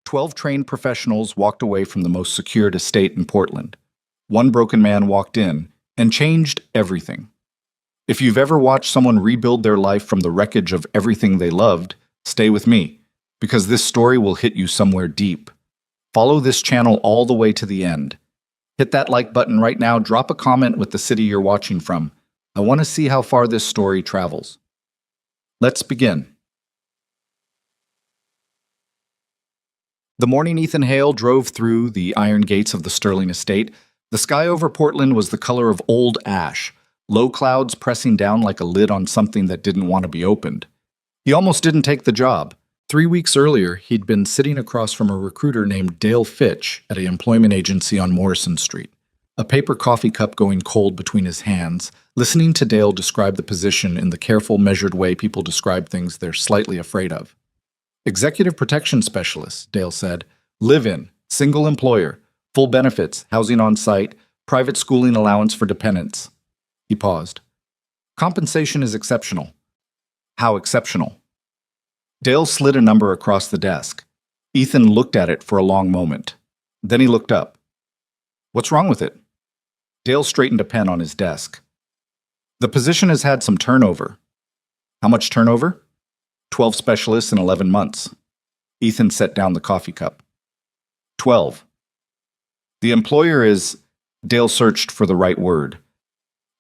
12 trained professionals walked away from the most secured estate in Portland. One broken man walked in and changed everything. If you've ever watched someone rebuild their life from the wreckage of everything they loved, stay with me, because this story will hit you somewhere deep. Follow this channel all the way to the end. Hit that like button right now, drop a comment with the city you're watching from. I want to see how far this story travels. Let's begin. The morning Ethan Hale drove through the iron gates of the Sterling estate, the sky over Portland was the color of old ash, low clouds pressing down like a lid on something that didn't want to be opened. He almost didn't take the job. 3 weeks earlier, he'd been sitting across from a recruiter named Dale Fitch at an employment agency on Morrison Street, a paper coffee cup going cold between his hands, listening to Dale describe the position in the careful, measured way people describe things they're slightly afraid of. Executive Protection Specialist, Dale said. Live-in, single employer, full benefits, housing on site, private schooling allowance for dependents. He paused. Compensation is exceptional. How exceptional? Dale slid a number across the desk. Ethan looked at it for a long moment. Then he looked up. What's wrong with it? Dale straightened a pen on his desk. The position has had some turnover. How much turnover? 12 specialists in 11 months. Ethan set down the coffee cup. 12. The employer is... Dale searched for the right word.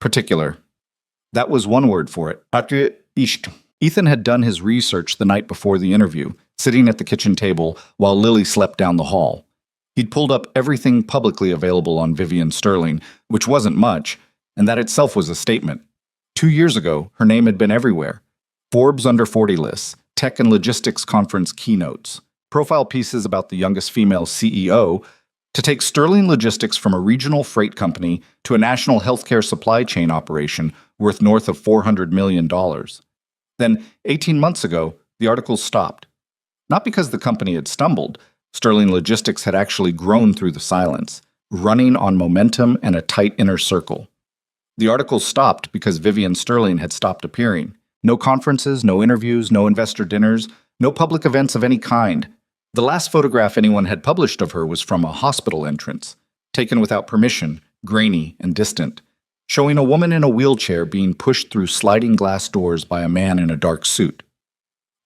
Particular. That was one word for it. Ethan had done his research the night before the interview, sitting at the kitchen table while Lily slept down the hall. He'd pulled up everything publicly available on Vivian Sterling, which wasn't much, and that itself was a statement. 2 years ago, her name had been everywhere. Forbes Under 40 lists, tech and logistics conference keynotes, profile pieces about the youngest female CEO, to take Sterling Logistics from a regional freight company to a national healthcare supply chain operation worth north of $400 million. Then, 18 months ago, the articles stopped. Not because the company had stumbled. Sterling Logistics had actually grown through the silence, running on momentum and a tight inner circle. The articles stopped because Vivian Sterling had stopped appearing. No conferences, no interviews, no investor dinners, no public events of any kind. The last photograph anyone had published of her was from a hospital entrance, taken without permission, grainy and distant, showing a woman in a wheelchair being pushed through sliding glass doors by a man in a dark suit.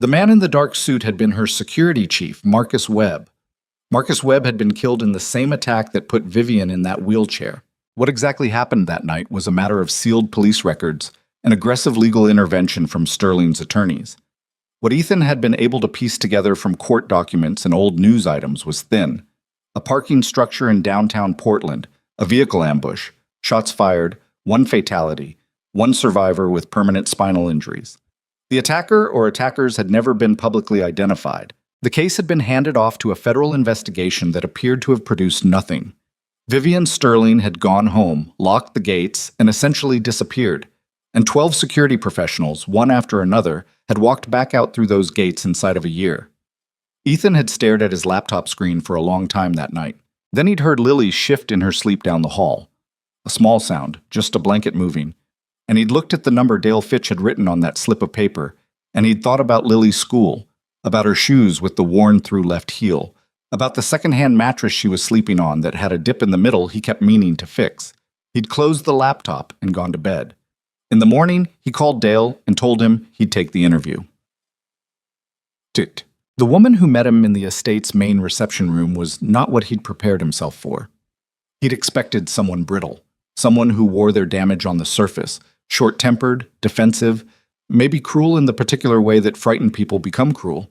The man in the dark suit had been her security chief, Marcus Webb. Marcus Webb had been killed in the same attack that put Vivian in that wheelchair. What exactly happened that night was a matter of sealed police records and aggressive legal intervention from Sterling's attorneys. What Ethan had been able to piece together from court documents and old news items was thin. A parking structure in downtown Portland, a vehicle ambush, shots fired, one fatality, one survivor with permanent spinal injuries. The attacker or attackers had never been publicly identified. The case had been handed off to a federal investigation that appeared to have produced nothing. Vivian Sterling had gone home, locked the gates, and essentially disappeared. And 12 security professionals, one after another, had walked back out through those gates inside of a year. Ethan had stared at his laptop screen for a long time that night. Then he'd heard Lily shift in her sleep down the hall. A small sound, just a blanket moving. And he'd looked at the number Dale Fitch had written on that slip of paper, and he'd thought about Lily's school, about her shoes with the worn-through left heel, about the second-hand mattress she was sleeping on that had a dip in the middle he kept meaning to fix. He'd closed the laptop and gone to bed. In the morning, he called Dale and told him he'd take the interview. The woman who met him in the estate's main reception room was not what he'd prepared himself for. He'd expected someone brittle, someone who wore their damage on the surface, short-tempered, defensive, maybe cruel in the particular way that frightened people become cruel.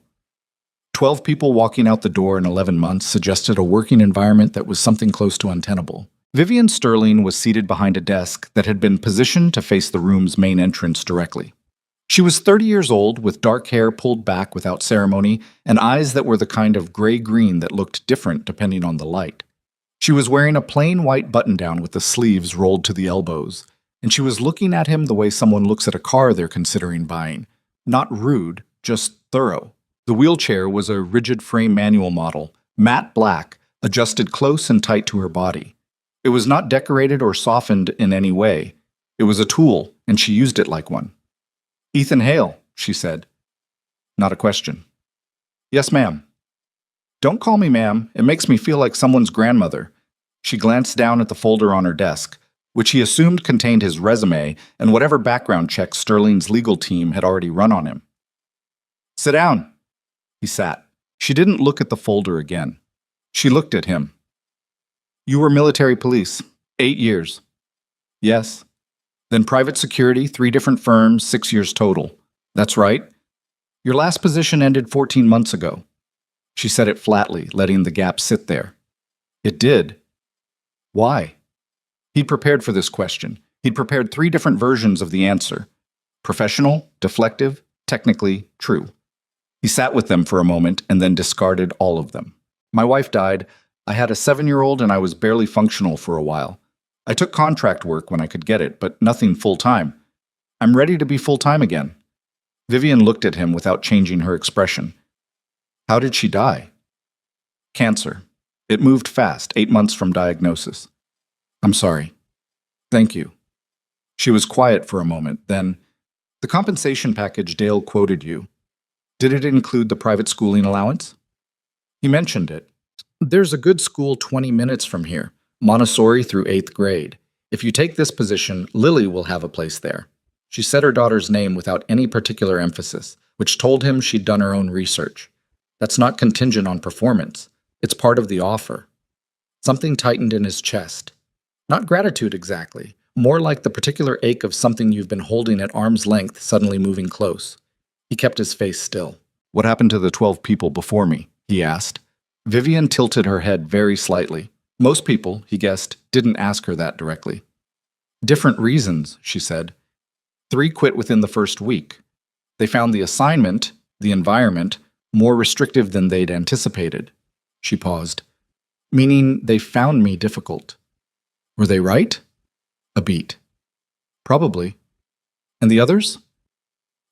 12 people walking out the door in 11 months suggested a working environment that was something close to untenable. Vivian Sterling was seated behind a desk that had been positioned to face the room's main entrance directly. She was 30 years old, with dark hair pulled back without ceremony, and eyes that were the kind of gray-green that looked different depending on the light. She was wearing a plain white button-down with the sleeves rolled to the elbows, and she was looking at him the way someone looks at a car they're considering buying. Not rude, just thorough. The wheelchair was a rigid frame manual model, matte black, adjusted close and tight to her body. It was not decorated or softened in any way. It was a tool, and she used it like one. "Ethan Hale," she said. Not a question. "Yes, ma'am." Don't call me ma'am. It makes me feel like someone's grandmother. She glanced down at the folder on her desk, which he assumed contained his resume and whatever background checks Sterling's legal team had already run on him. Sit down. He sat. She didn't look at the folder again. She looked at him. You were military police. 8 years. Yes. Then private security, 3 different firms, 6 years total. That's right. Your last position ended 14 months ago. She said it flatly, letting the gap sit there. It did. Why? He'd prepared for this question. He'd prepared 3 different versions of the answer. Professional, deflective, technically true. He sat with them for a moment and then discarded all of them. My wife died. I had a 7-year-old and I was barely functional for a while. I took contract work when I could get it, but nothing full-time. I'm ready to be full-time again. Vivian looked at him without changing her expression. How did she die? Cancer. It moved fast, 8 months from diagnosis. I'm sorry. Thank you. She was quiet for a moment, then, the compensation package Dale quoted you. Did it include the private schooling allowance? He mentioned it. There's a good school 20 minutes from here, Montessori through 8th grade. If you take this position, Lily will have a place there. She said her daughter's name without any particular emphasis, which told him she'd done her own research. That's not contingent on performance. It's part of the offer. Something tightened in his chest. Not gratitude exactly, more like the particular ache of something you've been holding at arm's length suddenly moving close. He kept his face still. What happened to the 12 people before me? He asked. Vivian tilted her head very slightly. Most people, he guessed, didn't ask her that directly. Different reasons, she said. 3 quit within the first week. They found the assignment, the environment, more restrictive than they'd anticipated. She paused. Meaning they found me difficult. Were they right? A beat. Probably. And the others?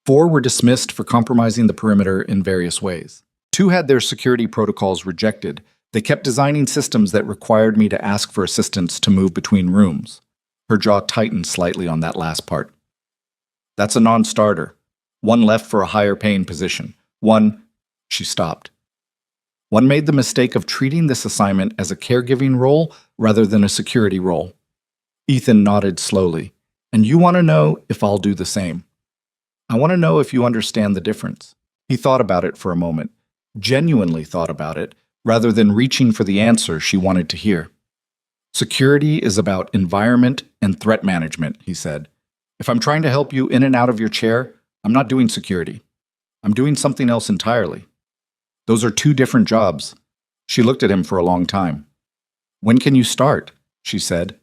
4 were dismissed for compromising the perimeter in various ways. 2 had their security protocols rejected. They kept designing systems that required me to ask for assistance to move between rooms. Her jaw tightened slightly on that last part. That's a non-starter. 1 left for a higher paying position. 1, she stopped. 1 made the mistake of treating this assignment as a caregiving role rather than a security role. Ethan nodded slowly. And you want to know if I'll do the same. I want to know if you understand the difference. He thought about it for a moment, genuinely thought about it, rather than reaching for the answer she wanted to hear. Security is about environment and threat management, he said. If I'm trying to help you in and out of your chair, I'm not doing security. I'm doing something else entirely. Those are 2 different jobs. She looked at him for a long time. When can you start? She said.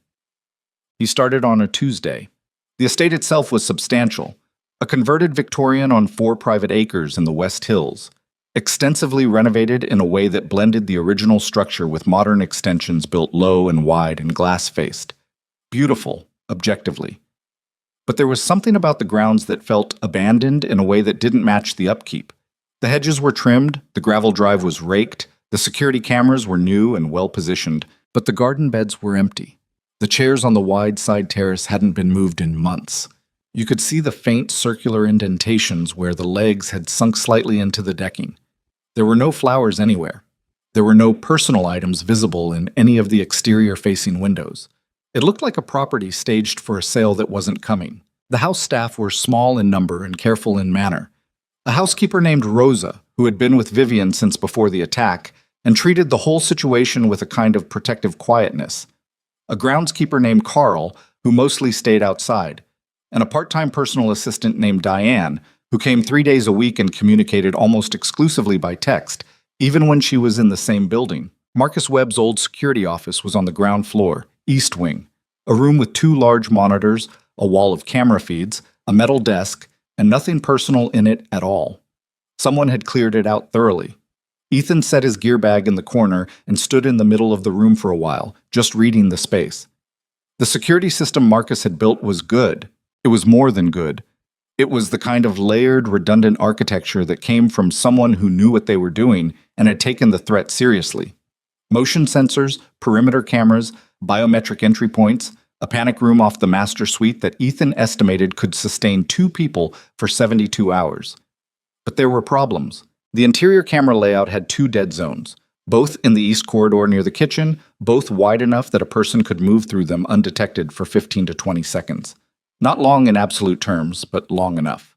He started on a Tuesday. The estate itself was substantial. A converted Victorian on 4 private acres in the West Hills, extensively renovated in a way that blended the original structure with modern extensions built low and wide and glass-faced. Beautiful, objectively. But there was something about the grounds that felt abandoned in a way that didn't match the upkeep. The hedges were trimmed, the gravel drive was raked, the security cameras were new and well-positioned, but the garden beds were empty. The chairs on the wide side terrace hadn't been moved in months. You could see the faint circular indentations where the legs had sunk slightly into the decking. There were no flowers anywhere. There were no personal items visible in any of the exterior-facing windows. It looked like a property staged for a sale that wasn't coming. The house staff were small in number and careful in manner. A housekeeper named Rosa, who had been with Vivian since before the attack, and treated the whole situation with a kind of protective quietness. A groundskeeper named Carl, who mostly stayed outside, and a part-time personal assistant named Diane, who came 3 days a week and communicated almost exclusively by text, even when she was in the same building. Marcus Webb's old security office was on the ground floor, East Wing, a room with 2 large monitors, a wall of camera feeds, a metal desk, and nothing personal in it at all. Someone had cleared it out thoroughly. Ethan set his gear bag in the corner and stood in the middle of the room for a while, just reading the space. The security system Marcus had built was good. It was more than good. It was the kind of layered, redundant architecture that came from someone who knew what they were doing and had taken the threat seriously. Motion sensors, perimeter cameras, biometric entry points, a panic room off the master suite that Ethan estimated could sustain 2 people for 72 hours. But there were problems. The interior camera layout had 2 dead zones, Both in the east corridor near the kitchen, both wide enough that a person could move through them undetected for 15 to 20 seconds. Not long in absolute terms, but long enough.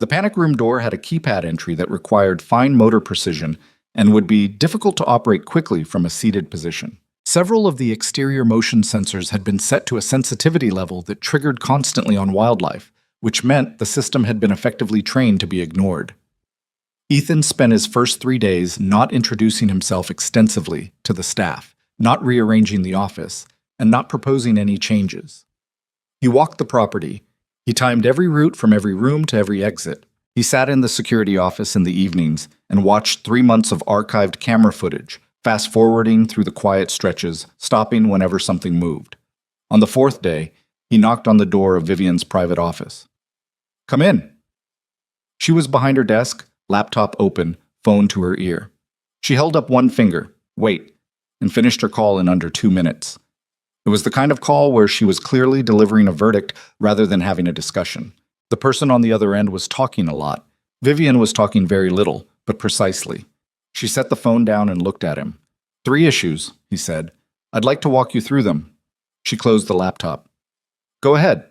The panic room door had a keypad entry that required fine motor precision and would be difficult to operate quickly from a seated position. Several of the exterior motion sensors had been set to a sensitivity level that triggered constantly on wildlife, which meant the system had been effectively trained to be ignored. Ethan spent his first 3 days not introducing himself extensively to the staff, not rearranging the office, and not proposing any changes. He walked the property. He timed every route from every room to every exit. He sat in the security office in the evenings and watched 3 months of archived camera footage, fast-forwarding through the quiet stretches, stopping whenever something moved. On the 4th day, he knocked on the door of Vivian's private office. "Come in." She was behind her desk, laptop open, phone to her ear. She held up one finger, wait, and finished her call in under 2 minutes. It was the kind of call where she was clearly delivering a verdict rather than having a discussion. The person on the other end was talking a lot. Vivian was talking very little, but precisely. She set the phone down and looked at him. "3 issues," he said. "I'd like to walk you through them." She closed the laptop. "Go ahead."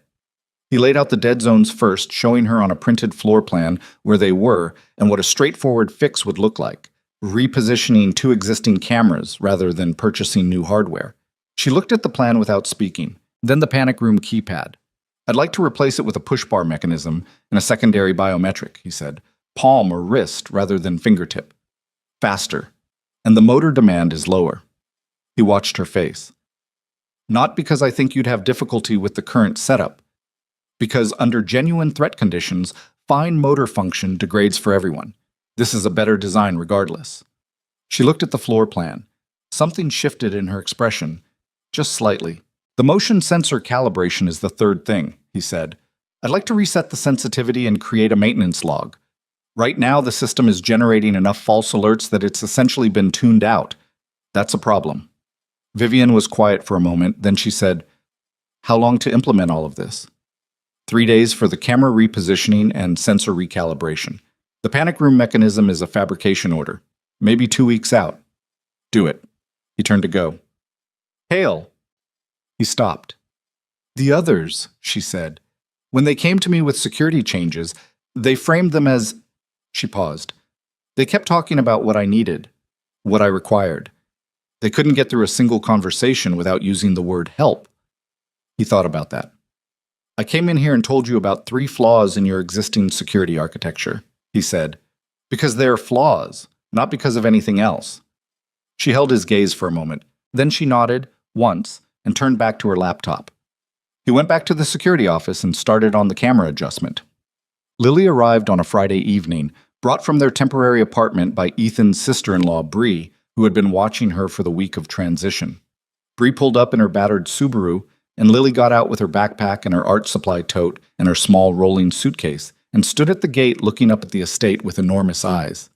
He laid out the dead zones first, showing her on a printed floor plan where they were and what a straightforward fix would look like, repositioning 2 existing cameras rather than purchasing new hardware. She looked at the plan without speaking, then the panic room keypad. "I'd like to replace it with a push-bar mechanism and a secondary biometric," he said. "Palm or wrist rather than fingertip. Faster. And the motor demand is lower." He watched her face. "Not because I think you'd have difficulty with the current setup. Because under genuine threat conditions, fine motor function degrades for everyone. This is a better design regardless." She looked at the floor plan. Something shifted in her expression, just slightly. "The motion sensor calibration is the 3rd thing," he said. "I'd like to reset the sensitivity and create a maintenance log. Right now, the system is generating enough false alerts that it's essentially been tuned out. That's a problem." Vivian was quiet for a moment, then she said, "How long to implement all of this?" 3 days for the camera repositioning and sensor recalibration. The panic room mechanism is a fabrication order. Maybe 2 weeks out. Do it." He turned to go. "Hale." He stopped. "The others," she said. "When they came to me with security changes, they framed them as—" She paused. "They kept talking about what I needed, what I required. They couldn't get through a single conversation without using the word help." He thought about that. "I came in here and told you about 3 flaws in your existing security architecture," he said. "Because they're flaws, not because of anything else." She held his gaze for a moment. Then she nodded, once, and turned back to her laptop. He went back to the security office and started on the camera adjustment. Lily arrived on a Friday evening, brought from their temporary apartment by Ethan's sister-in-law, Bree, who had been watching her for the week of transition. Bree pulled up in her battered Subaru, and Lily got out with her backpack and her art supply tote and her small rolling suitcase and stood at the gate looking up at the estate with enormous eyes.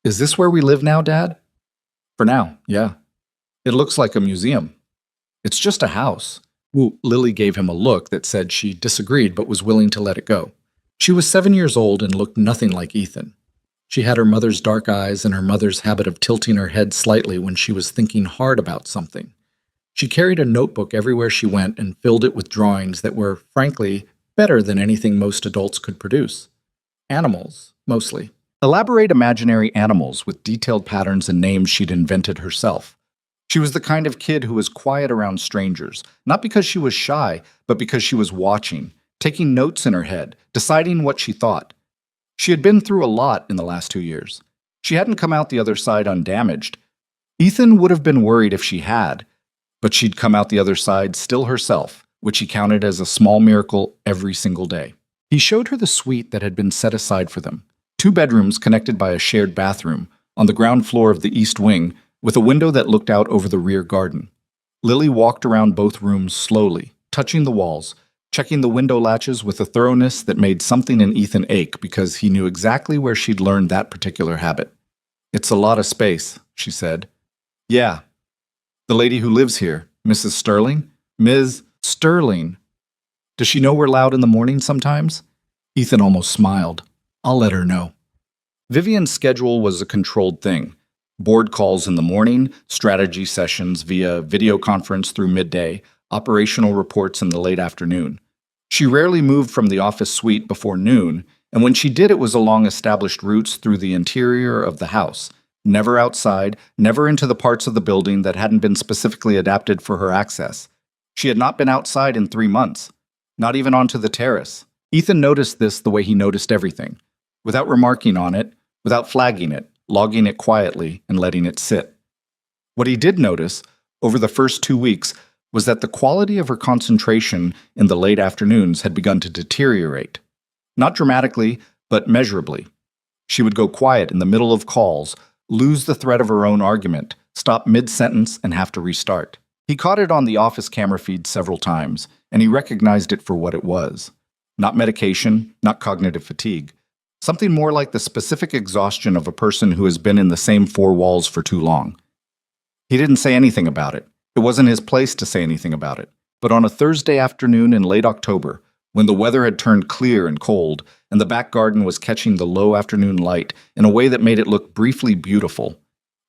"Is this where we live now, Dad?" "For now, yeah. It looks like a museum." "It's just a house." Lily gave him a look that said she disagreed but was willing to let it go. She was 7 years old and looked nothing like Ethan. She had her mother's dark eyes and her mother's habit of tilting her head slightly when she was thinking hard about something. She carried a notebook everywhere she went and filled it with drawings that were, frankly, better than anything most adults could produce. Animals, mostly. Elaborate imaginary animals with detailed patterns and names she'd invented herself. She was the kind of kid who was quiet around strangers, not because she was shy, but because she was watching, taking notes in her head, deciding what she thought. She had been through a lot in the last 2 years. She hadn't come out the other side undamaged. Ethan would have been worried if she had, but she'd come out the other side still herself, which he counted as a small miracle every single day. He showed her the suite that had been set aside for them. 2 bedrooms connected by a shared bathroom, on the ground floor of the east wing, with a window that looked out over the rear garden. Lily walked around both rooms slowly, touching the walls, checking the window latches with a thoroughness that made something in Ethan ache because he knew exactly where she'd learned that particular habit. "It's a lot of space," she said. "Yeah. The lady who lives here, Mrs. Sterling? Ms. Sterling. Does she know we're loud in the morning sometimes?" Ethan almost smiled. "I'll let her know." Vivian's schedule was a controlled thing. Board calls in the morning, strategy sessions via video conference through midday, operational reports in the late afternoon. She rarely moved from the office suite before noon, and when she did, it was along established routes through the interior of the house, never outside, never into the parts of the building that hadn't been specifically adapted for her access. She had not been outside in 3 months, not even onto the terrace. Ethan noticed this the way he noticed everything, without remarking on it, without flagging it, logging it quietly, and letting it sit. What he did notice, over the first 2 weeks, was that the quality of her concentration in the late afternoons had begun to deteriorate. Not dramatically, but measurably. She would go quiet in the middle of calls, lose the thread of her own argument, stop mid-sentence, and have to restart. He caught it on the office camera feed several times, and he recognized it for what it was. Not medication, not cognitive fatigue. Something more like the specific exhaustion of a person who has been in the same 4 walls for too long. He didn't say anything about it. It wasn't his place to say anything about it. But on a Thursday afternoon in late October, when the weather had turned clear and cold, and the back garden was catching the low afternoon light in a way that made it look briefly beautiful,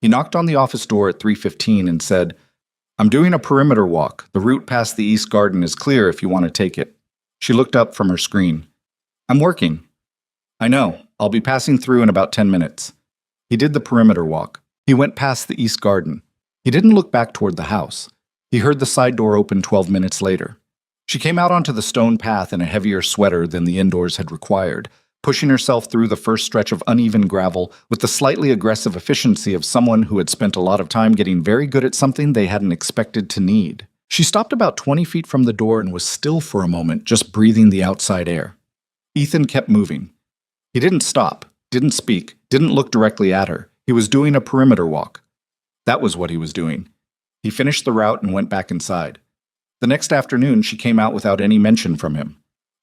he knocked on the office door at 3:15 and said, "I'm doing a perimeter walk. The route past the east garden is clear if you want to take it." She looked up from her screen. "I'm working." "I know. I'll be passing through in about 10 minutes. He did the perimeter walk. He went past the east garden. He didn't look back toward the house. He heard the side door open 12 minutes later. She came out onto the stone path in a heavier sweater than the indoors had required, pushing herself through the first stretch of uneven gravel with the slightly aggressive efficiency of someone who had spent a lot of time getting very good at something they hadn't expected to need. She stopped about 20 feet from the door and was still for a moment, just breathing the outside air. Ethan kept moving. He didn't stop, didn't speak, didn't look directly at her. He was doing a perimeter walk. That was what he was doing. He finished the route and went back inside. The next afternoon, she came out without any mention from him.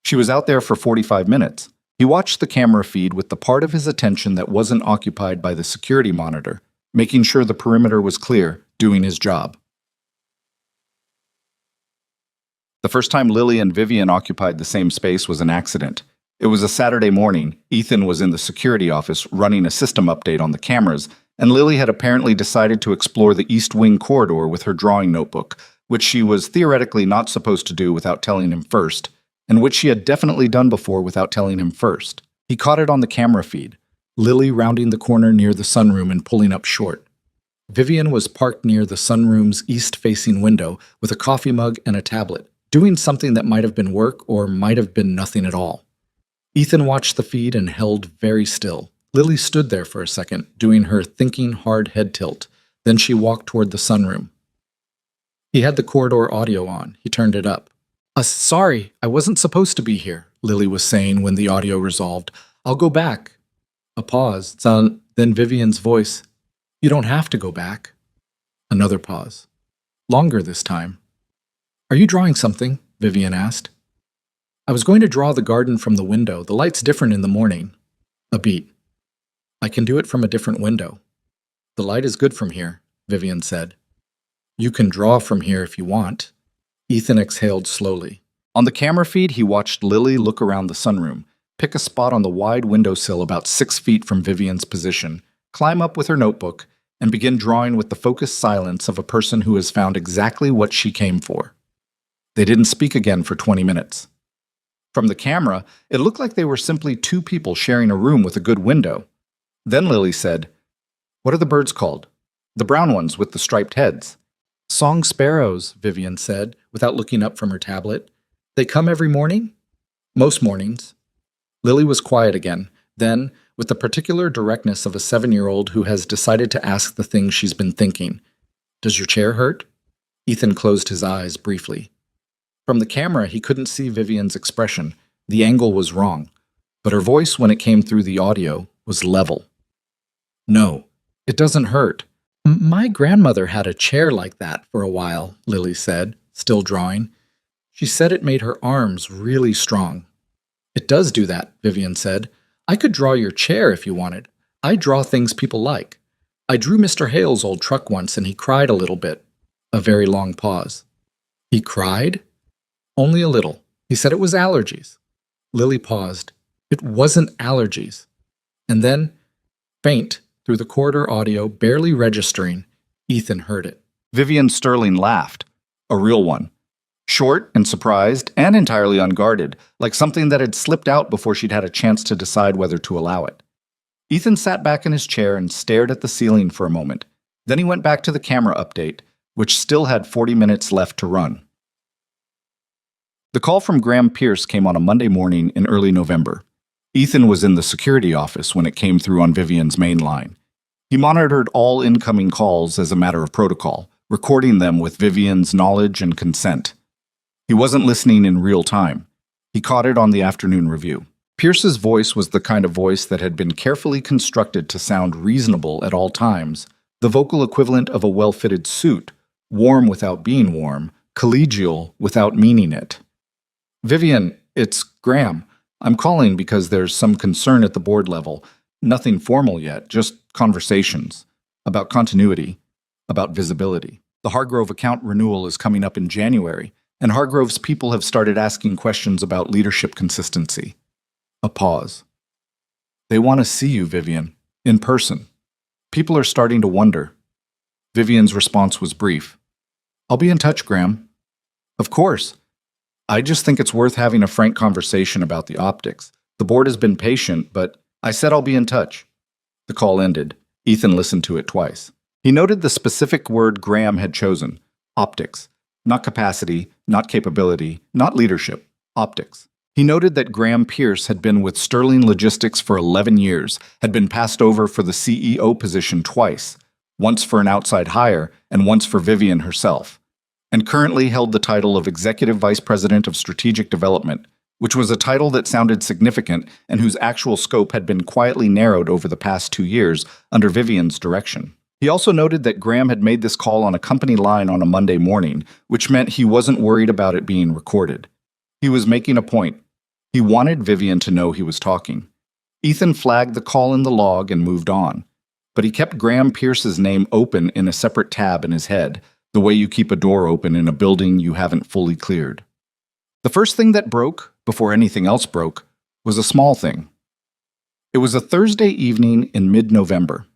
She was out there for 45 minutes. He watched the camera feed with the part of his attention that wasn't occupied by the security monitor, making sure the perimeter was clear, doing his job. The first time Lily and Vivian occupied the same space was an accident. It was a Saturday morning. Ethan was in the security office running a system update on the cameras, and Lily had apparently decided to explore the East Wing corridor with her drawing notebook, which she was theoretically not supposed to do without telling him first, and which she had definitely done before without telling him first. He caught it on the camera feed, Lily rounding the corner near the sunroom and pulling up short. Vivian was parked near the sunroom's east-facing window with a coffee mug and a tablet, doing something that might have been work or might have been nothing at all. Ethan watched the feed and held very still. Lily stood there for a second, doing her thinking hard head tilt. Then she walked toward the sunroom. He had the corridor audio on. He turned it up. Sorry, I wasn't supposed to be here," Lily was saying when the audio resolved. "I'll go back." A pause. Then Vivian's voice. "You don't have to go back." Another pause. Longer this time. "Are you drawing something?" Vivian asked. "I was going to draw the garden from the window. The light's different in the morning." A beat. "I can do it from a different window." "The light is good from here," Vivian said. "You can draw from here if you want." Ethan exhaled slowly. On the camera feed, he watched Lily look around the sunroom, pick a spot on the wide windowsill about 6 feet from Vivian's position, climb up with her notebook, and begin drawing with the focused silence of a person who has found exactly what she came for. They didn't speak again for 20 minutes. From the camera, it looked like they were simply 2 people sharing a room with a good window. Then Lily said, "What are the birds called?" "The brown ones with the striped heads." "Song sparrows," Vivian said, without looking up from her tablet. "They come every morning?" "Most mornings." Lily was quiet again. Then, with the particular directness of a 7-year-old who has decided to ask the thing she's been thinking, "Does your chair hurt?" Ethan closed his eyes briefly. From the camera, he couldn't see Vivian's expression. The angle was wrong. But her voice, when it came through the audio, was level. "No, it doesn't hurt. My grandmother had a chair like that for a while," Lily said, still drawing. "She said it made her arms really strong." "It does do that," Vivian said. "I could draw your chair if you wanted. I draw things people like. I drew Mr. Hale's old truck once and he cried a little bit." A very long pause. "He cried?" "Only a little. He said it was allergies." Lily paused. "It wasn't allergies." And then, faint, Through the corridor audio barely registering, Ethan heard it. Vivian Sterling laughed. A real one. Short and surprised and entirely unguarded, like something that had slipped out before she'd had a chance to decide whether to allow it. Ethan sat back in his chair and stared at the ceiling for a moment. Then he went back to the camera update, which still had 40 minutes left to run. The call from Graham Pierce came on a Monday morning in early November. Ethan was in the security office when it came through on Vivian's main line. He monitored all incoming calls as a matter of protocol, recording them with Vivian's knowledge and consent. He wasn't listening in real time. He caught it on the afternoon review. Pierce's voice was the kind of voice that had been carefully constructed to sound reasonable at all times, the vocal equivalent of a well-fitted suit, warm without being warm, collegial without meaning it. Vivian, it's Graham. I'm calling because there's some concern at the board level. Nothing formal yet, just conversations. About continuity. About visibility. The Hargrove account renewal is coming up in January, and Hargrove's people have started asking questions about leadership consistency. A pause. They want to see you, Vivian. In person. People are starting to wonder. Vivian's response was brief. I'll be in touch, Graham. Of course. I just think it's worth having a frank conversation about the optics. The board has been patient, but I said I'll be in touch. The call ended. Ethan listened to it twice. He noted the specific word Graham had chosen. Optics. Not capacity, not capability, not leadership. Optics. He noted that Graham Pierce had been with Sterling Logistics for 11 years, had been passed over for the CEO position twice, once for an outside hire and once for Vivian herself, and currently held the title of Executive Vice President of Strategic Development, which was a title that sounded significant and whose actual scope had been quietly narrowed over the past 2 years under Vivian's direction. He also noted that Graham had made this call on a company line on a Monday morning, which meant he wasn't worried about it being recorded. He was making a point. He wanted Vivian to know he was talking. Ethan flagged the call in the log and moved on, but he kept Graham Pierce's name open in a separate tab in his head, the way you keep a door open in a building you haven't fully cleared. The first thing that broke, before anything else broke, was a small thing. It was a Thursday evening in mid-November.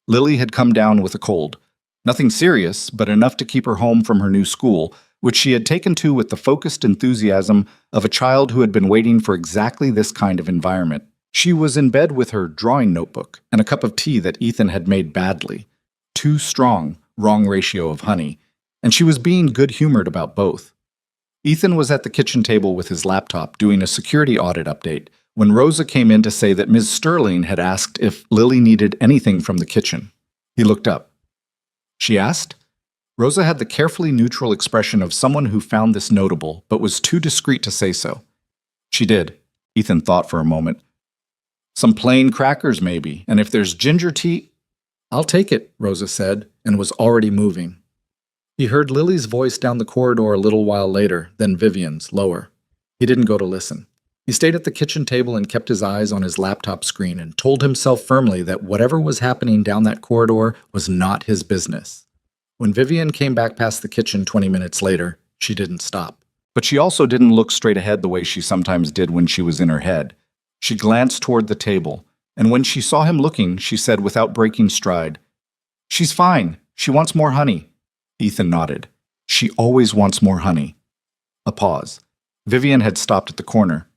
Lily had come down with a cold. Nothing serious, but enough to keep her home from her new school, which she had taken to with the focused enthusiasm of a child who had been waiting for exactly this kind of environment. She was in bed with her drawing notebook and a cup of tea that Ethan had made badly. Too strong, wrong ratio of honey, and she was being good-humored about both. Ethan was at the kitchen table with his laptop doing a security audit update when Rosa came in to say that Ms. Sterling had asked if Lily needed anything from the kitchen. He looked up. She asked? Rosa had the carefully neutral expression of someone who found this notable, but was too discreet to say so. She did. Ethan thought for a moment. Some plain crackers, maybe, and if there's ginger tea... I'll take it, Rosa said, and was already moving. He heard Lily's voice down the corridor a little while later, then Vivian's, lower. He didn't go to listen. He stayed at the kitchen table and kept his eyes on his laptop screen and told himself firmly that whatever was happening down that corridor was not his business. When Vivian came back past the kitchen 20 minutes later, she didn't stop. But she also didn't look straight ahead the way she sometimes did when she was in her head. She glanced toward the table, and when she saw him looking, she said without breaking stride, "She's fine. She wants more honey." Ethan nodded. She always wants more honey. A pause. Vivian had stopped at the corner.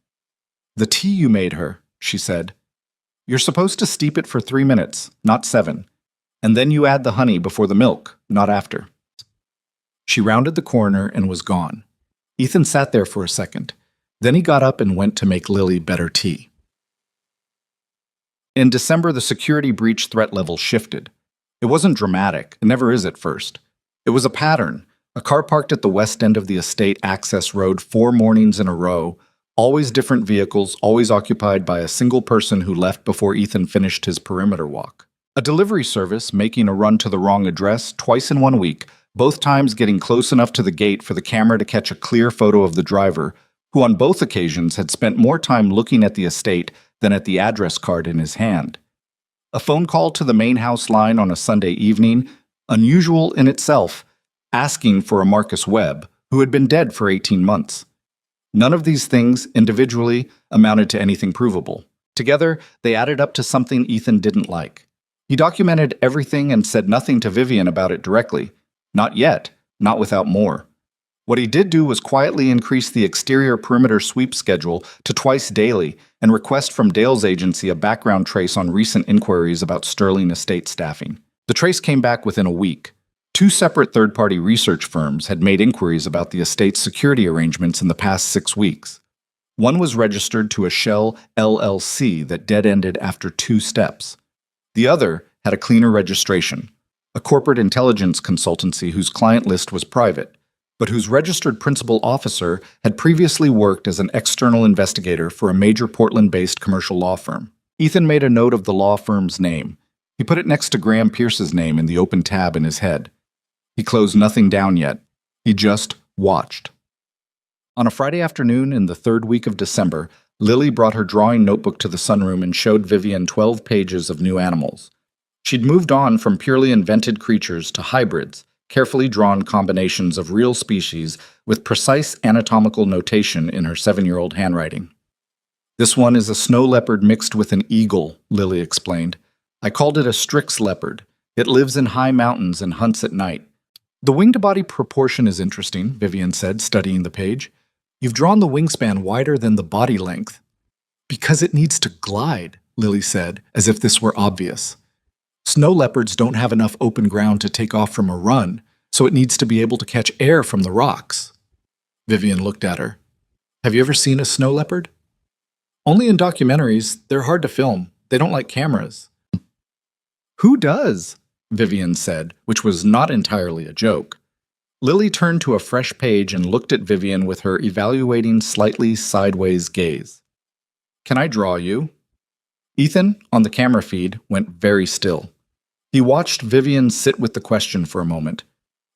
"The tea you made her," she said. "You're supposed to steep it for 3 minutes, not 7. And then you add the honey before the milk, not after." She rounded the corner and was gone. Ethan sat there for a second. Then he got up and went to make Lily better tea. In December, the security breach threat level shifted. It wasn't dramatic, it never is at first. It was a pattern, a car parked at the west end of the estate access road 4 mornings in a row, always different vehicles, always occupied by a single person who left before Ethan finished his perimeter walk. A delivery service making a run to the wrong address twice in 1 week, both times getting close enough to the gate for the camera to catch a clear photo of the driver, who on both occasions had spent more time looking at the estate than at the address card in his hand. A phone call to the main house line on a Sunday evening, unusual in itself, asking for a Marcus Webb, who had been dead for 18 months. None of these things, individually, amounted to anything provable. Together, they added up to something Ethan didn't like. He documented everything and said nothing to Vivian about it directly. Not yet, not without more. What he did do was quietly increase the exterior perimeter sweep schedule to twice daily and request from Dale's agency a background trace on recent inquiries about Sterling estate staffing. The trace came back within a week. 2 separate third-party research firms had made inquiries about the estate's security arrangements in the past 6 weeks. One was registered to a Shell LLC that dead-ended after 2 steps. The other had a cleaner registration, a corporate intelligence consultancy whose client list was private, but whose registered principal officer had previously worked as an external investigator for a major Portland-based commercial law firm. Ethan made a note of the law firm's name. He put it next to Graham Pierce's name in the open tab in his head. He closed nothing down yet. He just watched. On a Friday afternoon in the 3rd week of December, Lily brought her drawing notebook to the sunroom and showed Vivian 12 pages of new animals. She'd moved on from purely invented creatures to hybrids, carefully drawn combinations of real species with precise anatomical notation in her 7-year-old handwriting. "This one is a snow leopard mixed with an eagle," Lily explained. "I called it a Strix leopard. It lives in high mountains and hunts at night." "The wing-to-body proportion is interesting," Vivian said, studying the page. "You've drawn the wingspan wider than the body length." "Because it needs to glide," Lily said, as if this were obvious. "Snow leopards don't have enough open ground to take off from a run, so it needs to be able to catch air from the rocks." Vivian looked at her. "Have you ever seen a snow leopard?" "Only in documentaries. They're hard to film. They don't like cameras." "Who does?" Vivian said, which was not entirely a joke. Lily turned to a fresh page and looked at Vivian with her evaluating, slightly sideways gaze. "Can I draw you?" Ethan, on the camera feed, went very still. He watched Vivian sit with the question for a moment,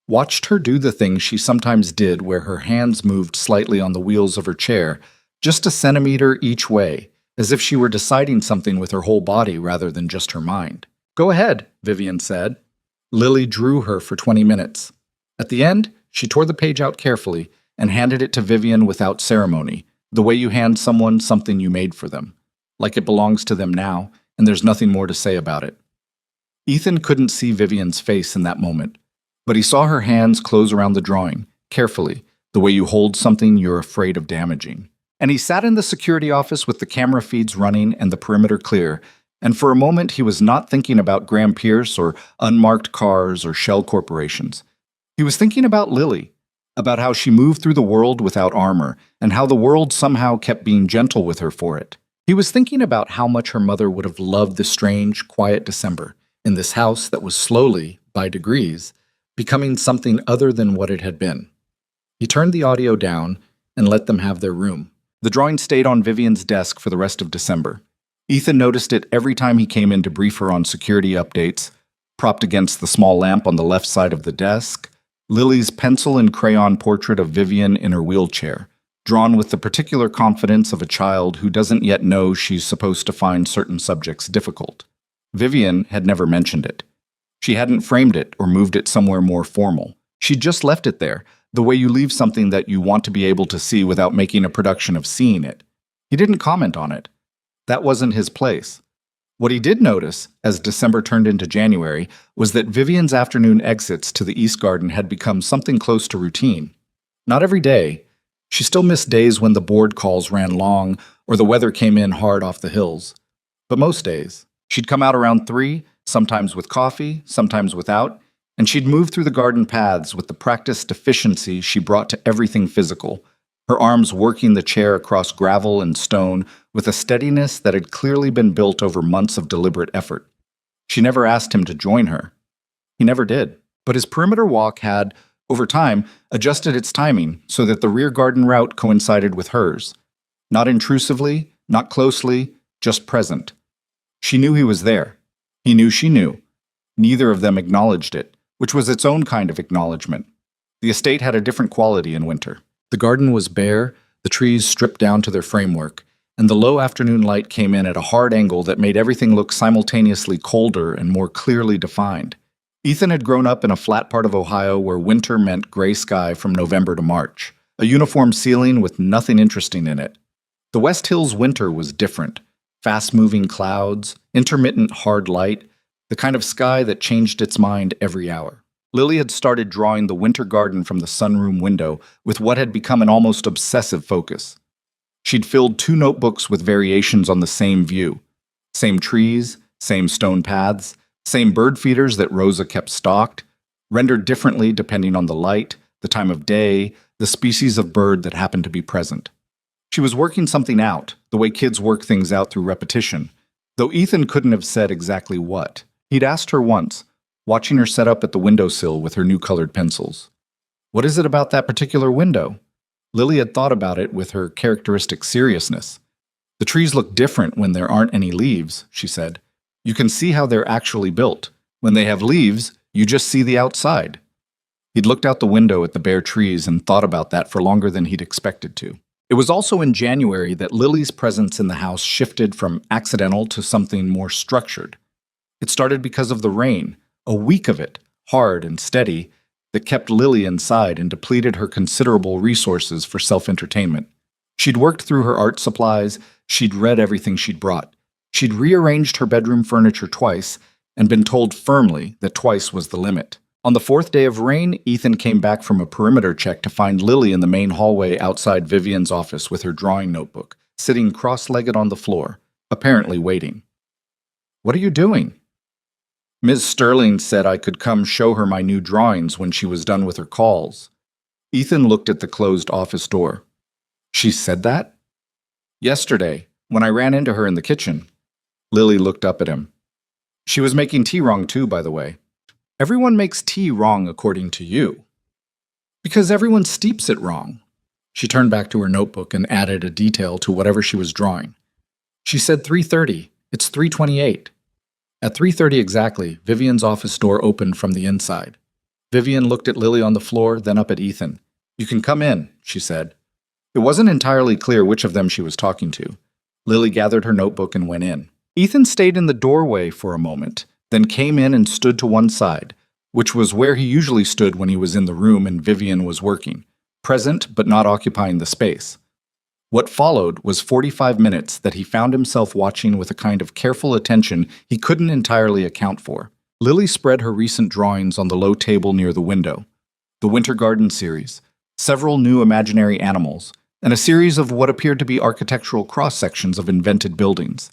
watched her do the thing she sometimes did where her hands moved slightly on the wheels of her chair, just a centimeter each way, as if she were deciding something with her whole body rather than just her mind. "Go ahead," Vivian said. Lily drew her for 20 minutes. At the end, she tore the page out carefully and handed it to Vivian without ceremony, the way you hand someone something you made for them, like it belongs to them now, and there's nothing more to say about it. Ethan couldn't see Vivian's face in that moment, but he saw her hands close around the drawing, carefully, the way you hold something you're afraid of damaging. And he sat in the security office with the camera feeds running and the perimeter clear, and for a moment he was not thinking about Graham Pierce or unmarked cars or shell corporations. He was thinking about Lily, about how she moved through the world without armor, and how the world somehow kept being gentle with her for it. He was thinking about how much her mother would have loved the strange, quiet December, in this house that was slowly, by degrees, becoming something other than what it had been. He turned the audio down and let them have their room. The drawing stayed on Vivian's desk for the rest of December. Ethan noticed it every time he came in to brief her on security updates, propped against the small lamp on the left side of the desk, Lily's pencil and crayon portrait of Vivian in her wheelchair, drawn with the particular confidence of a child who doesn't yet know she's supposed to find certain subjects difficult. Vivian had never mentioned it. She hadn't framed it or moved it somewhere more formal. She'd just left it there, the way you leave something that you want to be able to see without making a production of seeing it. He didn't comment on it. That wasn't his place. What he did notice, as December turned into January, was that Vivian's afternoon exits to the East Garden had become something close to routine. Not every day. She still missed days when the board calls ran long or the weather came in hard off the hills. But most days. She'd come out around 3, sometimes with coffee, sometimes without, and she'd move through the garden paths with the practiced efficiency she brought to everything physical, her arms working the chair across gravel and stone with a steadiness that had clearly been built over months of deliberate effort. She never asked him to join her. He never did. But his perimeter walk had, over time, adjusted its timing so that the rear garden route coincided with hers. Not intrusively, not closely, just present. She knew he was there. He knew she knew. Neither of them acknowledged it, which was its own kind of acknowledgement. The estate had a different quality in winter. The garden was bare, the trees stripped down to their framework, and the low afternoon light came in at a hard angle that made everything look simultaneously colder and more clearly defined. Ethan had grown up in a flat part of Ohio where winter meant gray sky from November to March, a uniform ceiling with nothing interesting in it. The West Hills winter was different. Fast-moving clouds, intermittent hard light, the the kind of sky that changed its mind every hour. Lily had started drawing the winter garden from the sunroom window with what had become an almost obsessive focus. She'd filled 2 notebooks with variations on the same view. Same trees, same stone paths, same bird feeders that Rosa kept stocked, rendered differently depending on the light, the time of day, the species of bird that happened to be present. She was working something out, the way kids work things out through repetition, though Ethan couldn't have said exactly what. He'd asked her once, watching her set up at the windowsill with her new colored pencils. What is it about that particular window? Lily had thought about it with her characteristic seriousness. The trees look different when there aren't any leaves, she said. You can see how they're actually built. When they have leaves, you just see the outside. He'd looked out the window at the bare trees and thought about that for longer than he'd expected to. It was also in January that Lily's presence in the house shifted from accidental to something more structured. It started because of the rain, a week of it, hard and steady, that kept Lily inside and depleted her considerable resources for self-entertainment. She'd worked through her art supplies, she'd read everything she'd brought. She'd rearranged her bedroom furniture twice and been told firmly that twice was the limit. On the 4th day of rain, Ethan came back from a perimeter check to find Lily in the main hallway outside Vivian's office with her drawing notebook, sitting cross-legged on the floor, apparently waiting. "What are you doing?" "Ms. Sterling said I could come show her my new drawings when she was done with her calls." Ethan looked at the closed office door. "She said that?" "Yesterday, when I ran into her in the kitchen." Lily looked up at him. "She was making tea wrong too, by the way." "Everyone makes tea wrong according to you." "Because everyone steeps it wrong." She turned back to her notebook and added a detail to whatever she was drawing. "She said 3:30. It's 3:28. At 3:30 exactly, Vivian's office door opened from the inside. Vivian looked at Lily on the floor, then up at Ethan. "You can come in," she said. It wasn't entirely clear which of them she was talking to. Lily gathered her notebook and went in. Ethan stayed in the doorway for a moment, then came in and stood to one side, which was where he usually stood when he was in the room and Vivian was working, present but not occupying the space. What followed was 45 minutes that he found himself watching with a kind of careful attention he couldn't entirely account for. Lily spread her recent drawings on the low table near the window. The Winter Garden series, several new imaginary animals, and a series of what appeared to be architectural cross-sections of invented buildings,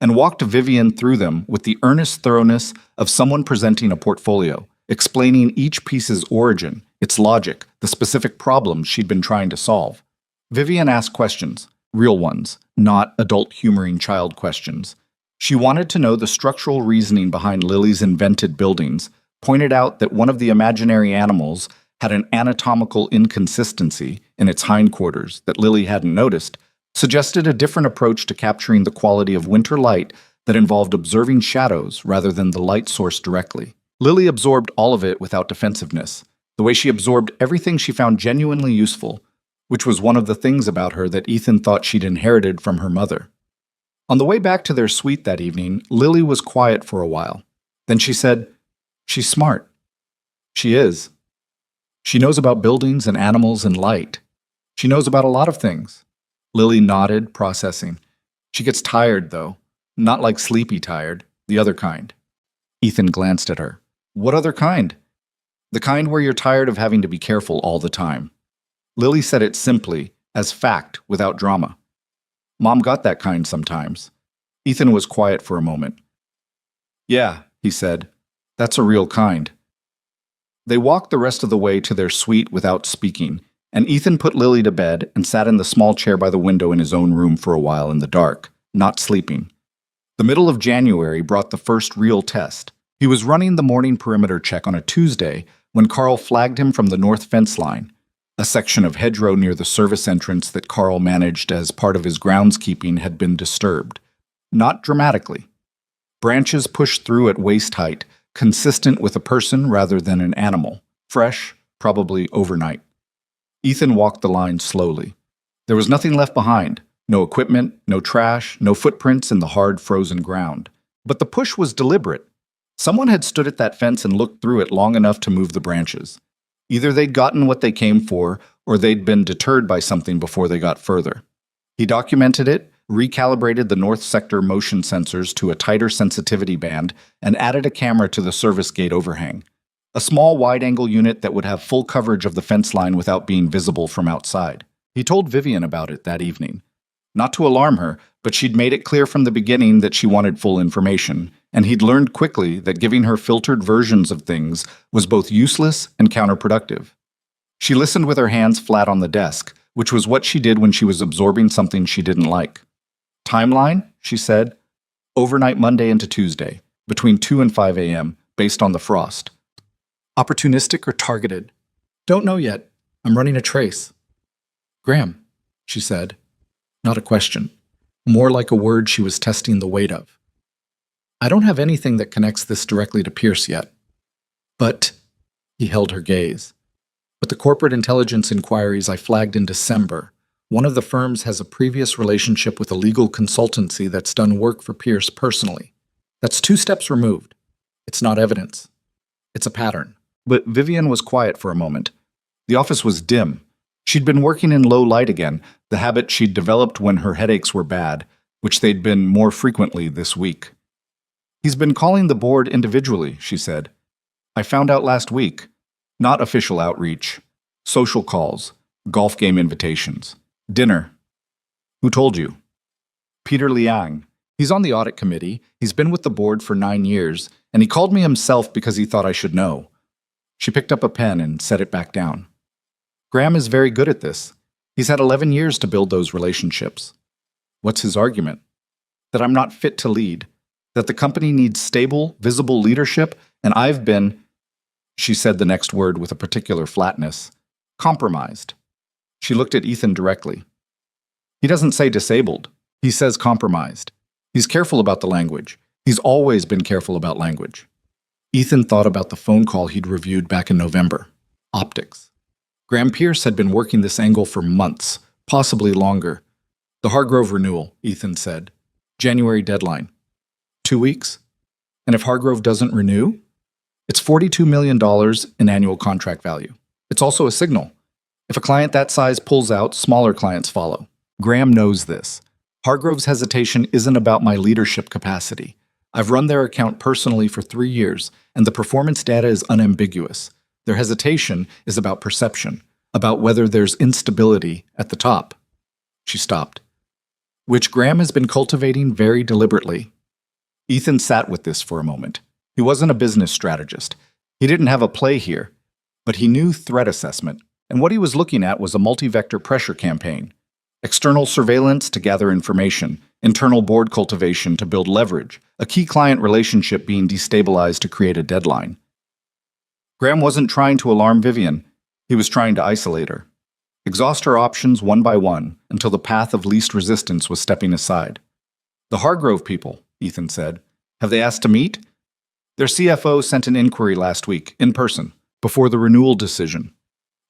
and walked Vivian through them with the earnest thoroughness of someone presenting a portfolio, explaining each piece's origin, its logic, the specific problems she'd been trying to solve. Vivian asked questions, real ones, not adult-humoring child questions. She wanted to know the structural reasoning behind Lily's invented buildings, pointed out that one of the imaginary animals had an anatomical inconsistency in its hindquarters that Lily hadn't noticed, suggested a different approach to capturing the quality of winter light that involved observing shadows rather than the light source directly. Lily absorbed all of it without defensiveness, the way she absorbed everything she found genuinely useful, which was one of the things about her that Ethan thought she'd inherited from her mother. On the way back to their suite that evening, Lily was quiet for a while. Then she said, "She's smart." "She is. She knows about buildings and animals and light. She knows about a lot of things." Lily nodded, processing. "She gets tired, though. Not like sleepy tired, the other kind." Ethan glanced at her. "What other kind?" "The kind where you're tired of having to be careful all the time." Lily said it simply, as fact, without drama. "Mom got that kind sometimes." Ethan was quiet for a moment. "Yeah," he said. "That's a real kind." They walked the rest of the way to their suite without speaking, and Ethan put Lily to bed and sat in the small chair by the window in his own room for a while in the dark, not sleeping. The middle of January brought the first real test. He was running the morning perimeter check on a Tuesday when Carl flagged him from the north fence line, a section of hedgerow near the service entrance that Carl managed as part of his groundskeeping had been disturbed. Not dramatically. Branches pushed through at waist height, consistent with a person rather than an animal, fresh, probably overnight. Ethan walked the line slowly. There was nothing left behind, no equipment, no trash, no footprints in the hard, frozen ground. But the push was deliberate. Someone had stood at that fence and looked through it long enough to move the branches. Either they'd gotten what they came for, or they'd been deterred by something before they got further. He documented it, recalibrated the north sector motion sensors to a tighter sensitivity band, and added a camera to the service gate overhang. A small wide-angle unit that would have full coverage of the fence line without being visible from outside. He told Vivian about it that evening. Not to alarm her, but she'd made it clear from the beginning that she wanted full information, and he'd learned quickly that giving her filtered versions of things was both useless and counterproductive. She listened with her hands flat on the desk, which was what she did when she was absorbing something she didn't like. Timeline, she said, overnight Monday into Tuesday, between 2 and 5 a.m., based on the frost. Opportunistic or targeted? Don't know yet. I'm running a trace. Graham, she said. Not a question. More like a word she was testing the weight of. I don't have anything that connects this directly to Pierce yet. But, he held her gaze. But the corporate intelligence inquiries I flagged in December, one of the firms has a previous relationship with a legal consultancy that's done work for Pierce personally. That's 2 steps removed. It's not evidence. It's a pattern. But Vivian was quiet for a moment. The office was dim. She'd been working in low light again, the habit she'd developed when her headaches were bad, which they'd been more frequently this week. He's been calling the board individually, she said. I found out last week. Not official outreach. Social calls. Golf game invitations. Dinner. Who told you? Peter Liang. He's on the audit committee. He's been with the board for 9 years, and he called me himself because he thought I should know. She picked up a pen and set it back down. Graham is very good at this. He's had 11 years to build those relationships. What's his argument? That I'm not fit to lead. That the company needs stable, visible leadership, and I've been, she said the next word with a particular flatness, compromised. She looked at Ethan directly. He doesn't say disabled. He says compromised. He's careful about the language. He's always been careful about language. Ethan thought about the phone call he'd reviewed back in November. Optics. Graham Pierce had been working this angle for months, possibly longer. The Hargrove renewal, Ethan said. January deadline. 2 weeks? And if Hargrove doesn't renew? It's $42 million in annual contract value. It's also a signal. If a client that size pulls out, smaller clients follow. Graham knows this. Hargrove's hesitation isn't about my leadership capacity. I've run their account personally for 3 years, and the performance data is unambiguous. Their hesitation is about perception, about whether there's instability at the top. She stopped. Which Graham has been cultivating very deliberately. Ethan sat with this for a moment. He wasn't a business strategist. He didn't have a play here, but he knew threat assessment, and what he was looking at was a multi-vector pressure campaign. External surveillance to gather information, internal board cultivation to build leverage, a key client relationship being destabilized to create a deadline. Graham wasn't trying to alarm Vivian. He was trying to isolate her. Exhaust her options one by one until the path of least resistance was stepping aside. The Hargrove people, Ethan said. Have they asked to meet? Their CFO sent an inquiry last week, in person, before the renewal decision.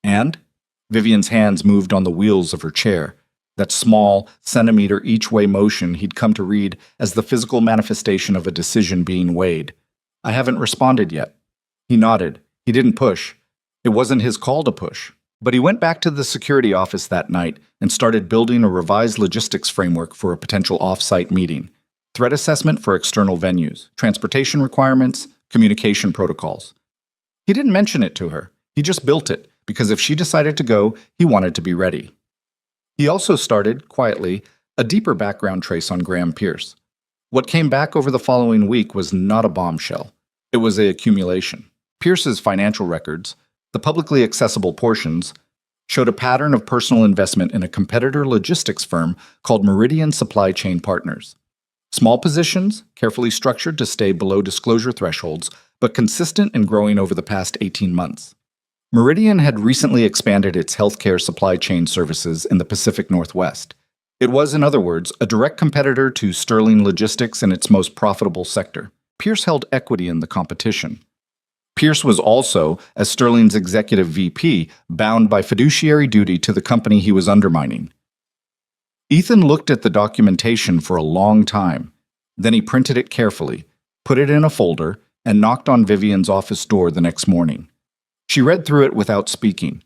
And? Vivian's hands moved on the wheels of her chair, that small, centimeter-each-way motion he'd come to read as the physical manifestation of a decision being weighed. I haven't responded yet. He nodded. He didn't push. It wasn't his call to push. But he went back to the security office that night and started building a revised logistics framework for a potential off-site meeting. Threat assessment for external venues, transportation requirements, communication protocols. He didn't mention it to her. He just built it, because if she decided to go, he wanted to be ready. He also started, quietly, a deeper background trace on Graham Pierce. What came back over the following week was not a bombshell. It was an accumulation. Pierce's financial records, the publicly accessible portions, showed a pattern of personal investment in a competitor logistics firm called Meridian Supply Chain Partners. Small positions, carefully structured to stay below disclosure thresholds, but consistent and growing over the past 18 months. Meridian had recently expanded its healthcare supply chain services in the Pacific Northwest. It was, in other words, a direct competitor to Sterling Logistics in its most profitable sector. Pierce held equity in the competition. Pierce was also, as Sterling's executive VP, bound by fiduciary duty to the company he was undermining. Ethan looked at the documentation for a long time. Then he printed it carefully, put it in a folder, and knocked on Vivian's office door the next morning. She read through it without speaking.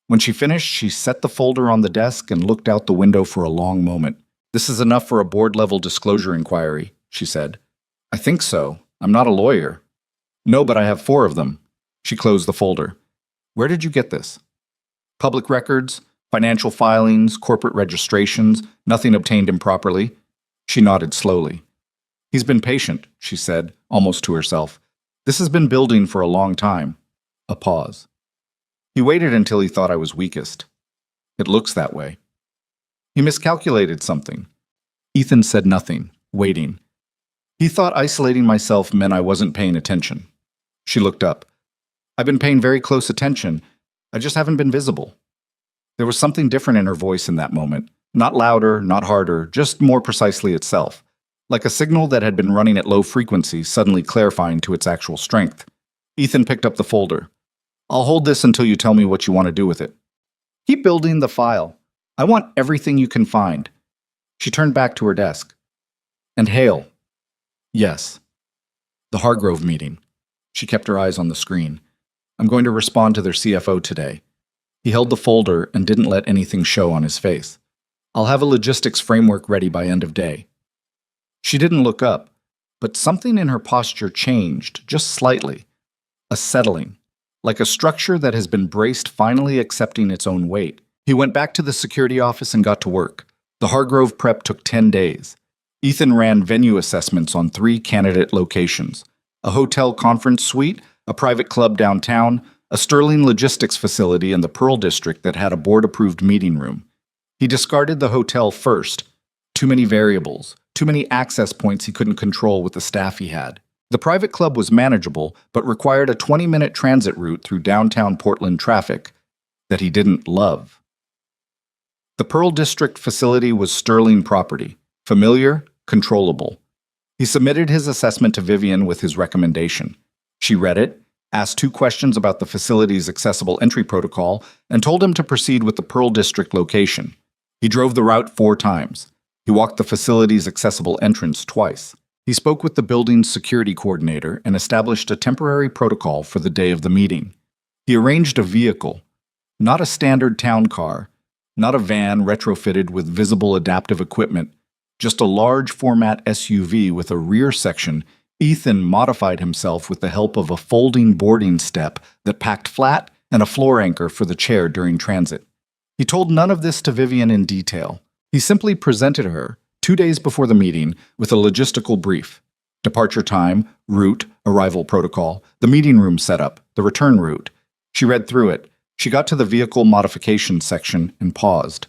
When she finished, she set the folder on the desk and looked out the window for a long moment. This is enough for a board-level disclosure inquiry, she said. I think so. I'm not a lawyer. No, but I have 4 of them. She closed the folder. Where did you get this? Public records, financial filings, corporate registrations, nothing obtained improperly. She nodded slowly. He's been patient, she said, almost to herself. This has been building for a long time. A pause. He waited until he thought I was weakest. It looks that way. He miscalculated something. Ethan said nothing, waiting. He thought isolating myself meant I wasn't paying attention. She looked up. I've been paying very close attention. I just haven't been visible. There was something different in her voice in that moment. Not louder, not harder, just more precisely itself. Like a signal that had been running at low frequency suddenly clarifying to its actual strength. Ethan picked up the folder. I'll hold this until you tell me what you want to do with it. Keep building the file. I want everything you can find. She turned back to her desk. And Hale. Yes. The Hargrove meeting. She kept her eyes on the screen. I'm going to respond to their CFO today. He held the folder and didn't let anything show on his face. I'll have a logistics framework ready by end of day. She didn't look up, but something in her posture changed, just slightly. A settling, like a structure that has been braced finally accepting its own weight. He went back to the security office and got to work. The Hargrove prep took 10 days. Ethan ran venue assessments on 3 candidate locations: a hotel conference suite, a private club downtown, a Sterling logistics facility in the Pearl District that had a board-approved meeting room. He discarded the hotel first. Too many variables, too many access points he couldn't control with the staff he had. The private club was manageable, but required a 20-minute transit route through downtown Portland traffic that he didn't love. The Pearl District facility was Sterling property, familiar, controllable. He submitted his assessment to Vivian with his recommendation. She read it, asked 2 questions about the facility's accessible entry protocol, and told him to proceed with the Pearl District location. He drove the route 4 times. He walked the facility's accessible entrance twice. He spoke with the building's security coordinator and established a temporary protocol for the day of the meeting. He arranged a vehicle, not a standard town car, not a van retrofitted with visible adaptive equipment, just a large format SUV with a rear section. Ethan modified himself with the help of a folding boarding step that packed flat and a floor anchor for the chair during transit. He told none of this to Vivian in detail. He simply presented her, 2 days before the meeting, with a logistical brief. Departure time, route, arrival protocol, the meeting room setup, the return route. She read through it. She got to the vehicle modification section and paused.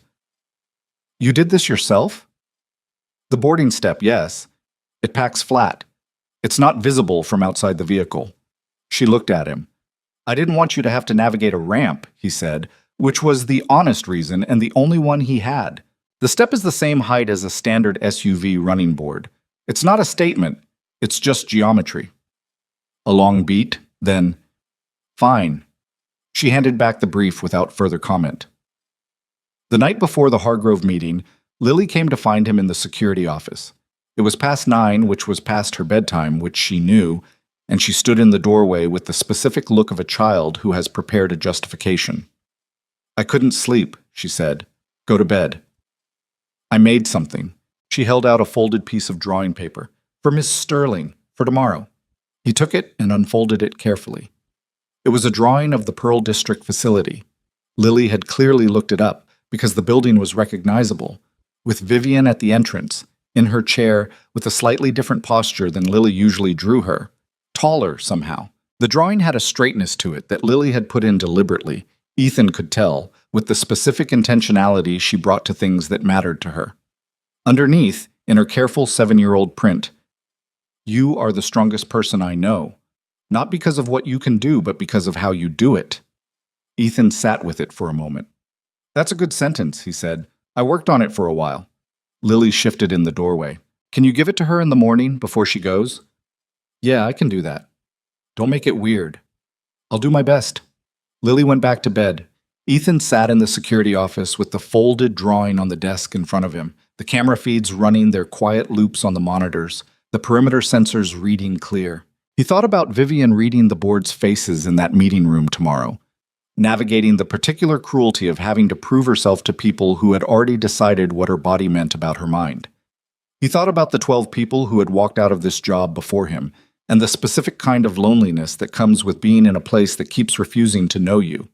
You did this yourself? The boarding step, yes. It packs flat. It's not visible from outside the vehicle. She looked at him. I didn't want you to have to navigate a ramp, he said, which was the honest reason and the only one he had. The step is the same height as a standard SUV running board. It's not a statement, it's just geometry. A long beat, then, fine. She handed back the brief without further comment. The night before the Hargrove meeting, Lily came to find him in the security office. It was past 9, which was past her bedtime, which she knew, and she stood in the doorway with the specific look of a child who has prepared a justification. I couldn't sleep, she said. Go to bed. I made something. She held out a folded piece of drawing paper. For Miss Sterling, for tomorrow. He took it and unfolded it carefully. It was a drawing of the Pearl District facility. Lily had clearly looked it up because the building was recognizable, with Vivian at the entrance, in her chair with a slightly different posture than Lily usually drew her, taller somehow. The drawing had a straightness to it that Lily had put in deliberately, Ethan could tell, with the specific intentionality she brought to things that mattered to her. Underneath, in her careful 7-year-old print, you are the strongest person I know, not because of what you can do, but because of how you do it. Ethan sat with it for a moment. That's a good sentence, he said. I worked on it for a while. Lily shifted in the doorway. Can you give it to her in the morning before she goes? Yeah, I can do that. Don't make it weird. I'll do my best. Lily went back to bed. Ethan sat in the security office with the folded drawing on the desk in front of him, the camera feeds running their quiet loops on the monitors, the perimeter sensors reading clear. He thought about Vivian reading the board's faces in that meeting room tomorrow. navigating the particular cruelty of having to prove herself to people who had already decided what her body meant about her mind. He thought about the 12 people who had walked out of this job before him, and the specific kind of loneliness that comes with being in a place that keeps refusing to know you.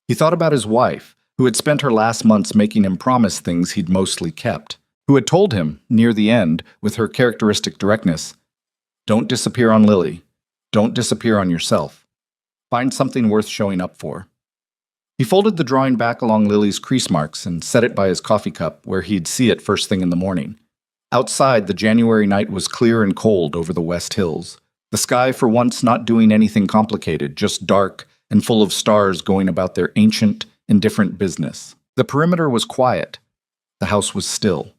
He thought about his wife, who had spent her last months making him promise things he'd mostly kept, who had told him, near the end, with her characteristic directness, "Don't disappear on Lily. Don't disappear on yourself. Find something worth showing up for." He folded the drawing back along Lily's crease marks and set it by his coffee cup where he'd see it first thing in the morning. Outside, the January night was clear and cold over the West Hills. The sky for once not doing anything complicated, just dark and full of stars going about their ancient, indifferent business. The perimeter was quiet. The house was still.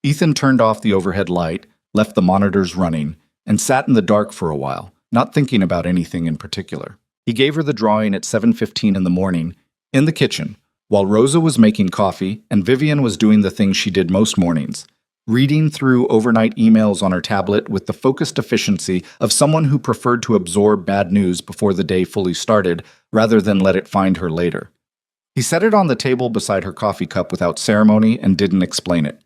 Ethan turned off the overhead light, left the monitors running, and sat in the dark for a while, not thinking about anything in particular. He gave her the drawing at 7:15 in the morning, in the kitchen, while Rosa was making coffee and Vivian was doing the thing she did most mornings, reading through overnight emails on her tablet with the focused efficiency of someone who preferred to absorb bad news before the day fully started, rather than let it find her later. He set it on the table beside her coffee cup without ceremony and didn't explain it.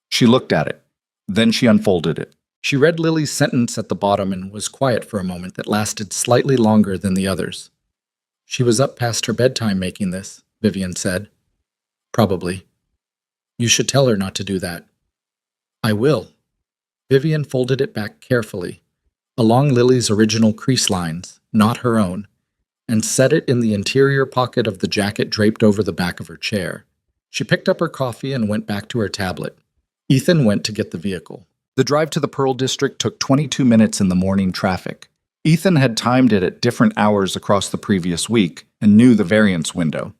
She looked at it. Then she unfolded it. She read Lily's sentence at the bottom and was quiet for a moment that lasted slightly longer than the others. "She was up past her bedtime making this," Vivian said. "Probably. You should tell her not to do that." "I will." Vivian folded it back carefully, along Lily's original crease lines, not her own, and set it in the interior pocket of the jacket draped over the back of her chair. She picked up her coffee and went back to her tablet. Ethan went to get the vehicle. The drive to the Pearl District took 22 minutes in the morning traffic. Ethan had timed it at different hours across the previous week and knew the variance window.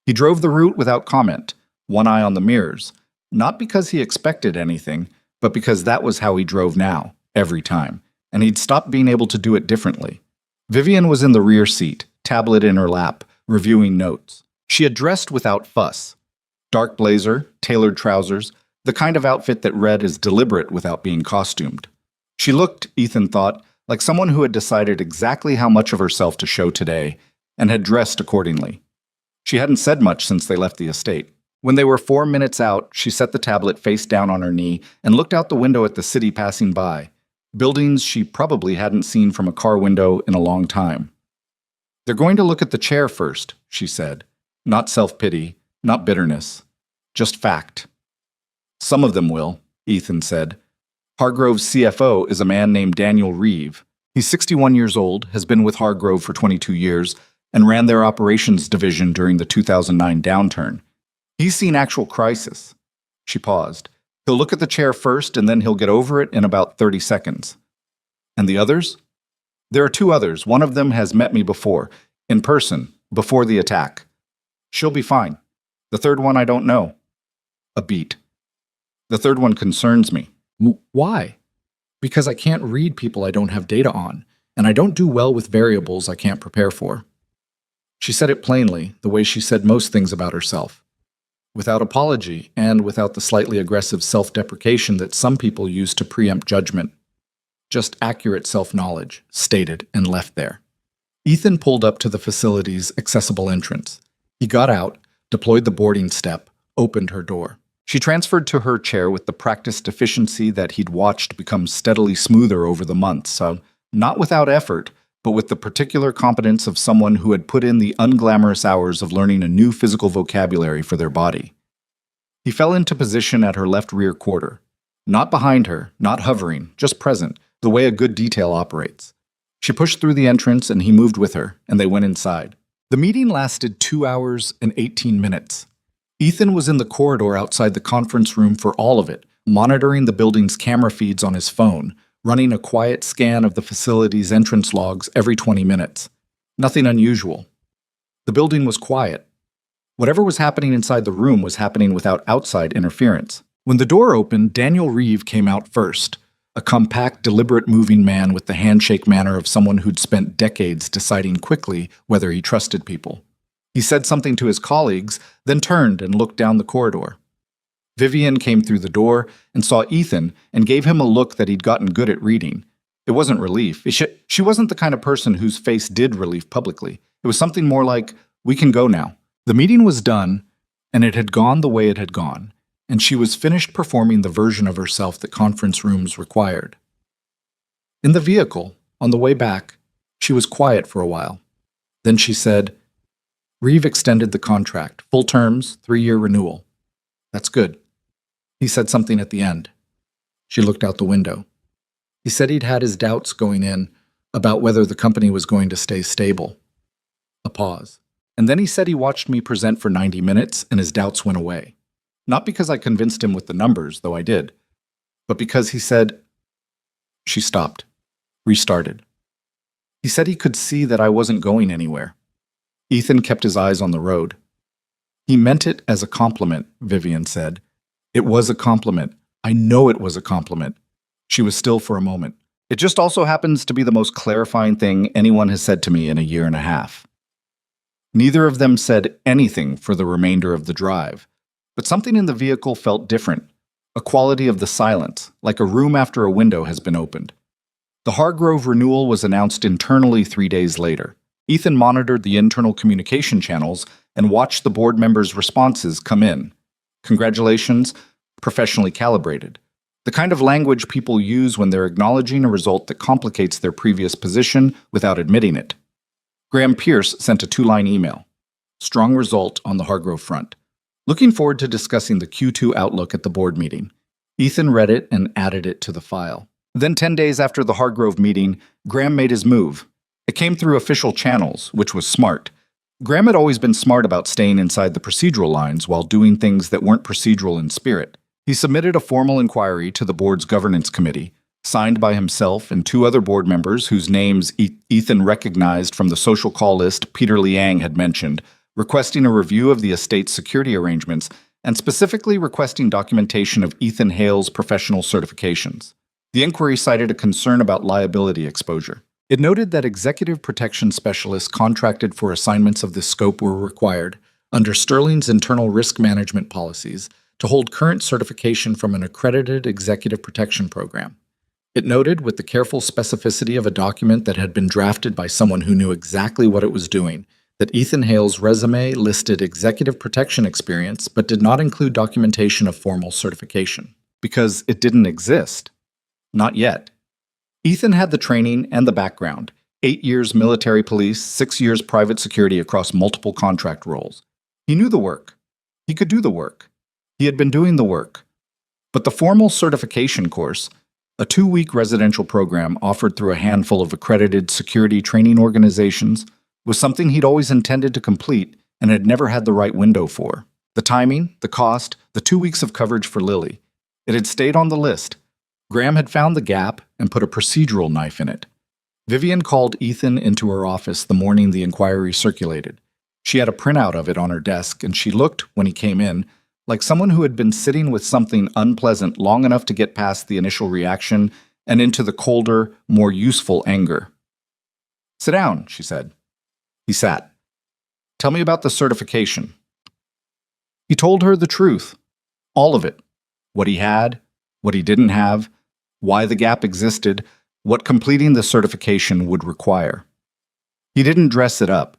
He drove the route without comment, one eye on the mirrors, not because he expected anything, but because that was how he drove now, every time, and he'd stopped being able to do it differently. Vivian was in the rear seat, tablet in her lap, reviewing notes. She had dressed without fuss. Dark blazer, tailored trousers, the kind of outfit that read as deliberate without being costumed. She looked, Ethan thought, like someone who had decided exactly how much of herself to show today, and had dressed accordingly. She hadn't said much since they left the estate. When they were 4 minutes out, she set the tablet face down on her knee and looked out the window at the city passing by, buildings she probably hadn't seen from a car window in a long time. "They're going to look at the chair first," she said. Not self-pity, not bitterness, just fact. "Some of them will," Ethan said. Hargrove's CFO is a man named Daniel Reeve. He's 61 years old, has been with Hargrove for 22 years, and ran their operations division during the 2009 downturn. He's seen actual crisis. She paused. He'll look at the chair first, and then he'll get over it in about 30 seconds. "And the others?" "There are 2 others. One of them has met me before, in person, before the attack. She'll be fine. The third one I don't know." A beat. "The third one concerns me." "Why?" "Because I can't read people I don't have data on, and I don't do well with variables I can't prepare for." She said it plainly, the way she said most things about herself. Without apology, and without the slightly aggressive self-deprecation that some people use to preempt judgment. Just accurate self-knowledge, stated and left there. Ethan pulled up to the facility's accessible entrance. He got out, deployed the boarding step, opened her door. She transferred to her chair with the practiced efficiency that he'd watched become steadily smoother over the months, not without effort, but with the particular competence of someone who had put in the unglamorous hours of learning a new physical vocabulary for their body. He fell into position at her left rear quarter. Not behind her, not hovering, just present, the way a good detail operates. She pushed through the entrance and he moved with her, and they went inside. The meeting lasted 2 hours and 18 minutes. Ethan was in the corridor outside the conference room for all of it, monitoring the building's camera feeds on his phone, running a quiet scan of the facility's entrance logs every 20 minutes. Nothing unusual. The building was quiet. Whatever was happening inside the room was happening without outside interference. When the door opened, Daniel Reeve came out first, a compact, deliberate moving man with the handshake manner of someone who'd spent decades deciding quickly whether he trusted people. He said something to his colleagues, then turned and looked down the corridor. Vivian came through the door and saw Ethan and gave him a look that he'd gotten good at reading. It wasn't relief. She wasn't the kind of person whose face did relief publicly. It was something more like, We can go now. The meeting was done, and it had gone the way it had gone, and she was finished performing the version of herself that conference rooms required. In the vehicle, on the way back, she was quiet for a while. Then she said, "Reeve extended the contract, full terms, 3-year renewal. That's good." He said something at the end. She looked out the window. He said he'd had his doubts going in about whether the company was going to stay stable. A pause. And then he said he watched me present for 90 minutes and his doubts went away. Not because I convinced him with the numbers, though I did, but because he said... She stopped, restarted. He said he could see that I wasn't going anywhere. Ethan kept his eyes on the road. "He meant it as a compliment," Vivian said. "It was a compliment. I know it was a compliment." She was still for a moment. "It just also happens to be the most clarifying thing anyone has said to me in a year and a half." Neither of them said anything for the remainder of the drive, but something in the vehicle felt different, a quality of the silence, like a room after a window has been opened. The Hargrove renewal was announced internally 3 days later. Ethan monitored the internal communication channels and watched the board members' responses come in. "Congratulations, professionally calibrated." The kind of language people use when they're acknowledging a result that complicates their previous position without admitting it. Graham Pierce sent a 2-line email. "Strong result on the Hargrove front. Looking forward to discussing the Q2 outlook at the board meeting." Ethan read it and added it to the file. Then 10 days after the Hargrove meeting, Graham made his move. It came through official channels, which was smart. Graham had always been smart about staying inside the procedural lines while doing things that weren't procedural in spirit. He submitted a formal inquiry to the board's governance committee, signed by himself and 2 other board members whose names Ethan recognized from the social call list Peter Liang had mentioned, requesting a review of the estate's security arrangements and specifically requesting documentation of Ethan Hale's professional certifications. The inquiry cited a concern about liability exposure. It noted that executive protection specialists contracted for assignments of this scope were required, under Sterling's internal risk management policies, to hold current certification from an accredited executive protection program. It noted, with the careful specificity of a document that had been drafted by someone who knew exactly what it was doing, that Ethan Hale's resume listed executive protection experience but did not include documentation of formal certification. Because it didn't exist. Not yet. Ethan had the training and the background. 8 years military police, 6 years private security across multiple contract roles. He knew the work. He could do the work. He had been doing the work. But the formal certification course, a 2-week residential program offered through a handful of accredited security training organizations, was something he'd always intended to complete and had never had the right window for. The timing, the cost, the 2 weeks of coverage for Lily. It had stayed on the list. Graham had found the gap and put a procedural knife in it. Vivian called Ethan into her office the morning the inquiry circulated. She had a printout of it on her desk, and she looked, when he came in, like someone who had been sitting with something unpleasant long enough to get past the initial reaction and into the colder, more useful anger. "Sit down," she said. He sat. "Tell me about the certification." He told her the truth. All of it. What he had, what he didn't have, why the gap existed, what completing the certification would require. He didn't dress it up.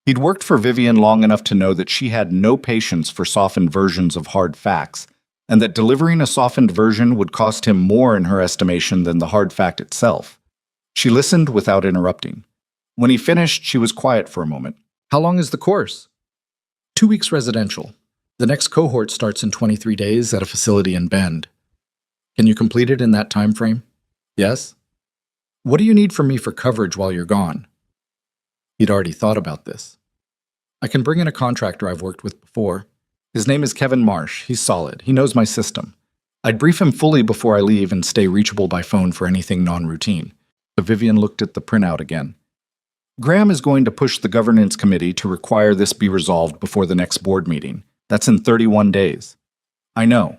He'd worked for Vivian long enough to know that she had no patience for softened versions of hard facts, and that delivering a softened version would cost him more in her estimation than the hard fact itself. She listened without interrupting. When he finished, she was quiet for a moment. "How long is the course?" 2 weeks residential. The next cohort starts in 23 days at a facility in Bend. "Can you complete it in that time frame?" "Yes." "What do you need from me for coverage while you're gone?" He'd already thought about this. "I can bring in a contractor I've worked with before. His name is Kevin Marsh. He's solid. He knows my system. I'd brief him fully before I leave and stay reachable by phone for anything non-routine." But Vivian looked at the printout again. "Graham is going to push the governance committee to require this be resolved before the next board meeting. That's in 31 days. "I know.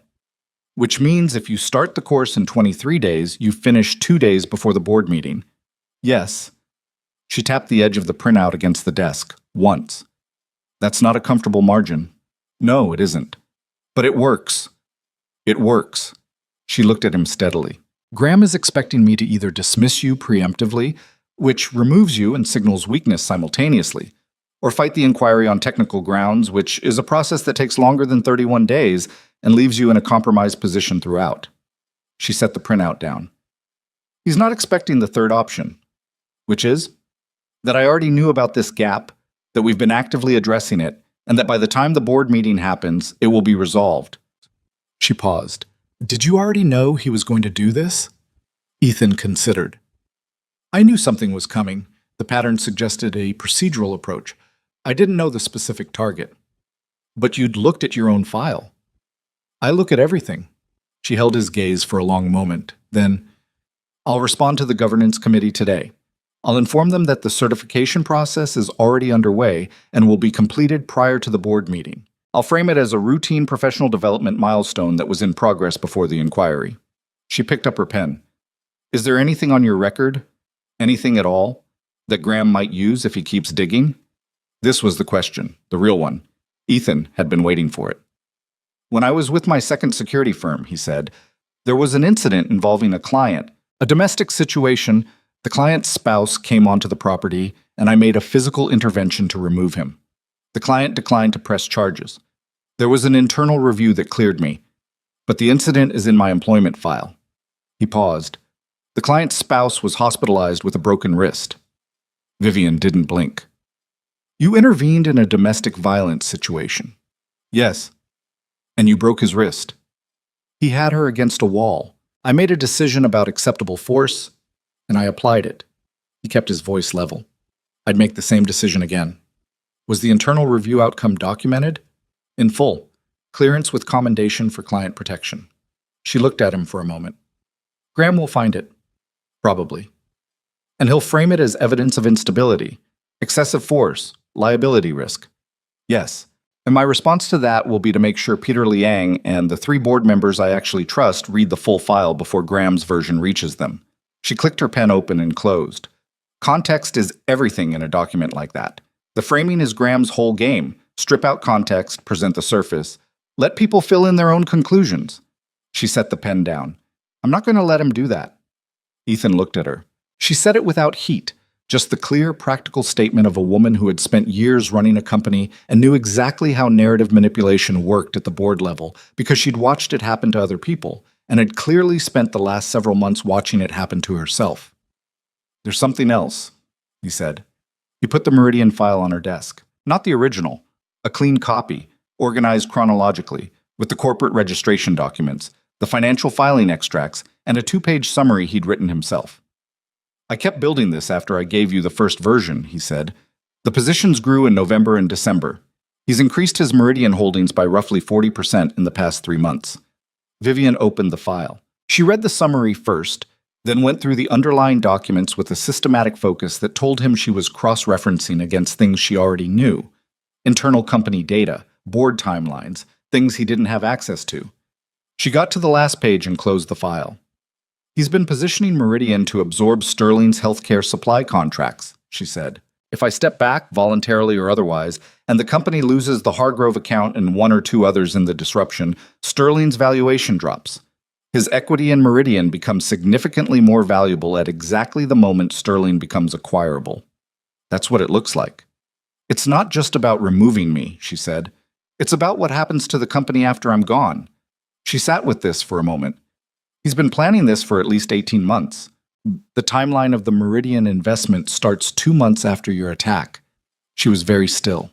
Which means if you start the course in 23 days, you finish 2 days before the board meeting." "Yes." She tapped the edge of the printout against the desk, once. "That's not a comfortable margin." "No, it isn't. But it works. It works." She looked at him steadily. "Graham is expecting me to either dismiss you preemptively, which removes you and signals weakness simultaneously, or fight the inquiry on technical grounds, which is a process that takes longer than 31 days and leaves you in a compromised position throughout. She set the printout down. He's not expecting the third option, which is that I already knew about this gap, that we've been actively addressing it, and that by the time the board meeting happens, it will be resolved. She paused. Did you already know he was going to do this? Ethan considered. I knew something was coming. The pattern suggested a procedural approach. I didn't know the specific target. But you'd looked at your own file. I look at everything. She held his gaze for a long moment. Then, I'll respond to the governance committee today. I'll inform them that the certification process is already underway and will be completed prior to the board meeting. I'll frame it as a routine professional development milestone that was in progress before the inquiry. She picked up her pen. Is there anything on your record, anything at all, that Graham might use if he keeps digging? This was the question, the real one. Ethan had been waiting for it. When I was with my second security firm, he said, there was an incident involving a client, a domestic situation. The client's spouse came onto the property, and I made a physical intervention to remove him. The client declined to press charges. There was an internal review that cleared me, but the incident is in my employment file. He paused. The client's spouse was hospitalized with a broken wrist. Vivian didn't blink. You intervened in a domestic violence situation. Yes. And you broke his wrist. He had her against a wall. I made a decision about acceptable force, and I applied it. He kept his voice level. I'd make the same decision again. Was the internal review outcome documented? In full. Clearance with commendation for client protection. She looked at him for a moment. Graham will find it. Probably. And he'll frame it as evidence of instability, excessive force, liability risk. Yes. And my response to that will be to make sure Peter Liang and the 3 board members I actually trust read the full file before Graham's version reaches them. She clicked her pen open and closed. Context is everything in a document like that. The framing is Graham's whole game. Strip out context, present the surface. Let people fill in their own conclusions. She set the pen down. I'm not going to let him do that. Ethan looked at her. She said it without heat, just the clear, practical statement of a woman who had spent years running a company and knew exactly how narrative manipulation worked at the board level because she'd watched it happen to other people and had clearly spent the last several months watching it happen to herself. There's something else, he said. He put the Meridian file on her desk. Not the original, a clean copy, organized chronologically, with the corporate registration documents, the financial filing extracts, and a 2-page summary he'd written himself. I kept building this after I gave you the first version, he said. The positions grew in November and December. He's increased his Meridian holdings by roughly 40% in the past 3 months. Vivian opened the file. She read the summary first, then went through the underlying documents with a systematic focus that told him she was cross-referencing against things she already knew. Internal company data, board timelines, things he didn't have access to. She got to the last page and closed the file. He's been positioning Meridian to absorb Sterling's healthcare supply contracts, she said. If I step back, voluntarily or otherwise, and the company loses the Hargrove account and 1 or 2 others in the disruption, Sterling's valuation drops. His equity in Meridian becomes significantly more valuable at exactly the moment Sterling becomes acquirable. That's what it looks like. It's not just about removing me, she said. It's about what happens to the company after I'm gone. She sat with this for a moment. He's been planning this for at least 18 months. The timeline of the Meridian investment starts 2 months after your attack. She was very still.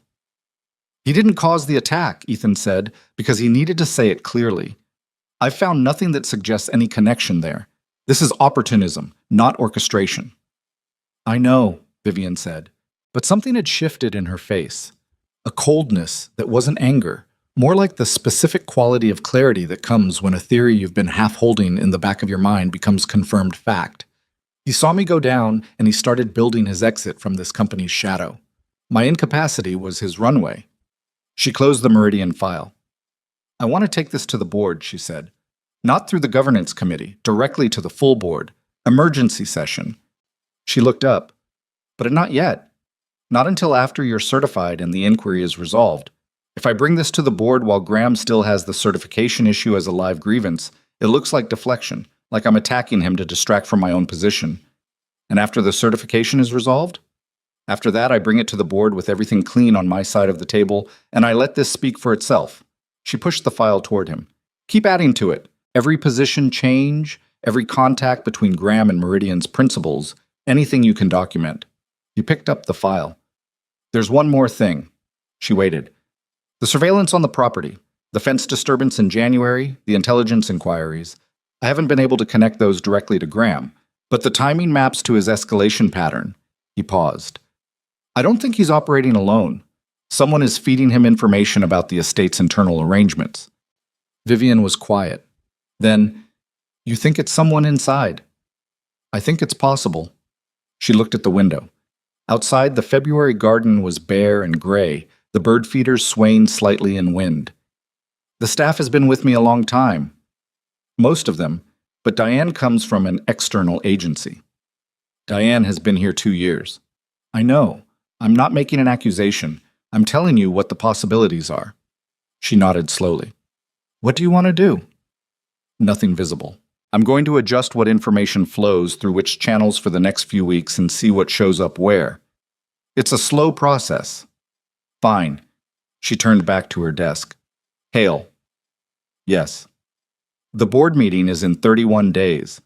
He didn't cause the attack, Ethan said, because he needed to say it clearly. I've found nothing that suggests any connection there. This is opportunism, not orchestration. I know, Vivian said, but something had shifted in her face. A coldness that wasn't anger, more like the specific quality of clarity that comes when a theory you've been half holding in the back of your mind becomes confirmed fact. He saw me go down, and he started building his exit from this company's shadow. My incapacity was his runway. She closed the Meridian file. I want to take this to the board, she said. Not through the governance committee, directly to the full board. Emergency session. She looked up. But not yet. Not until after you're certified and the inquiry is resolved. If I bring this to the board while Graham still has the certification issue as a live grievance, it looks like deflection, like I'm attacking him to distract from my own position. And after the certification is resolved? After that, I bring it to the board with everything clean on my side of the table, and I let this speak for itself. She pushed the file toward him. Keep adding to it. Every position change, every contact between Graham and Meridian's principals, anything you can document. He picked up the file. There's one more thing. She waited. The surveillance on the property, the fence disturbance in January, the intelligence inquiries. I haven't been able to connect those directly to Graham, but the timing maps to his escalation pattern. He paused. I don't think he's operating alone. Someone is feeding him information about the estate's internal arrangements. Vivian was quiet. Then, you think it's someone inside? I think it's possible. She looked at the window. Outside, the February garden was bare and gray, the bird feeders swaying slightly in wind. The staff has been with me a long time. Most of them, but Diane comes from an external agency. Diane has been here 2 years. I know. I'm not making an accusation. I'm telling you what the possibilities are. She nodded slowly. What do you want to do? Nothing visible. I'm going to adjust what information flows through which channels for the next few weeks and see what shows up where. It's a slow process. Fine. She turned back to her desk. Hale. Yes. The board meeting is in 31 days.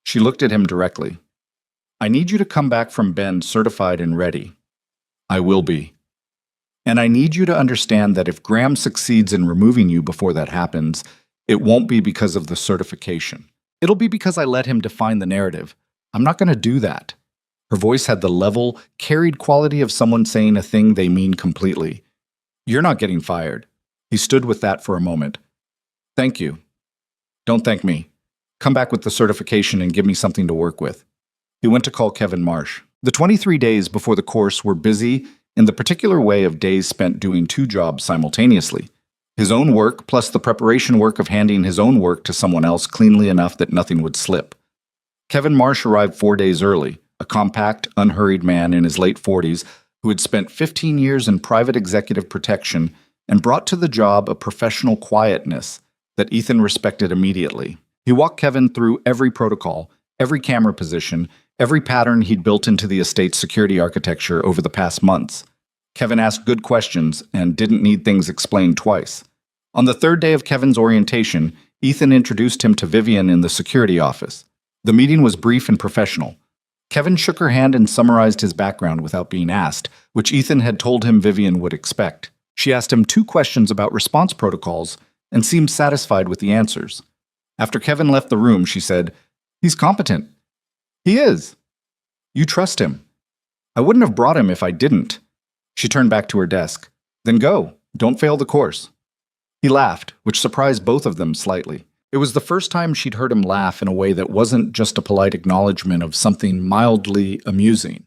She looked at him directly. I need you to come back from Bend certified and ready. I will be. And I need you to understand that if Graham succeeds in removing you before that happens, it won't be because of the certification. It'll be because I let him define the narrative. I'm not going to do that. Her voice had the level, carried quality of someone saying a thing they mean completely. You're not getting fired. He stood with that for a moment. Thank you. Don't thank me. Come back with the certification and give me something to work with. He went to call Kevin Marsh. The 23 days before the course were busy in the particular way of days spent doing 2 jobs simultaneously. His own work plus the preparation work of handing his own work to someone else cleanly enough that nothing would slip. Kevin Marsh arrived 4 days early, a compact, unhurried man in his late 40s who had spent 15 years in private executive protection and brought to the job a professional quietness that Ethan respected immediately. He walked Kevin through every protocol, every camera position, every pattern he'd built into the estate's security architecture over the past months. Kevin asked good questions and didn't need things explained twice. On the 3rd day of Kevin's orientation, Ethan introduced him to Vivian in the security office. The meeting was brief and professional. Kevin shook her hand and summarized his background without being asked, which Ethan had told him Vivian would expect. She asked him 2 questions about response protocols and seemed satisfied with the answers. After Kevin left the room, she said, "He's competent." "He is." "You trust him." "I wouldn't have brought him if I didn't." She turned back to her desk. "Then go. Don't fail the course." He laughed, which surprised both of them slightly. It was the first time she'd heard him laugh in a way that wasn't just a polite acknowledgement of something mildly amusing.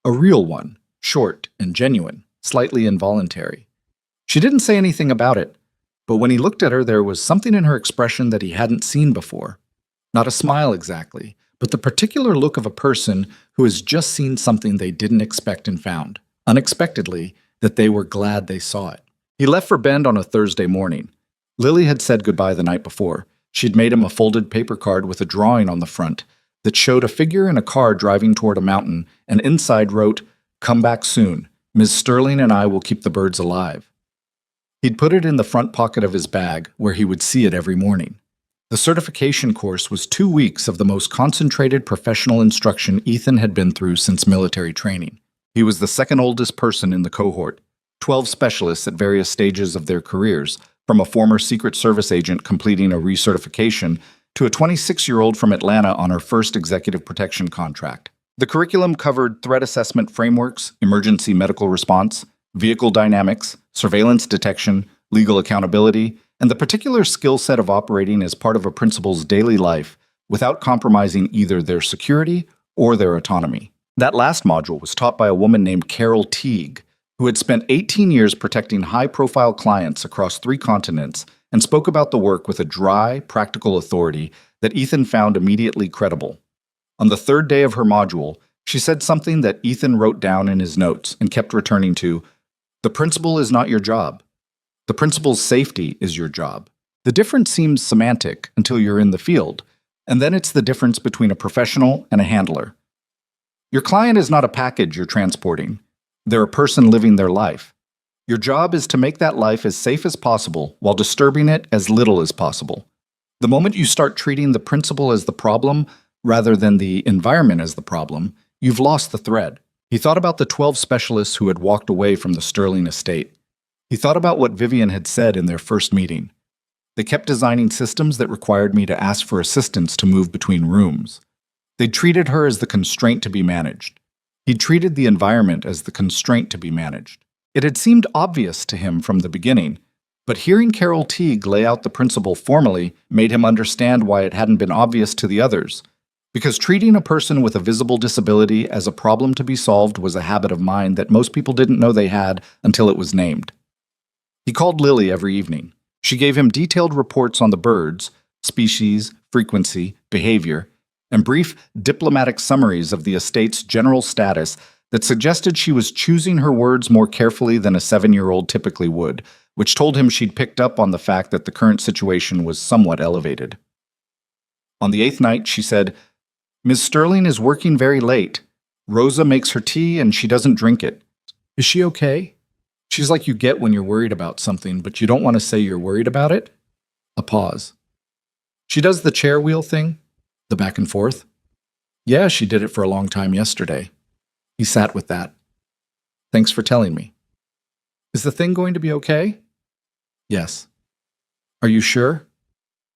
A real one, short and genuine, slightly involuntary. She didn't say anything about it, but when he looked at her, there was something in her expression that he hadn't seen before. Not a smile exactly, but the particular look of a person who has just seen something they didn't expect and found, unexpectedly, that they were glad they saw it. He left for Bend on a Thursday morning. Lily had said goodbye the night before. She'd made him a folded paper card with a drawing on the front that showed a figure in a car driving toward a mountain, and inside wrote, "Come back soon. Ms. Sterling and I will keep the birds alive." He'd put it in the front pocket of his bag, where he would see it every morning. The certification course was 2 weeks of the most concentrated professional instruction Ethan had been through since military training. He was the second oldest person in the cohort, 12 specialists at various stages of their careers, from a former Secret Service agent completing a recertification to a 26-year-old from Atlanta on her first executive protection contract. The curriculum covered threat assessment frameworks, emergency medical response, vehicle dynamics, surveillance detection, legal accountability, and the particular skill set of operating as part of a principal's daily life without compromising either their security or their autonomy. That last module was taught by a woman named Carol Teague, who had spent 18 years protecting high-profile clients across 3 continents and spoke about the work with a dry, practical authority that Ethan found immediately credible. On the 3rd day of her module, she said something that Ethan wrote down in his notes and kept returning to. The principal is not your job. The principal's safety is your job. The difference seems semantic until you're in the field, and then it's the difference between a professional and a handler. Your client is not a package you're transporting. They're a person living their life. Your job is to make that life as safe as possible while disturbing it as little as possible. The moment you start treating the principal as the problem rather than the environment as the problem, you've lost the thread. He thought about the 12 specialists who had walked away from the Sterling estate. He thought about what Vivian had said in their first meeting. They kept designing systems that required me to ask for assistance to move between rooms. They treated her as the constraint to be managed. He treated the environment as the constraint to be managed. It had seemed obvious to him from the beginning, but hearing Carol Teague lay out the principle formally made him understand why it hadn't been obvious to the others. Because treating a person with a visible disability as a problem to be solved was a habit of mind that most people didn't know they had until it was named. He called Lily every evening. She gave him detailed reports on the birds, species, frequency, behavior, and brief diplomatic summaries of the estate's general status that suggested she was choosing her words more carefully than a 7-year-old typically would, which told him she'd picked up on the fact that the current situation was somewhat elevated. On the 8th night, she said, "Ms. Sterling is working very late. Rosa makes her tea and she doesn't drink it. Is she okay?" She's like you get when you're worried about something, but you don't want to say you're worried about it. A pause. She does the chair wheel thing, the back and forth. Yeah, she did it for a long time yesterday. He sat with that. Thanks for telling me. Is the thing going to be okay? Yes. Are you sure?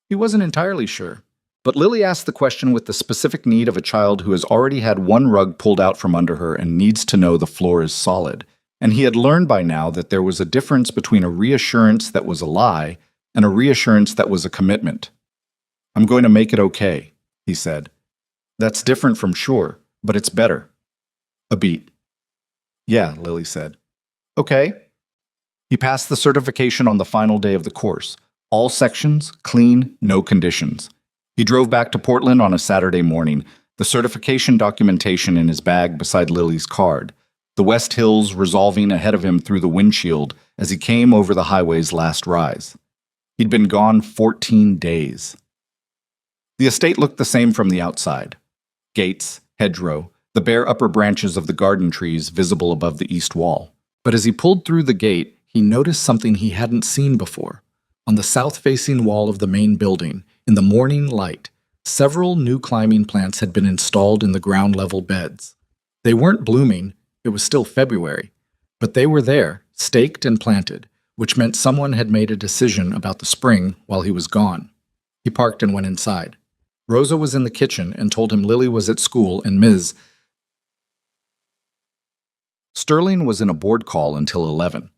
He wasn't entirely sure, but Lily asked the question with the specific need of a child who has already had one rug pulled out from under her and needs to know the floor is solid. And he had learned by now that there was a difference between a reassurance that was a lie and a reassurance that was a commitment. "I'm going to make it okay," he said. "That's different from sure, but it's better." A beat. "Yeah," Lily said. "Okay." He passed the certification on the final day of the course. All sections, clean, no conditions. He drove back to Portland on a Saturday morning, the certification documentation in his bag beside Lily's card, the West Hills resolving ahead of him through the windshield as he came over the highway's last rise. He'd been gone 14 days. The estate looked the same from the outside. Gates, hedgerow, the bare upper branches of the garden trees visible above the east wall. But as he pulled through the gate, he noticed something he hadn't seen before. On the south-facing wall of the main building, in the morning light, several new climbing plants had been installed in the ground-level beds. They weren't blooming, it was still February, but they were there, staked and planted, which meant someone had made a decision about the spring while he was gone. He parked and went inside. Rosa was in the kitchen and told him Lily was at school and Ms. Sterling was in a board call until 11.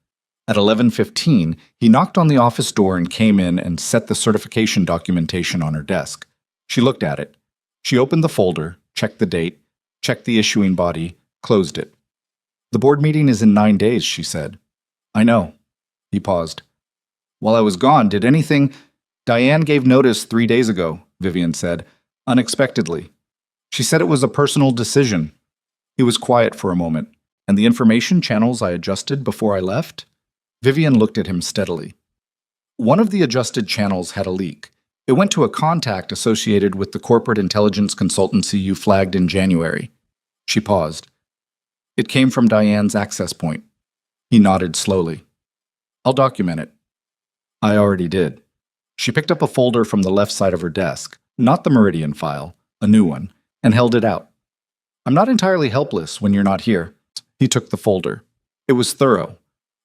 At 11:15, he knocked on the office door and came in and set the certification documentation on her desk. She looked at it. She opened the folder, checked the date, checked the issuing body, closed it. "The board meeting is in 9 days, she said. "I know." He paused. "While I was gone, did anything—" "Diane gave notice 3 days ago," Vivian said, unexpectedly. "She said it was a personal decision." He was quiet for a moment. "And the information channels I adjusted before I left?" Vivian looked at him steadily. "One of the adjusted channels had a leak. It went to a contact associated with the corporate intelligence consultancy you flagged in January." She paused. "It came from Diane's access point." He nodded slowly. "I'll document it." "I already did." She picked up a folder from the left side of her desk, not the Meridian file, a new one, and held it out. "I'm not entirely helpless when you're not here." He took the folder. It was thorough.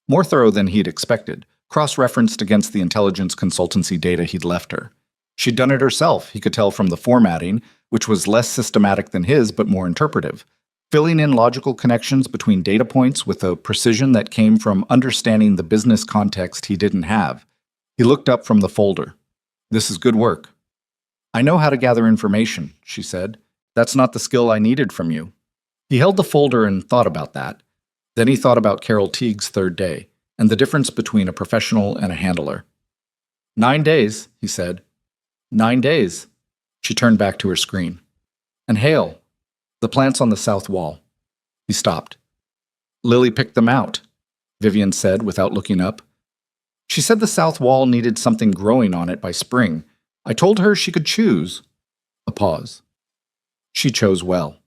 More thorough than he'd expected, cross-referenced against the intelligence consultancy data he'd left her. She'd done it herself, he could tell from the formatting, which was less systematic than his but more interpretive, filling in logical connections between data points with a precision that came from understanding the business context he didn't have. He looked up from the folder. "This is good work." "I know how to gather information," she said. "That's not the skill I needed from you." He held the folder and thought about that. Then he thought about Carol Teague's third day, and the difference between a professional and a handler. 9 days, he said. 9 days. She turned back to her screen. "And Hale, the plants on the south wall." He stopped. "Lily picked them out," Vivian said without looking up. "She said the south wall needed something growing on it by spring. I told her she could choose." A pause. "She chose well."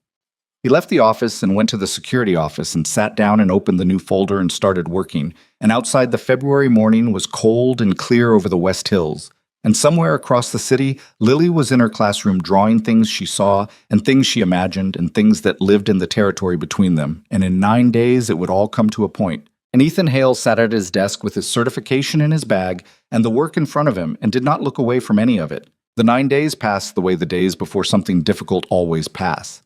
He left the office and went to the security office and sat down and opened the new folder and started working. And outside, the February morning was cold and clear over the West Hills. And somewhere across the city, Lily was in her classroom drawing things she saw and things she imagined and things that lived in the territory between them. And in 9 days, it would all come to a point. And Ethan Hale sat at his desk with his certification in his bag and the work in front of him and did not look away from any of it. The 9 days passed the way the days before something difficult always pass.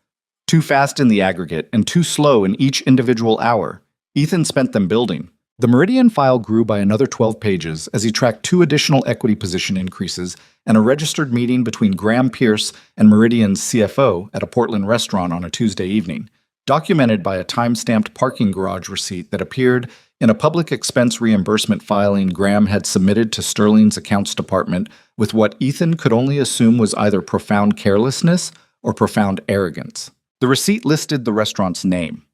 Too fast in the aggregate and too slow in each individual hour. Ethan spent them building. The Meridian file grew by another 12 pages as he tracked 2 additional equity position increases and a registered meeting between Graham Pierce and Meridian's CFO at a Portland restaurant on a Tuesday evening, documented by a time-stamped parking garage receipt that appeared in a public expense reimbursement filing Graham had submitted to Sterling's accounts department with what Ethan could only assume was either profound carelessness or profound arrogance. The receipt listed the restaurant's name.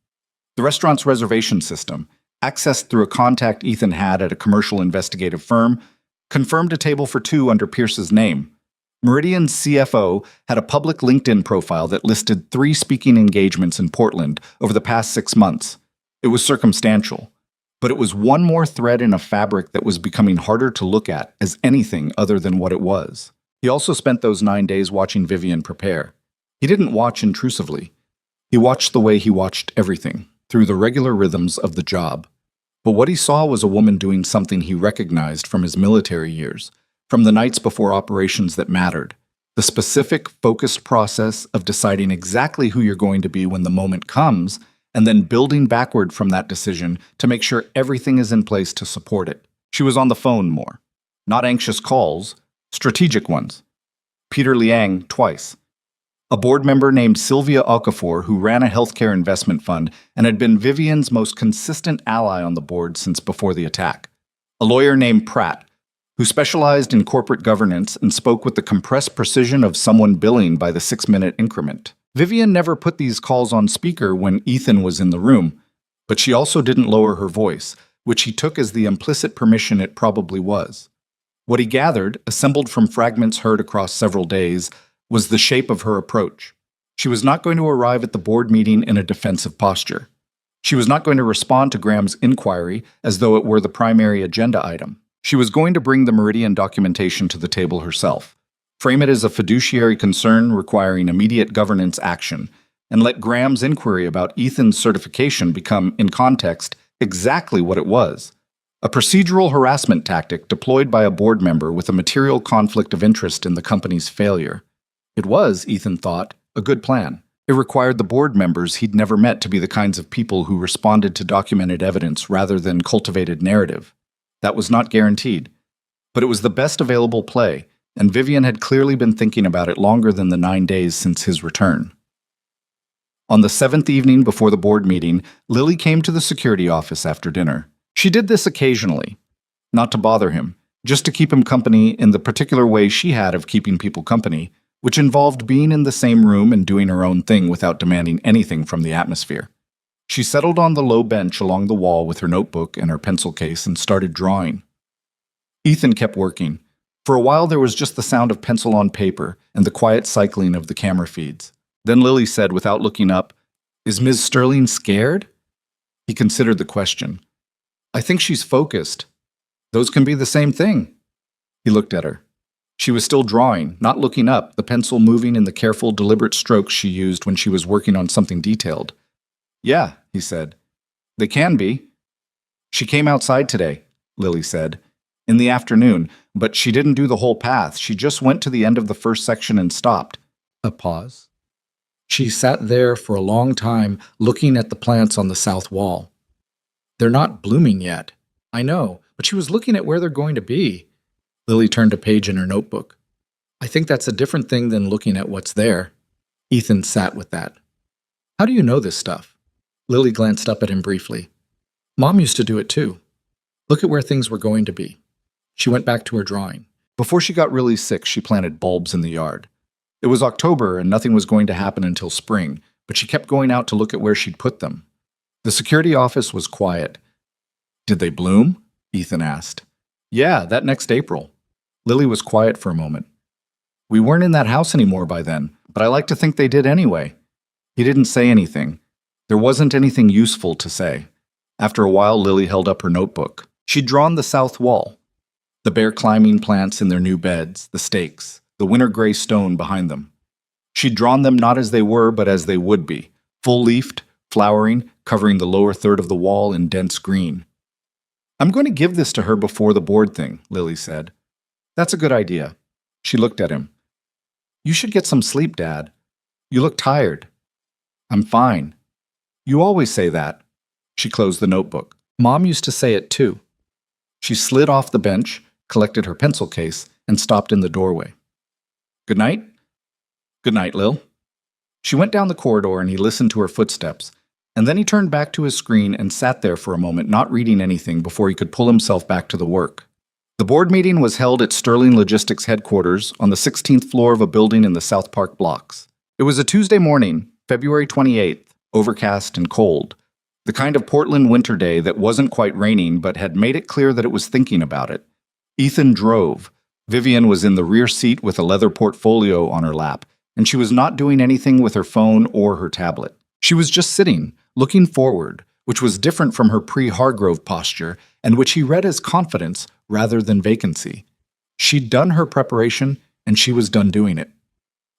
The restaurant's reservation system, accessed through a contact Ethan had at a commercial investigative firm, confirmed a table for 2 under Pierce's name. Meridian's CFO had a public LinkedIn profile that listed 3 speaking engagements in Portland over the past 6 months. It was circumstantial, but it was one more thread in a fabric that was becoming harder to look at as anything other than what it was. He also spent those 9 days watching Vivian prepare. He didn't watch intrusively. He watched the way he watched everything, through the regular rhythms of the job. But what he saw was a woman doing something he recognized from his military years, from the nights before operations that mattered. The specific, focused process of deciding exactly who you're going to be when the moment comes, and then building backward from that decision to make sure everything is in place to support it. She was on the phone more. Not anxious calls, strategic ones. Peter Liang twice. A board member named Sylvia Okafor, who ran a healthcare investment fund and had been Vivian's most consistent ally on the board since before the attack. A lawyer named Pratt, who specialized in corporate governance and spoke with the compressed precision of someone billing by the 6-minute increment. Vivian never put these calls on speaker when Ethan was in the room, but she also didn't lower her voice, which he took as the implicit permission it probably was. What he gathered, assembled from fragments heard across several days, was the shape of her approach. She was not going to arrive at the board meeting in a defensive posture. She was not going to respond to Graham's inquiry as though it were the primary agenda item. She was going to bring the Meridian documentation to the table herself, frame it as a fiduciary concern requiring immediate governance action, and let Graham's inquiry about Ethan's certification become, in context, exactly what it was: a procedural harassment tactic deployed by a board member with a material conflict of interest in the company's failure. It was, Ethan thought, a good plan. It required the board members he'd never met to be the kinds of people who responded to documented evidence rather than cultivated narrative. That was not guaranteed. But it was the best available play, and Vivian had clearly been thinking about it longer than the 9 days since his return. On the 7th evening before the board meeting, Lily came to the security office after dinner. She did this occasionally, not to bother him, just to keep him company in the particular way she had of keeping people company, which involved being in the same room and doing her own thing without demanding anything from the atmosphere. She settled on the low bench along the wall with her notebook and her pencil case and started drawing. Ethan kept working. For a while there was just the sound of pencil on paper and the quiet cycling of the camera feeds. Then Lily said without looking up, "Is Ms. Sterling scared?" He considered the question. "I think she's focused. Those can be the same thing." He looked at her. She was still drawing, not looking up, the pencil moving in the careful, deliberate strokes she used when she was working on something detailed. "Yeah," he said. "They can be." "She came outside today," Lily said, "in the afternoon, but she didn't do the whole path. She just went to the end of the first section and stopped." A pause. She sat there for a long time, looking at the plants on the south wall. "They're not blooming yet." "I know, but she was looking at where they're going to be." Lily turned a page in her notebook. "I think that's a different thing than looking at what's there." Ethan sat with that. "How do you know this stuff?" Lily glanced up at him briefly. "Mom used to do it too. Look at where things were going to be." She went back to her drawing. Before she got really sick, she planted bulbs in the yard. It was October and nothing was going to happen until spring, but she kept going out to look at where she'd put them. The security office was quiet. "Did they bloom?" Ethan asked. "Yeah, that next April." Lily was quiet for a moment. "We weren't in that house anymore by then, but I like to think they did anyway." He didn't say anything. There wasn't anything useful to say. After a while, Lily held up her notebook. She'd drawn the south wall, the bare climbing plants in their new beds, the stakes, the winter gray stone behind them. She'd drawn them not as they were, but as they would be, full-leafed, flowering, covering the lower third of the wall in dense green. "I'm going to give this to her before the board thing," Lily said. "That's a good idea." She looked at him. "You should get some sleep, Dad. You look tired." "I'm fine." "You always say that." She closed the notebook. "Mom used to say it too." She slid off the bench, collected her pencil case, and stopped in the doorway. "Good night?" "Good night, Lil." She went down the corridor and he listened to her footsteps, and then he turned back to his screen and sat there for a moment, not reading anything before he could pull himself back to the work. The board meeting was held at Sterling Logistics headquarters on the 16th floor of a building in the South Park blocks. It was a Tuesday morning, February 28th, overcast and cold. The kind of Portland winter day that wasn't quite raining but had made it clear that it was thinking about it. Ethan drove. Vivian was in the rear seat with a leather portfolio on her lap, and she was not doing anything with her phone or her tablet. She was just sitting, looking forward, which was different from her pre-Hargrove posture, and which he read as confidence rather than vacancy. She'd done her preparation, and she was done doing it.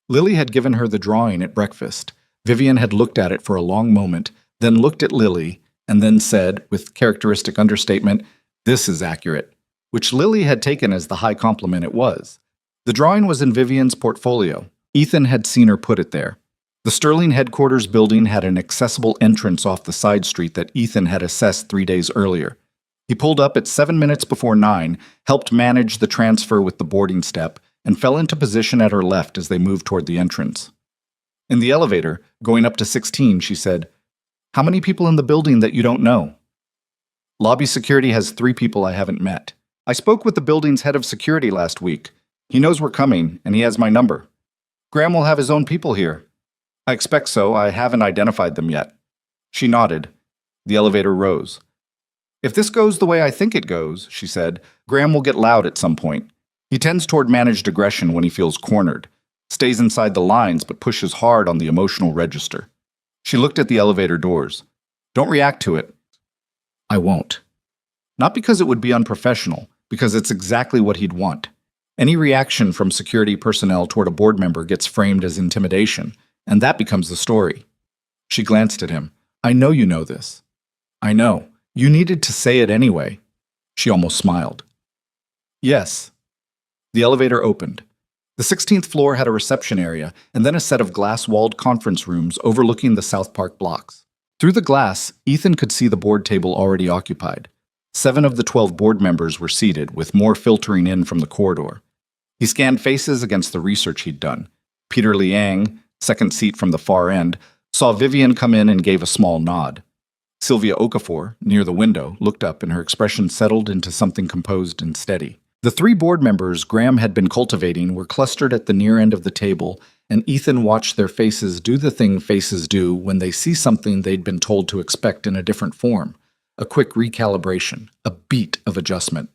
Lily had given her the drawing at breakfast. Vivian had looked at it for a long moment, then looked at Lily, and then said, with characteristic understatement, "This is accurate," which Lily had taken as the high compliment it was. The drawing was in Vivian's portfolio. Ethan had seen her put it there. The Sterling headquarters building had an accessible entrance off the side street that Ethan had assessed 3 days earlier. He pulled up at 7 minutes before 9, helped manage the transfer with the boarding step, and fell into position at her left as they moved toward the entrance. In the elevator, going up to 16, she said, "How many people in the building that you don't know?" "Lobby security has 3 people I haven't met. I spoke with the building's head of security last week. He knows we're coming, and he has my number. Graham will have his own people here." "I expect so. I haven't identified them yet." She nodded. The elevator rose. "If this goes the way I think it goes," she said, "Graham will get loud at some point. He tends toward managed aggression when he feels cornered, stays inside the lines but pushes hard on the emotional register." She looked at the elevator doors. "Don't react to it." "I won't." Not because it would be unprofessional, because it's exactly what he'd want. Any reaction from security personnel toward a board member gets framed as intimidation, and that becomes the story. She glanced at him. "I know you know this." "I know. You needed to say it anyway." She almost smiled. "Yes." The elevator opened. The 16th floor had a reception area and then a set of glass-walled conference rooms overlooking the South Park blocks. Through the glass, Ethan could see the board table already occupied. 7 of the 12 board members were seated, with more filtering in from the corridor. He scanned faces against the research he'd done. Peter Liang, second seat from the far end, saw Vivian come in and gave a small nod. Sylvia Okafor, near the window, looked up and her expression settled into something composed and steady. The 3 board members Graham had been cultivating were clustered at the near end of the table, and Ethan watched their faces do the thing faces do when they see something they'd been told to expect in a different form. A quick recalibration, a beat of adjustment.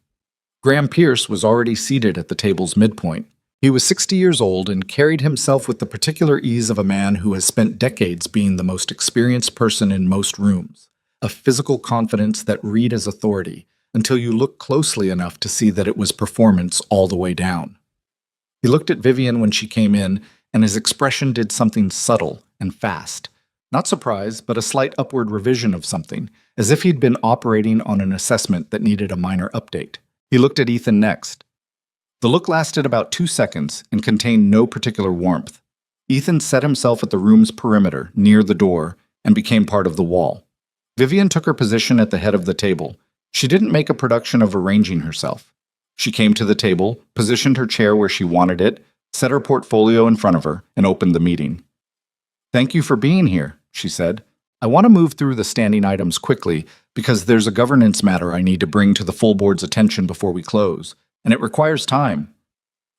Graham Pierce was already seated at the table's midpoint. He was 60 years old and carried himself with the particular ease of a man who has spent decades being the most experienced person in most rooms, a physical confidence that read as authority, until you look closely enough to see that it was performance all the way down. He looked at Vivian when she came in, and his expression did something subtle and fast. Not surprise, but a slight upward revision of something, as if he'd been operating on an assessment that needed a minor update. He looked at Ethan next. The look lasted about 2 seconds and contained no particular warmth. Ethan set himself at the room's perimeter, near the door, and became part of the wall. Vivian took her position at the head of the table. She didn't make a production of arranging herself. She came to the table, positioned her chair where she wanted it, set her portfolio in front of her, and opened the meeting. "Thank you for being here," she said. "I want to move through the standing items quickly because there's a governance matter I need to bring to the full board's attention before we close, and it requires time."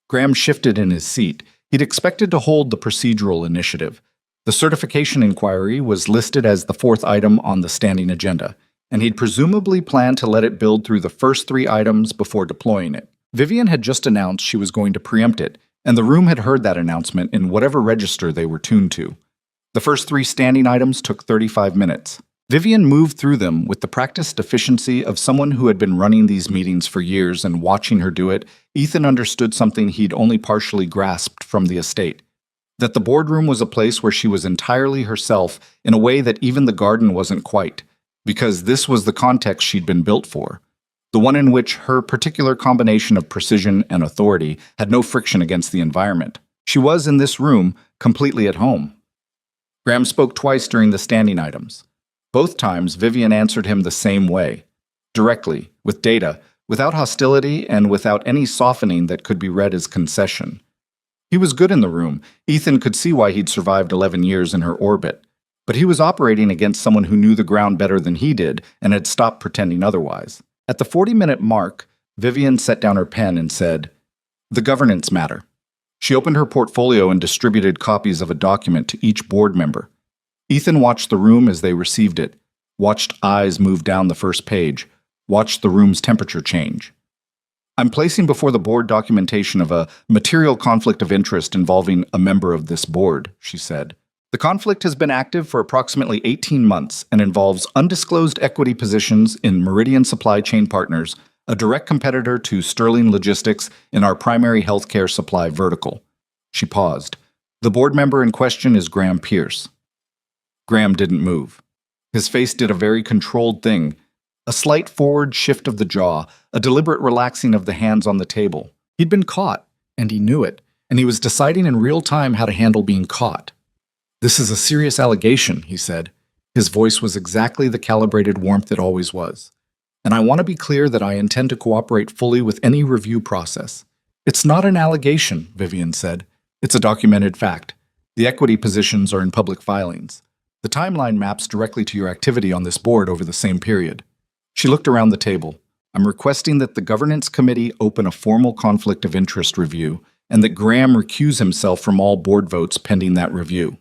Graham shifted in his seat. He'd expected to hold the procedural initiative. The certification inquiry was listed as the 4th item on the standing agenda, and he'd presumably planned to let it build through the first 3 items before deploying it. Vivian had just announced she was going to preempt it, and the room had heard that announcement in whatever register they were tuned to. The first 3 standing items took 35 minutes. Vivian moved through them with the practiced efficiency of someone who had been running these meetings for years, and watching her do it, Ethan understood something he'd only partially grasped from the estate. That the boardroom was a place where she was entirely herself in a way that even the garden wasn't quite, because this was the context she'd been built for, the one in which her particular combination of precision and authority had no friction against the environment. She was, in this room, completely at home. Graham spoke twice during the standing items. Both times, Vivian answered him the same way, directly, with data, without hostility and without any softening that could be read as concession. He was good in the room. Ethan could see why he'd survived 11 years in her orbit. But he was operating against someone who knew the ground better than he did and had stopped pretending otherwise. At the 40-minute mark, Vivian set down her pen and said, "The governance matter." She opened her portfolio and distributed copies of a document to each board member. Ethan watched the room as they received it, watched eyes move down the first page, watched the room's temperature change. "I'm placing before the board documentation of a material conflict of interest involving a member of this board," she said. "The conflict has been active for approximately 18 months and involves undisclosed equity positions in Meridian Supply Chain Partners, a direct competitor to Sterling Logistics in our primary healthcare supply vertical." She paused. "The board member in question is Graham Pierce." Graham didn't move. His face did a very controlled thing, a slight forward shift of the jaw, a deliberate relaxing of the hands on the table. He'd been caught, and he knew it, and he was deciding in real time how to handle being caught. "This is a serious allegation," he said. His voice was exactly the calibrated warmth it always was. "And I want to be clear that I intend to cooperate fully with any review process." "It's not an allegation," Vivian said. "It's a documented fact. The equity positions are in public filings. The timeline maps directly to your activity on this board over the same period." She looked around the table. "I'm requesting that the governance committee open a formal conflict of interest review and that Graham recuse himself from all board votes pending that review."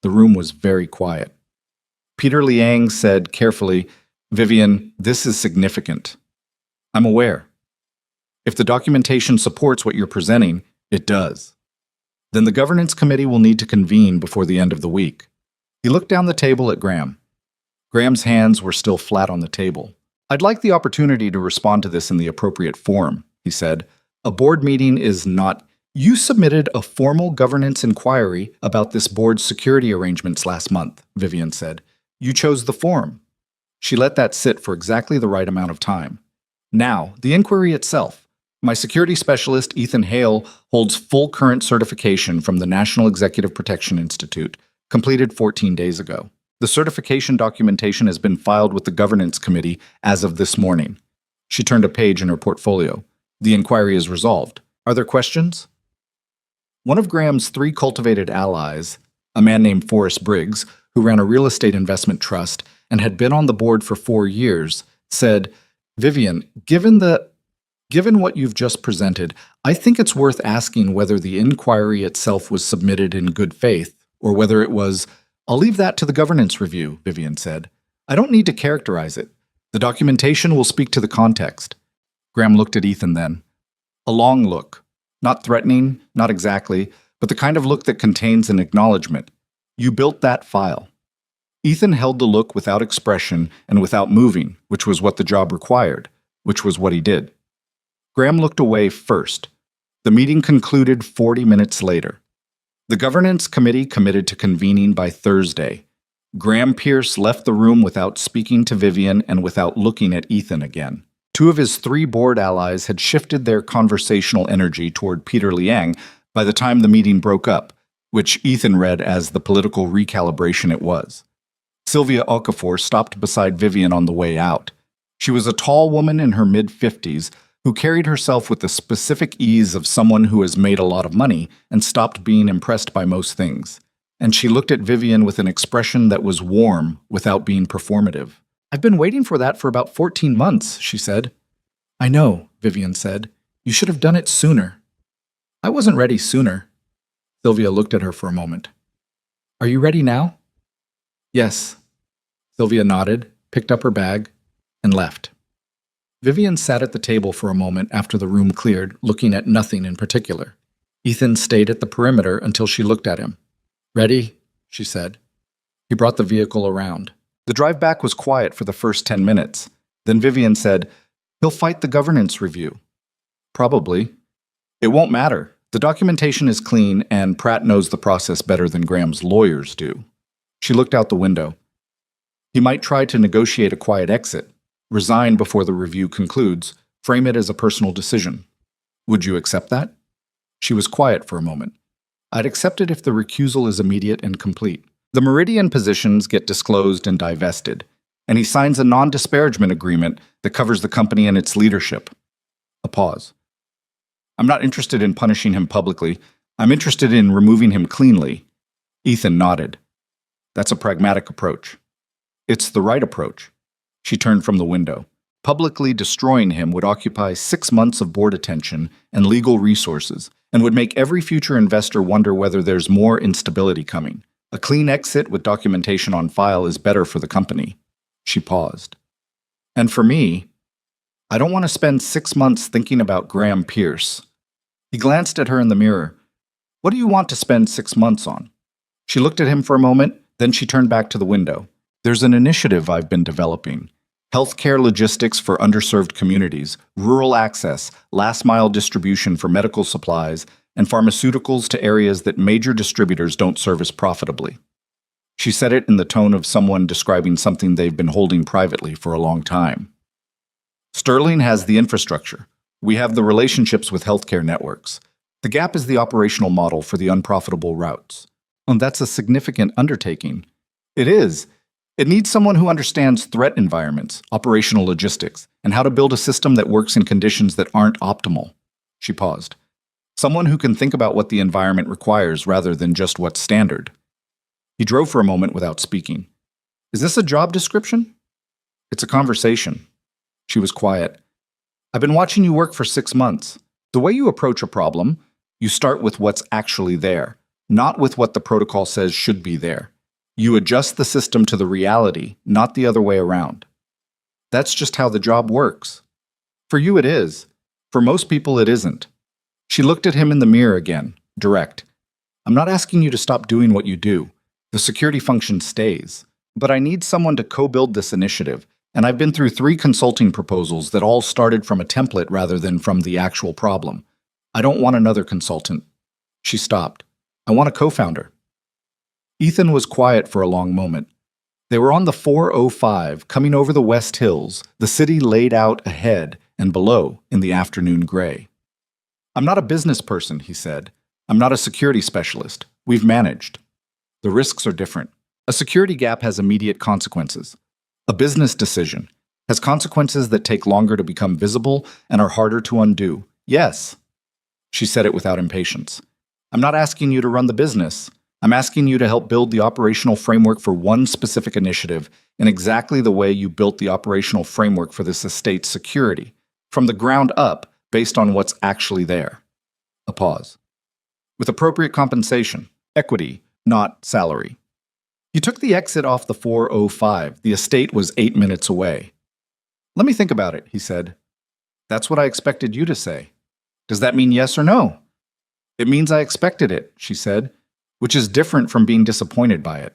The room was very quiet. Peter Liang said carefully, "Vivian, this is significant." "I'm aware. If the documentation supports what you're presenting, it does. Then the governance committee will need to convene before the end of the week." He looked down the table at Graham. Graham's hands were still flat on the table. "I'd like the opportunity to respond to this in the appropriate form," he said. "A board meeting is not—" "You submitted a formal governance inquiry about this board's security arrangements last month," Vivian said. "You chose the form." She let that sit for exactly the right amount of time. "Now, the inquiry itself. My security specialist, Ethan Hale, holds full current certification from the National Executive Protection Institute, completed 14 days ago. The certification documentation has been filed with the governance committee as of this morning." She turned a page in her portfolio. "The inquiry is resolved. Are there questions?" One of Graham's 3 cultivated allies, a man named Forrest Briggs, who ran a real estate investment trust and had been on the board for 4 years, said, "Vivian, given what you've just presented, I think it's worth asking whether the inquiry itself was submitted in good faith, or whether it was—" "I'll leave that to the governance review," Vivian said. "I don't need to characterize it. The documentation will speak to the context." Graham looked at Ethan then. A long look. Not threatening, not exactly, but the kind of look that contains an acknowledgement. "You built that file." Ethan held the look without expression and without moving, which was what the job required, which was what he did. Graham looked away first. The meeting concluded 40 minutes later. The governance committee committed to convening by Thursday. Graham Pierce left the room without speaking to Vivian and without looking at Ethan again. 2 of his 3 board allies had shifted their conversational energy toward Peter Liang by the time the meeting broke up, which Ethan read as the political recalibration it was. Sylvia Okafor stopped beside Vivian on the way out. She was a tall woman in her mid-50s who carried herself with the specific ease of someone who has made a lot of money and stopped being impressed by most things. And she looked at Vivian with an expression that was warm without being performative. "I've been waiting for that for about 14 months, she said. "I know," Vivian said. "You should have done it sooner." "I wasn't ready sooner." Sylvia looked at her for a moment. "Are you ready now?" "Yes." Sylvia nodded, picked up her bag, and left. Vivian sat at the table for a moment after the room cleared, looking at nothing in particular. Ethan stayed at the perimeter until she looked at him. "Ready?" she said. He brought the vehicle around. The drive back was quiet for the first 10 minutes. Then Vivian said, "He'll fight the governance review." "Probably. It won't matter. The documentation is clean, and Pratt knows the process better than Graham's lawyers do." She looked out the window. "He might try to negotiate a quiet exit, resign before the review concludes, frame it as a personal decision. Would you accept that?" She was quiet for a moment. "I'd accept it if the recusal is immediate and complete. The Meridian positions get disclosed and divested, and he signs a non-disparagement agreement that covers the company and its leadership." A pause. "I'm not interested in punishing him publicly. I'm interested in removing him cleanly." Ethan nodded. "That's a pragmatic approach." "It's the right approach." She turned from the window. "Publicly destroying him would occupy 6 months of board attention and legal resources, and would make every future investor wonder whether there's more instability coming. A clean exit with documentation on file is better for the company." She paused. "And for me, I don't want to spend 6 months thinking about Graham Pierce." He glanced at her in the mirror. "What do you want to spend 6 months on?" She looked at him for a moment, then she turned back to the window. "There's an initiative I've been developing. Healthcare logistics for underserved communities, rural access, last-mile distribution for medical supplies, and pharmaceuticals to areas that major distributors don't service profitably." She said it in the tone of someone describing something they've been holding privately for a long time. "Sterling has the infrastructure. We have the relationships with healthcare networks. The gap is the operational model for the unprofitable routes. And that's a significant undertaking." "It is. It needs someone who understands threat environments, operational logistics, and how to build a system that works in conditions that aren't optimal." She paused. "Someone who can think about what the environment requires rather than just what's standard." He drove for a moment without speaking. "Is this a job description?" "It's a conversation." She was quiet. "I've been watching you work for 6 months. The way you approach a problem, you start with what's actually there, not with what the protocol says should be there. You adjust the system to the reality, not the other way around. That's just how the job works. For you it is. For most people it isn't." She looked at him in the mirror again, direct. "I'm not asking you to stop doing what you do. The security function stays. But I need someone to co-build this initiative, and I've been through 3 consulting proposals that all started from a template rather than from the actual problem. I don't want another consultant." She stopped. "I want a co-founder." Ethan was quiet for a long moment. They were on the 405, coming over the West Hills, the city laid out ahead and below in the afternoon gray. "I'm not a business person," he said. "I'm not a security specialist. We've managed. The risks are different. A security gap has immediate consequences. A business decision has consequences that take longer to become visible and are harder to undo. Yes." She said it without impatience. "I'm not asking you to run the business. I'm asking you to help build the operational framework for one specific initiative in exactly the way you built the operational framework for this estate's security, from the ground up, based on what's actually there." A pause. "With appropriate compensation, equity, not salary." "You took the exit off the 405. The estate was 8 minutes away." "Let me think about it," he said. "That's what I expected you to say." "Does that mean yes or no?" "It means I expected it," she said, which is different from being disappointed by it.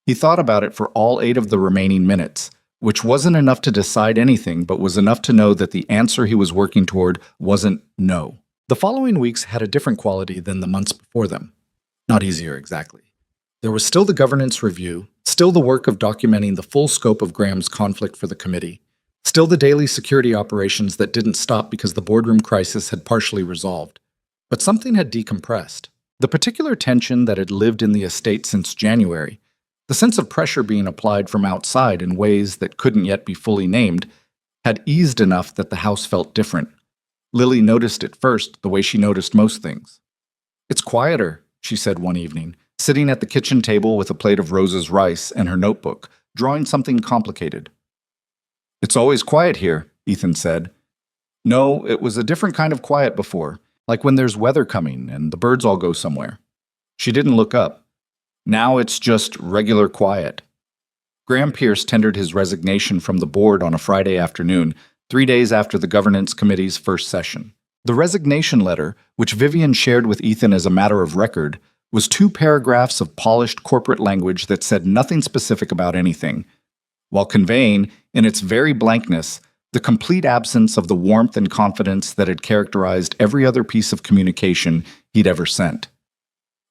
He thought about it for all 8 of the remaining minutes, which wasn't enough to decide anything, but was enough to know that the answer he was working toward wasn't no. The following weeks had a different quality than the months before them. Not easier, exactly. There was still the governance review, still the work of documenting the full scope of Graham's conflict for the committee, still the daily security operations that didn't stop because the boardroom crisis had partially resolved. But something had decompressed. The particular tension that had lived in the estate since January, the sense of pressure being applied from outside in ways that couldn't yet be fully named, had eased enough that the house felt different. Lily noticed it first, the way she noticed most things. "It's quieter," she said one evening, sitting at the kitchen table with a plate of Rose's rice and her notebook, drawing something complicated. "It's always quiet here," Ethan said. "No, it was a different kind of quiet before. Like when there's weather coming and the birds all go somewhere." She didn't look up. "Now it's just regular quiet." Graham Pierce tendered his resignation from the board on a Friday afternoon, 3 days after the governance committee's first session. The resignation letter, which Vivian shared with Ethan as a matter of record, was 2 paragraphs of polished corporate language that said nothing specific about anything, while conveying, in its very blankness, the complete absence of the warmth and confidence that had characterized every other piece of communication he'd ever sent.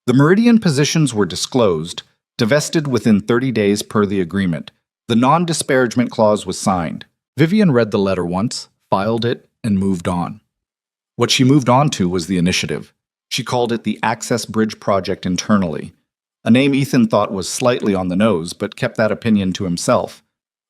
The Meridian positions were disclosed, divested within 30 days per the agreement. The non-disparagement clause was signed. Vivian read the letter once, filed it, and moved on. What she moved on to was the initiative. She called it the Access Bridge Project internally, a name Ethan thought was slightly on the nose, but kept that opinion to himself.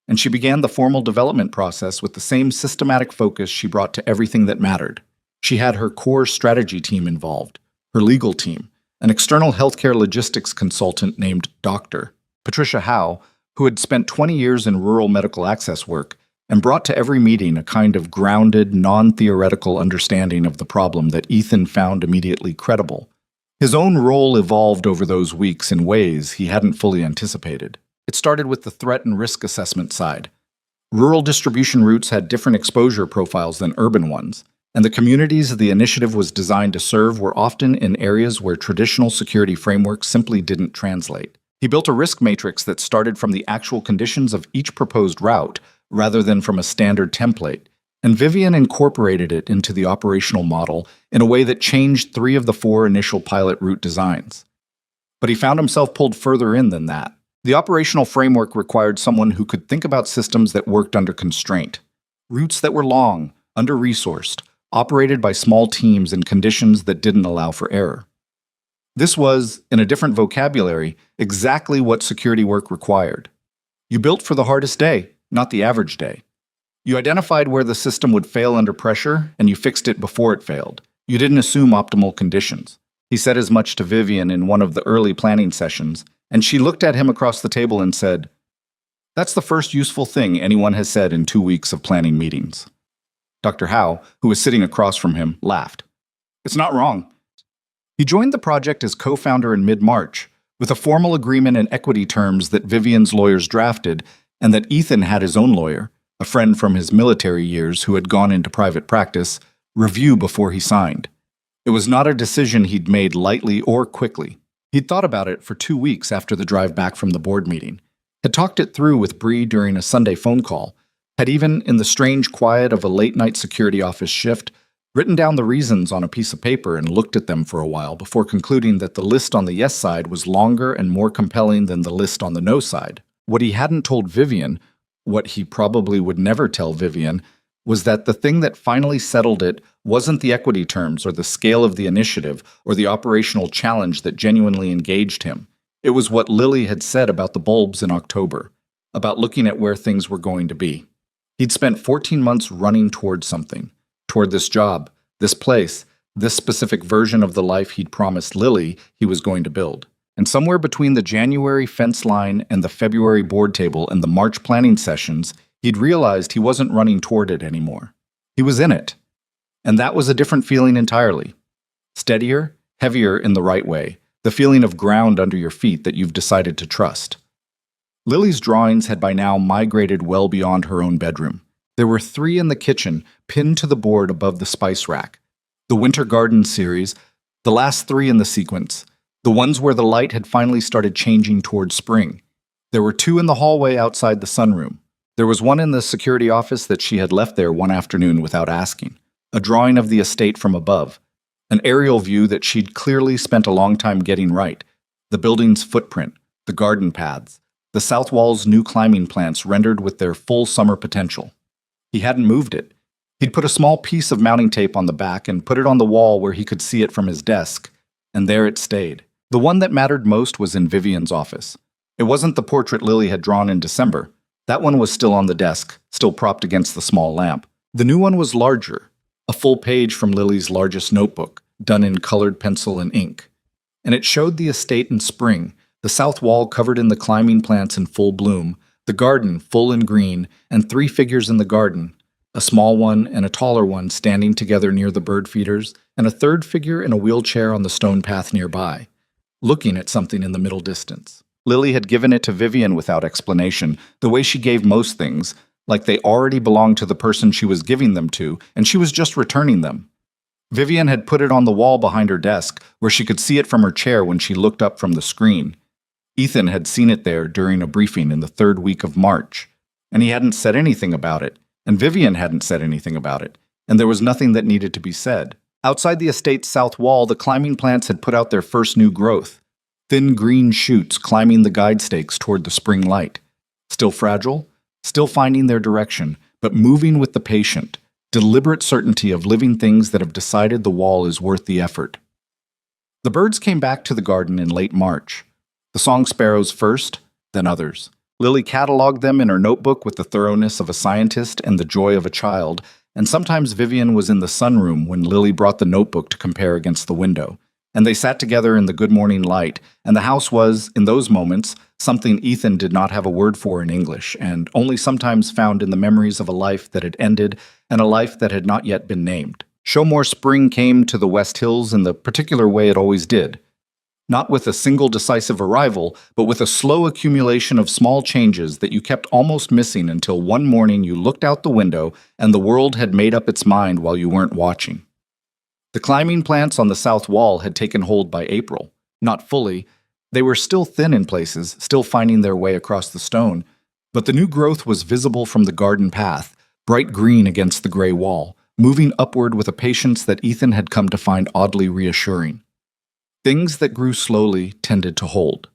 And she began the formal development process with the same systematic focus she brought to everything that mattered. She had her core strategy team involved, her legal team, an external healthcare logistics consultant named Dr. Patricia Howe, who had spent 20 years in rural medical access work and brought to every meeting a kind of grounded, non-theoretical understanding of the problem that Ethan found immediately credible. His own role evolved over those weeks in ways he hadn't fully anticipated. It started with the threat and risk assessment side. Rural distribution routes had different exposure profiles than urban ones, and the communities the initiative was designed to serve were often in areas where traditional security frameworks simply didn't translate. He built a risk matrix that started from the actual conditions of each proposed route rather than from a standard template, and Vivian incorporated it into the operational model in a way that changed 3 of the 4 initial pilot route designs. But he found himself pulled further in than that. The operational framework required someone who could think about systems that worked under constraint, routes that were long, under-resourced, operated by small teams in conditions that didn't allow for error. This was, in a different vocabulary, exactly what security work required. You built for the hardest day, not the average day. You identified where the system would fail under pressure, and you fixed it before it failed. You didn't assume optimal conditions. He said as much to Vivian in one of the early planning sessions, and she looked at him across the table and said, "That's the first useful thing anyone has said in 2 weeks of planning meetings." Dr. Howe, who was sitting across from him, laughed. "It's not wrong." He joined the project as co-founder in mid-March, with a formal agreement in equity terms that Vivian's lawyers drafted and that Ethan had his own lawyer, a friend from his military years who had gone into private practice, review before he signed. It was not a decision he'd made lightly or quickly. He'd thought about it for 2 weeks after the drive back from the board meeting, had talked it through with Bree during a Sunday phone call, had even, in the strange quiet of a late-night security office shift, written down the reasons on a piece of paper and looked at them for a while before concluding that the list on the yes side was longer and more compelling than the list on the no side. What he hadn't told Vivian, what he probably would never tell Vivian, was that the thing that finally settled it wasn't the equity terms or the scale of the initiative or the operational challenge that genuinely engaged him. It was what Lily had said about the bulbs in October, about looking at where things were going to be. He'd spent 14 months running toward something, toward this job, this place, this specific version of the life he'd promised Lily he was going to build. And somewhere between the January fence line and the February board table and the March planning sessions, he'd realized he wasn't running toward it anymore. He was in it. And that was a different feeling entirely. Steadier, heavier in the right way, the feeling of ground under your feet that you've decided to trust. Lily's drawings had by now migrated well beyond her own bedroom. There were 3 in the kitchen, pinned to the board above the spice rack. The Winter Garden series, the last 3 in the sequence, the ones where the light had finally started changing toward spring. There were 2 in the hallway outside the sunroom. There was one in the security office that she had left there one afternoon without asking, a drawing of the estate from above, an aerial view that she'd clearly spent a long time getting right, the building's footprint, the garden paths, the south wall's new climbing plants rendered with their full summer potential. He hadn't moved it. He'd put a small piece of mounting tape on the back and put it on the wall where he could see it from his desk, and there it stayed. The one that mattered most was in Vivian's office. It wasn't the portrait Lily had drawn in December. That one was still on the desk, still propped against the small lamp. The new one was larger, a full page from Lily's largest notebook, done in colored pencil and ink. And it showed the estate in spring, the south wall covered in the climbing plants in full bloom, the garden full and green, and 3 figures in the garden, a small one and a taller one standing together near the bird feeders, and a 3rd figure in a wheelchair on the stone path nearby, looking at something in the middle distance. Lily had given it to Vivian without explanation, the way she gave most things, like they already belonged to the person she was giving them to, and she was just returning them. Vivian had put it on the wall behind her desk, where she could see it from her chair when she looked up from the screen. Ethan had seen it there during a briefing in the third week of March, and he hadn't said anything about it, and Vivian hadn't said anything about it, and there was nothing that needed to be said. Outside the estate's south wall, the climbing plants had put out their first new growth, thin green shoots climbing the guide stakes toward the spring light. Still fragile, still finding their direction, but moving with the patient, deliberate certainty of living things that have decided the wall is worth the effort. The birds came back to the garden in late March. The song sparrows first, then others. Lily cataloged them in her notebook with the thoroughness of a scientist and the joy of a child, and sometimes Vivian was in the sunroom when Lily brought the notebook to compare against the window. And they sat together in the good morning light, and the house was, in those moments, something Ethan did not have a word for in English, and only sometimes found in the memories of a life that had ended and a life that had not yet been named. Showmore Spring came to the West Hills in the particular way it always did. Not with a single decisive arrival, but with a slow accumulation of small changes that you kept almost missing until one morning you looked out the window and the world had made up its mind while you weren't watching. The climbing plants on the south wall had taken hold by April. Not fully. They were still thin in places, still finding their way across the stone, but the new growth was visible from the garden path, bright green against the gray wall, moving upward with a patience that Ethan had come to find oddly reassuring. Things that grew slowly tended to hold.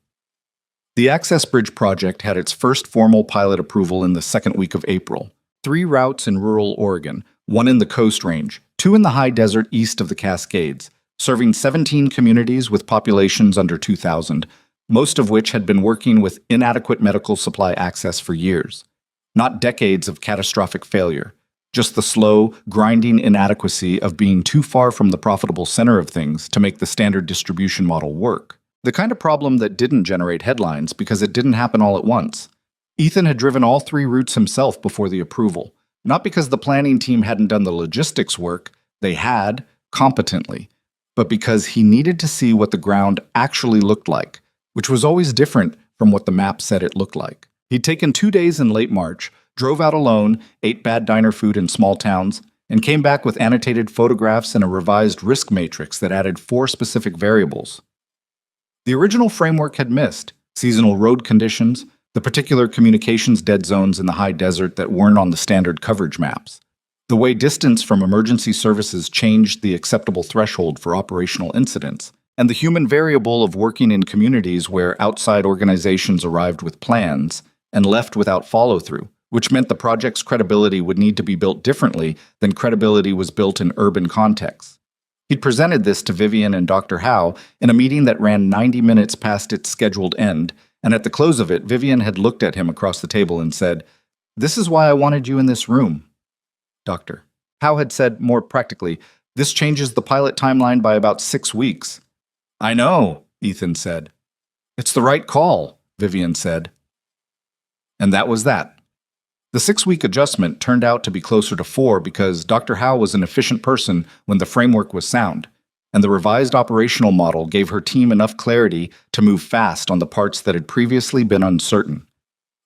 The Access Bridge project had its first formal pilot approval in the second week of April. 3 routes in rural Oregon, 1 in the Coast Range, 2 in the high desert east of the Cascades, serving 17 communities with populations under 2,000, most of which had been working with inadequate medical supply access for years. Not decades of catastrophic failure, just the slow, grinding inadequacy of being too far from the profitable center of things to make the standard distribution model work. The kind of problem that didn't generate headlines because it didn't happen all at once. Ethan had driven all 3 routes himself before the approval, not because the planning team hadn't done the logistics work, they had, competently, but because he needed to see what the ground actually looked like, which was always different from what the map said it looked like. He'd taken 2 days in late March, drove out alone, ate bad diner food in small towns, and came back with annotated photographs and a revised risk matrix that added 4 specific variables. The original framework had missed seasonal road conditions, the particular communications dead zones in the high desert that weren't on the standard coverage maps, the way distance from emergency services changed the acceptable threshold for operational incidents, and the human variable of working in communities where outside organizations arrived with plans and left without follow-through, which meant the project's credibility would need to be built differently than credibility was built in urban contexts. He'd presented this to Vivian and Dr. Howe in a meeting that ran 90 minutes past its scheduled end, and at the close of it, Vivian had looked at him across the table and said, "This is why I wanted you in this room." Dr. Howe had said more practically, "This changes the pilot timeline by about 6 weeks." "I know," Ethan said. "It's the right call," Vivian said. And that was that. The 6-week adjustment turned out to be closer to 4 because Dr. Howe was an efficient person when the framework was sound, and the revised operational model gave her team enough clarity to move fast on the parts that had previously been uncertain.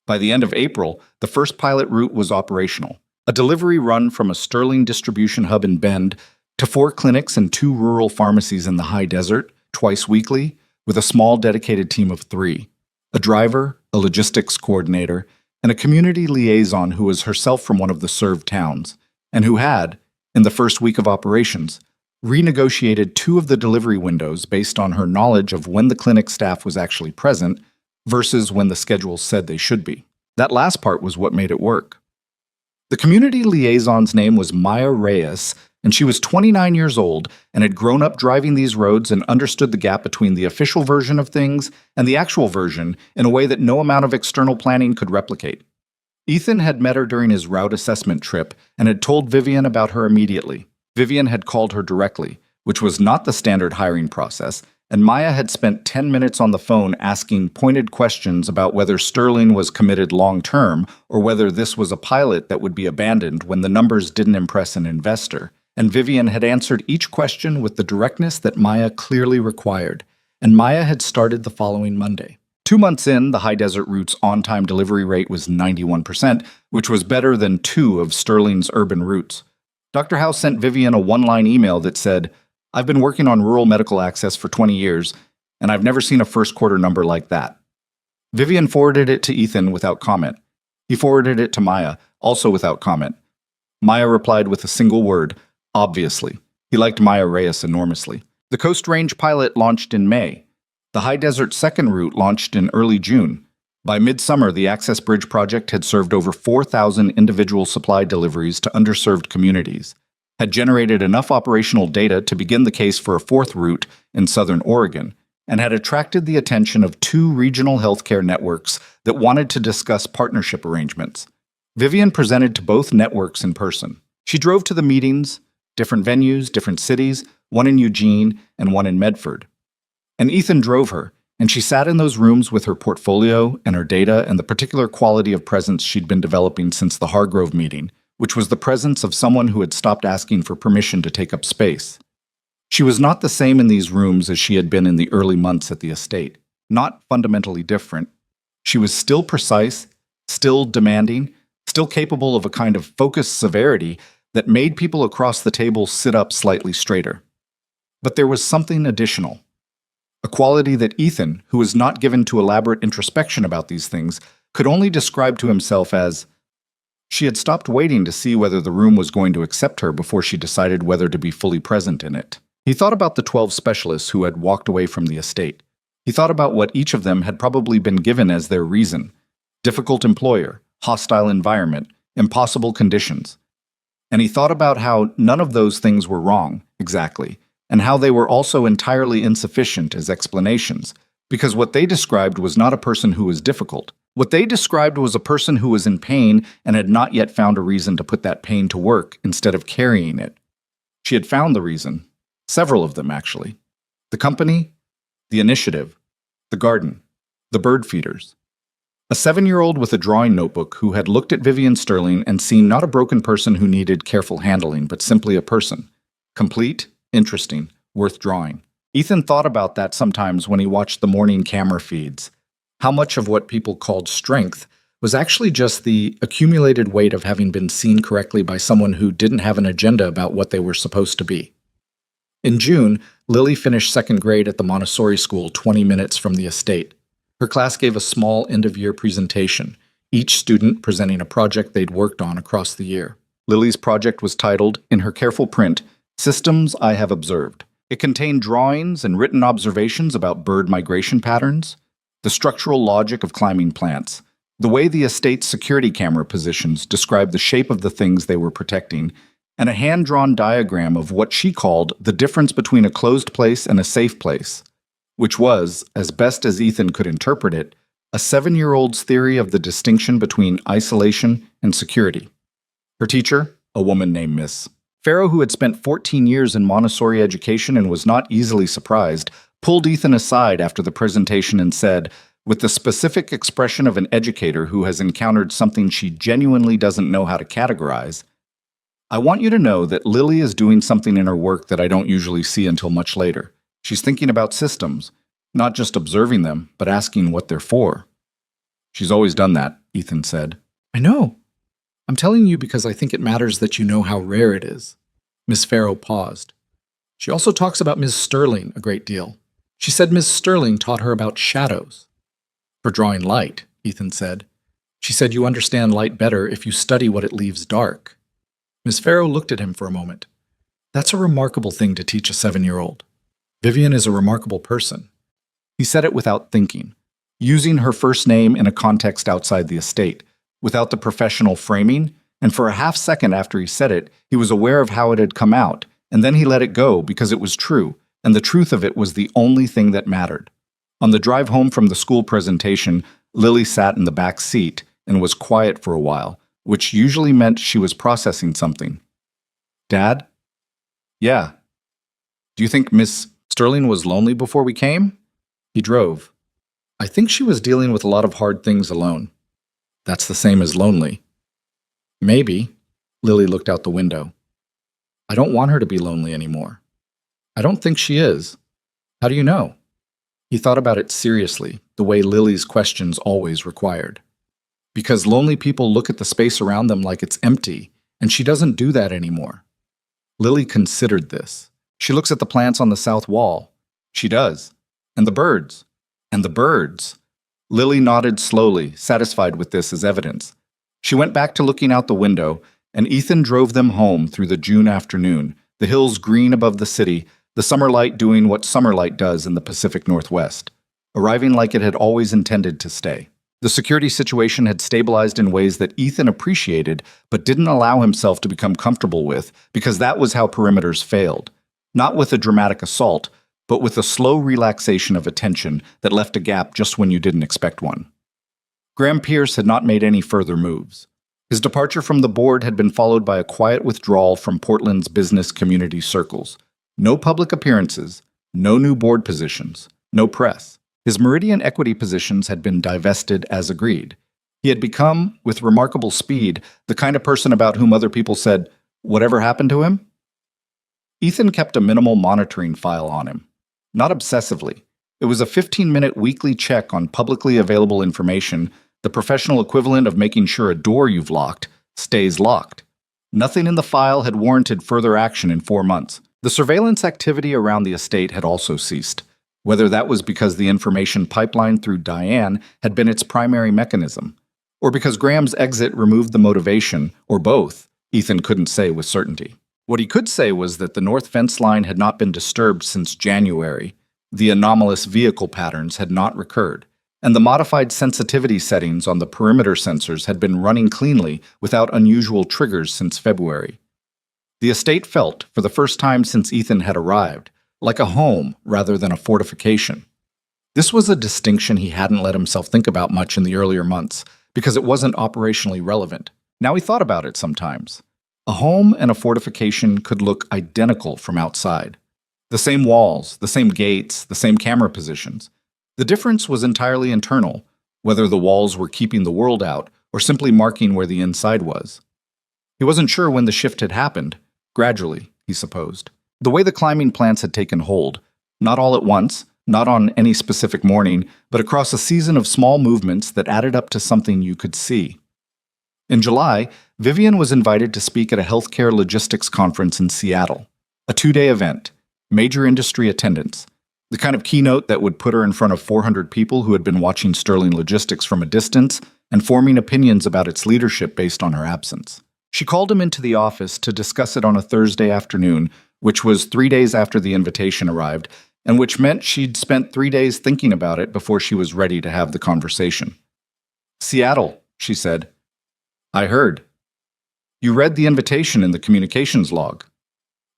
By the end of April, the first pilot route was operational, a delivery run from a Sterling distribution hub in Bend to 4 clinics and 2 rural pharmacies in the high desert, twice weekly, with a small dedicated team of 3, a driver, a logistics coordinator, and a community liaison who was herself from one of the served towns, and who had, in the first week of operations, renegotiated 2 of the delivery windows based on her knowledge of when the clinic staff was actually present versus when the schedule said they should be. That last part was what made it work. The community liaison's name was Maya Reyes, and she was 29 years old and had grown up driving these roads and understood the gap between the official version of things and the actual version in a way that no amount of external planning could replicate. Ethan had met her during his route assessment trip and had told Vivian about her immediately. Vivian had called her directly, which was not the standard hiring process, and Maya had spent 10 minutes on the phone asking pointed questions about whether Sterling was committed long-term or whether this was a pilot that would be abandoned when the numbers didn't impress an investor. And Vivian had answered each question with the directness that Maya clearly required, and Maya had started the following Monday. 2 months in, the high desert route's on-time delivery rate was 91%, which was better than 2 of Sterling's urban routes. Dr. Howe sent Vivian a one-line email that said, "I've been working on rural medical access for 20 years, and I've never seen a first quarter number like that." Vivian forwarded it to Ethan without comment. He forwarded it to Maya, also without comment. Maya replied with a single word, "Obviously." He liked Maya Reyes enormously. The Coast Range pilot launched in May. The High Desert Second route launched in early June. By midsummer, the Access Bridge project had served over 4,000 individual supply deliveries to underserved communities, had generated enough operational data to begin the case for a fourth route in southern Oregon, and had attracted the attention of two regional healthcare networks that wanted to discuss partnership arrangements. Vivian presented to both networks in person. She drove to the meetings, different venues, different cities, one in Eugene and one in Medford. And Ethan drove her, and she sat in those rooms with her portfolio and her data and the particular quality of presence she'd been developing since the Hargrove meeting, which was the presence of someone who had stopped asking for permission to take up space. She was not the same in these rooms as she had been in the early months at the estate, not fundamentally different. She was still precise, still demanding, still capable of a kind of focused severity that made people across the table sit up slightly straighter. But there was something additional. A quality that Ethan, who was not given to elaborate introspection about these things, could only describe to himself as, she had stopped waiting to see whether the room was going to accept her before she decided whether to be fully present in it. He thought about the 12 specialists who had walked away from the estate. He thought about what each of them had probably been given as their reason: difficult employer, hostile environment, impossible conditions. And he thought about how none of those things were wrong, exactly, and how they were also entirely insufficient as explanations, because what they described was not a person who was difficult. What they described was a person who was in pain and had not yet found a reason to put that pain to work instead of carrying it. She had found the reason. Several of them, actually. The company, the initiative, the garden, the bird feeders. A 7-year-old with a drawing notebook who had looked at Vivian Sterling and seen not a broken person who needed careful handling, but simply a person. Complete, interesting, worth drawing. Ethan thought about that sometimes when he watched the morning camera feeds. How much of what people called strength was actually just the accumulated weight of having been seen correctly by someone who didn't have an agenda about what they were supposed to be. In June, Lily finished second grade at the Montessori school 20 minutes from the estate. Her class gave a small end-of-year presentation, each student presenting a project they'd worked on across the year. Lily's project was titled, in her careful print, "Systems I Have Observed." It contained drawings and written observations about bird migration patterns, the structural logic of climbing plants, the way the estate's security camera positions described the shape of the things they were protecting, and a hand-drawn diagram of what she called the difference between a closed place and a safe place, which was, as best as Ethan could interpret it, a 7-year-old's theory of the distinction between isolation and security. Her teacher, a woman named Miss Farrow, who had spent 14 years in Montessori education and was not easily surprised, pulled Ethan aside after the presentation and said, with the specific expression of an educator who has encountered something she genuinely doesn't know how to categorize, "I want you to know that Lily is doing something in her work that I don't usually see until much later. She's thinking about systems, not just observing them, but asking what they're for." "She's always done that," Ethan said. "I know. I'm telling you because I think it matters that you know how rare it is." Miss Farrow paused. "She also talks about Ms. Sterling a great deal. She said Ms. Sterling taught her about shadows." "For drawing light," Ethan said. "She said you understand light better if you study what it leaves dark." Miss Farrow looked at him for a moment. "That's a remarkable thing to teach a 7-year-old. Vivian is a remarkable person." He said it without thinking, using her first name in a context outside the estate, without the professional framing, and for a half second after he said it, he was aware of how it had come out, and then he let it go because it was true, and the truth of it was the only thing that mattered. On the drive home from the school presentation, Lily sat in the back seat and was quiet for a while, which usually meant she was processing something. "Dad?" "Yeah." "Do you think Miss Sterling was lonely before we came?" He drove. "I think she was dealing with a lot of hard things alone." "That's the same as lonely." "Maybe." Lily looked out the window. "I don't want her to be lonely anymore." "I don't think she is." "How do you know?" He thought about it seriously, the way Lily's questions always required. "Because lonely people look at the space around them like it's empty, and she doesn't do that anymore. Lily considered this. She looks at the plants on the south wall. She does. And the birds. And the birds. Lily nodded slowly, satisfied with this as evidence. She went back to looking out the window, and Ethan drove them home through the June afternoon, the hills green above the city, the summer light doing what summer light does in the Pacific Northwest, arriving like it had always intended to stay. The security situation had stabilized in ways that Ethan appreciated but didn't allow himself to become comfortable with, because that was how perimeters failed. Not with a dramatic assault, but with a slow relaxation of attention that left a gap just when you didn't expect one. Graham Pierce had not made any further moves. His departure from the board had been followed by a quiet withdrawal from Portland's business community circles. No public appearances, no new board positions, no press. His Meridian equity positions had been divested as agreed. He had become, with remarkable speed, the kind of person about whom other people said, "Whatever happened to him?" Ethan kept a minimal monitoring file on him. Not obsessively. It was a 15-minute weekly check on publicly available information, the professional equivalent of making sure a door you've locked stays locked. Nothing in the file had warranted further action in 4 months. The surveillance activity around the estate had also ceased. Whether that was because the information pipeline through Diane had been its primary mechanism, or because Graham's exit removed the motivation, or both, Ethan couldn't say with certainty. What he could say was that the north fence line had not been disturbed since January, the anomalous vehicle patterns had not recurred, and the modified sensitivity settings on the perimeter sensors had been running cleanly without unusual triggers since February. The estate felt, for the first time since Ethan had arrived, like a home rather than a fortification. This was a distinction he hadn't let himself think about much in the earlier months, because it wasn't operationally relevant. Now he thought about it sometimes. A home and a fortification could look identical from outside. The same walls, the same gates, the same camera positions. The difference was entirely internal, whether the walls were keeping the world out or simply marking where the inside was. He wasn't sure when the shift had happened. Gradually, he supposed. The way the climbing plants had taken hold, not all at once, not on any specific morning, but across a season of small movements that added up to something you could see. In July, Vivian was invited to speak at a healthcare logistics conference in Seattle, a 2-day event, major industry attendance, the kind of keynote that would put her in front of 400 people who had been watching Sterling Logistics from a distance and forming opinions about its leadership based on her absence. She called him into the office to discuss it on a Thursday afternoon, which was 3 days after the invitation arrived, and which meant she'd spent 3 days thinking about it before she was ready to have the conversation. "Seattle," she said. "I heard. You read the invitation in the communications log."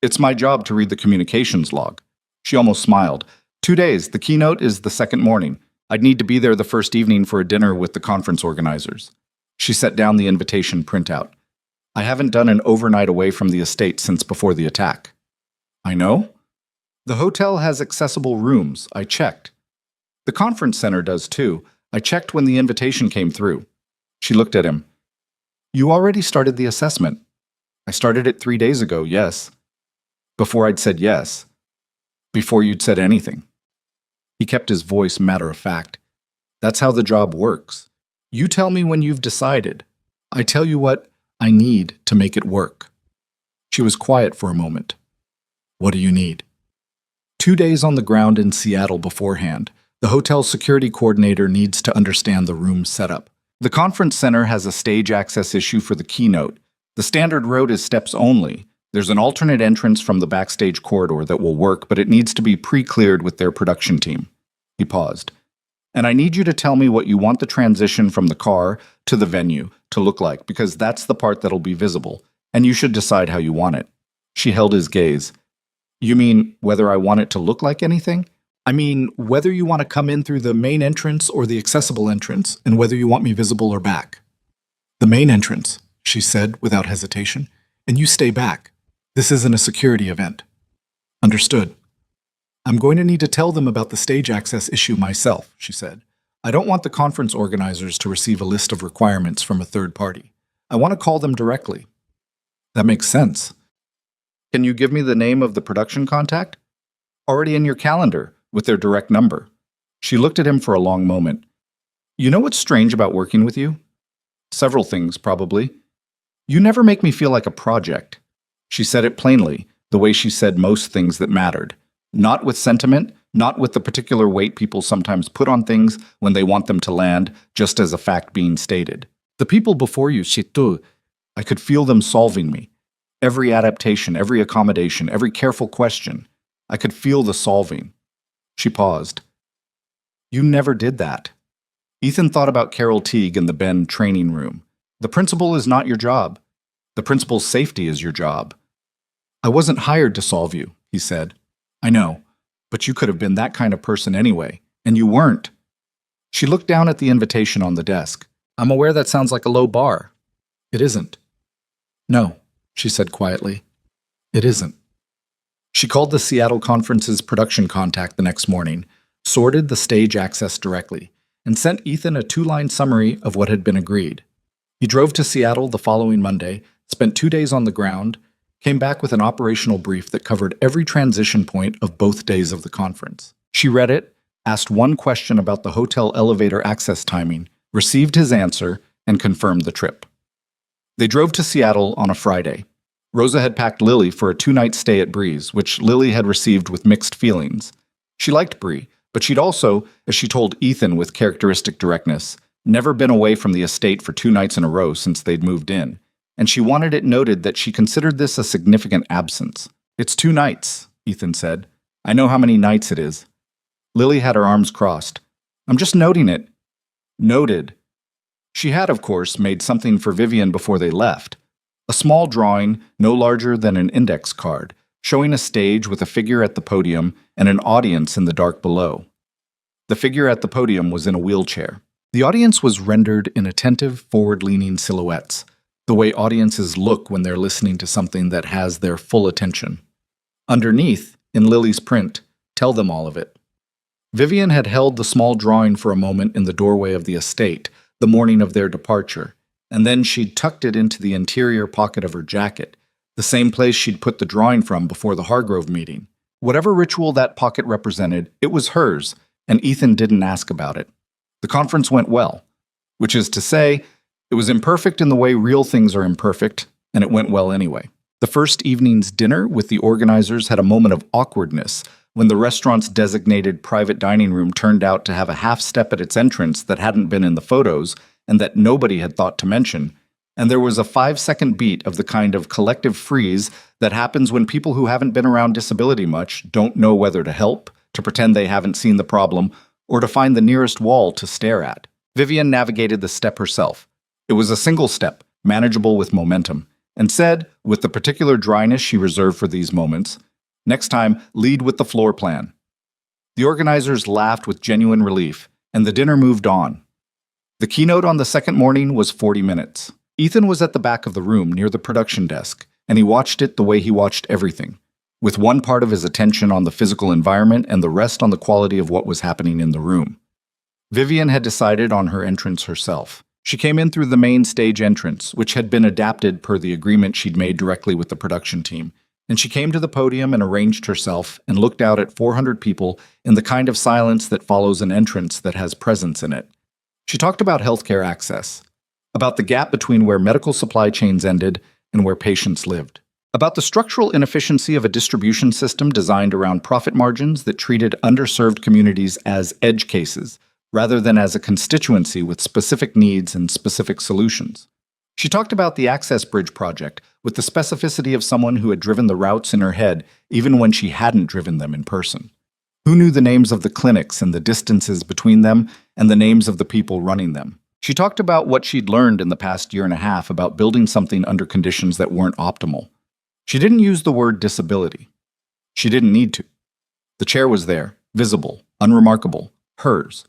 "It's my job to read the communications log." She almost smiled. 2 days. The keynote is the second morning. I'd need to be there the first evening for a dinner with the conference organizers." She set down the invitation printout. "I haven't done an overnight away from the estate since before the attack." "I know. The hotel has accessible rooms. I checked. The conference center does too. I checked when the invitation came through." She looked at him. "You already started the assessment." "I started it 3 days ago, yes." "Before I'd said yes." "Before you'd said anything." He kept his voice matter-of-fact. "That's how the job works. You tell me when you've decided. I tell you what I need to make it work." She was quiet for a moment. "What do you need?" 2 days on the ground in Seattle beforehand. The hotel security coordinator needs to understand the room setup. The conference center has a stage access issue for the keynote. The standard road is steps only. There's an alternate entrance from the backstage corridor that will work, but it needs to be pre-cleared with their production team. He paused. "And I need you to tell me what you want the transition from the car to the venue to look like, because that's the part that'll be visible, and you should decide how you want it." She held his gaze. "You mean whether I want it to look like anything?" "I mean whether you want to come in through the main entrance or the accessible entrance, and whether you want me visible or back." "The main entrance," she said without hesitation, "and you stay back. This isn't a security event." "Understood." "I'm going to need to tell them about the stage access issue myself," she said. "I don't want the conference organizers to receive a list of requirements from a third party. I want to call them directly." "That makes sense. Can you give me the name of the production contact?" "Already in your calendar, with their direct number." She looked at him for a long moment. "You know what's strange about working with you?" "Several things, probably. You never make me feel like a project." She said it plainly, the way she said most things that mattered. Not with sentiment, not with the particular weight people sometimes put on things when they want them to land, just as a fact being stated. The people before you, Shitu, I could feel them solving me. Every adaptation, every accommodation, every careful question, I could feel the solving. She paused. You never did that. Ethan thought about Carol Teague in the Ben training room. The principal is not your job. The principal's safety is your job. I wasn't hired to solve you, he said. I know, but you could have been that kind of person anyway, and you weren't. She looked down at the invitation on the desk. I'm aware that sounds like a low bar. It isn't. No, she said quietly. It isn't. She called the Seattle conference's production contact the next morning, sorted the stage access directly, and sent Ethan a 2-line summary of what had been agreed. He drove to Seattle the following Monday, spent 2 days on the ground, came back with an operational brief that covered every transition point of both days of the conference. She read it, asked one question about the hotel elevator access timing, received his answer, and confirmed the trip. They drove to Seattle on a Friday. Rosa had packed Lily for a 2-night stay at Bree's, which Lily had received with mixed feelings. She liked Bree, but she'd also, as she told Ethan with characteristic directness, never been away from the estate for 2 nights in a row since they'd moved in, and she wanted it noted that she considered this a significant absence. It's 2 nights, Ethan said. I know how many nights it is. Lily had her arms crossed. I'm just noting it. Noted. She had, of course, made something for Vivian before they left. A small drawing, no larger than an index card, showing a stage with a figure at the podium and an audience in the dark below. The figure at the podium was in a wheelchair. The audience was rendered in attentive, forward-leaning silhouettes, the way audiences look when they're listening to something that has their full attention. Underneath, in Lily's print, tell them all of it. Vivian had held the small drawing for a moment in the doorway of the estate, the morning of their departure, and then she'd tucked it into the interior pocket of her jacket, the same place she'd put the drawing from before the Hargrove meeting. Whatever ritual that pocket represented, it was hers, and Ethan didn't ask about it. The conference went well, which is to say, it was imperfect in the way real things are imperfect, and it went well anyway. The first evening's dinner with the organizers had a moment of awkwardness when the restaurant's designated private dining room turned out to have a half step at its entrance that hadn't been in the photos and that nobody had thought to mention, and there was a 5-second beat of the kind of collective freeze that happens when people who haven't been around disability much don't know whether to help, to pretend they haven't seen the problem, or to find the nearest wall to stare at. Vivian navigated the step herself. It was a single step, manageable with momentum, and said, with the particular dryness she reserved for these moments, next time, lead with the floor plan. The organizers laughed with genuine relief, and the dinner moved on. The keynote on the second morning was 40 minutes. Ethan was at the back of the room near the production desk, and he watched it the way he watched everything, with one part of his attention on the physical environment and the rest on the quality of what was happening in the room. Vivian had decided on her entrance herself. She came in through the main stage entrance, which had been adapted per the agreement she'd made directly with the production team, and she came to the podium and arranged herself and looked out at 400 people in the kind of silence that follows an entrance that has presence in it. She talked about healthcare access, about the gap between where medical supply chains ended and where patients lived, about the structural inefficiency of a distribution system designed around profit margins that treated underserved communities as edge cases, rather than as a constituency with specific needs and specific solutions. She talked about the Access Bridge project with the specificity of someone who had driven the routes in her head even when she hadn't driven them in person. Who knew the names of the clinics and the distances between them and the names of the people running them? She talked about what she'd learned in the past year and a half about building something under conditions that weren't optimal. She didn't use the word disability. She didn't need to. The chair was there, visible, unremarkable, hers.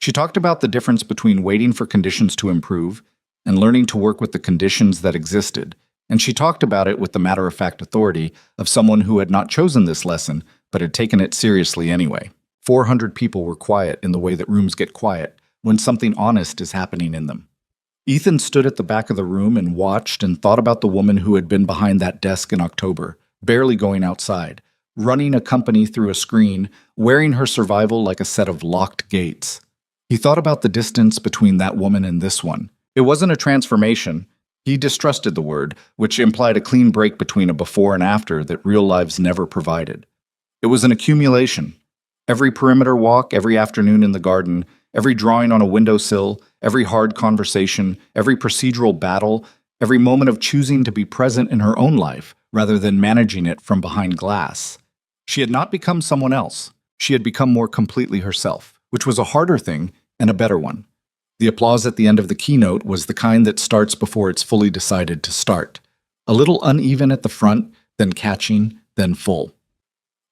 She talked about the difference between waiting for conditions to improve and learning to work with the conditions that existed, and she talked about it with the matter-of-fact authority of someone who had not chosen this lesson but had taken it seriously anyway. 400 people were quiet in the way that rooms get quiet when something honest is happening in them. Ethan stood at the back of the room and watched and thought about the woman who had been behind that desk in October, barely going outside, running a company through a screen, wearing her survival like a set of locked gates. He thought about the distance between that woman and this one. It wasn't a transformation. He distrusted the word, which implied a clean break between a before and after that real lives never provided. It was an accumulation. Every perimeter walk, every afternoon in the garden, every drawing on a windowsill, every hard conversation, every procedural battle, every moment of choosing to be present in her own life rather than managing it from behind glass. She had not become someone else. She had become more completely herself, which was a harder thing and a better one. The applause at the end of the keynote was the kind that starts before it's fully decided to start. A little uneven at the front, then catching, then full.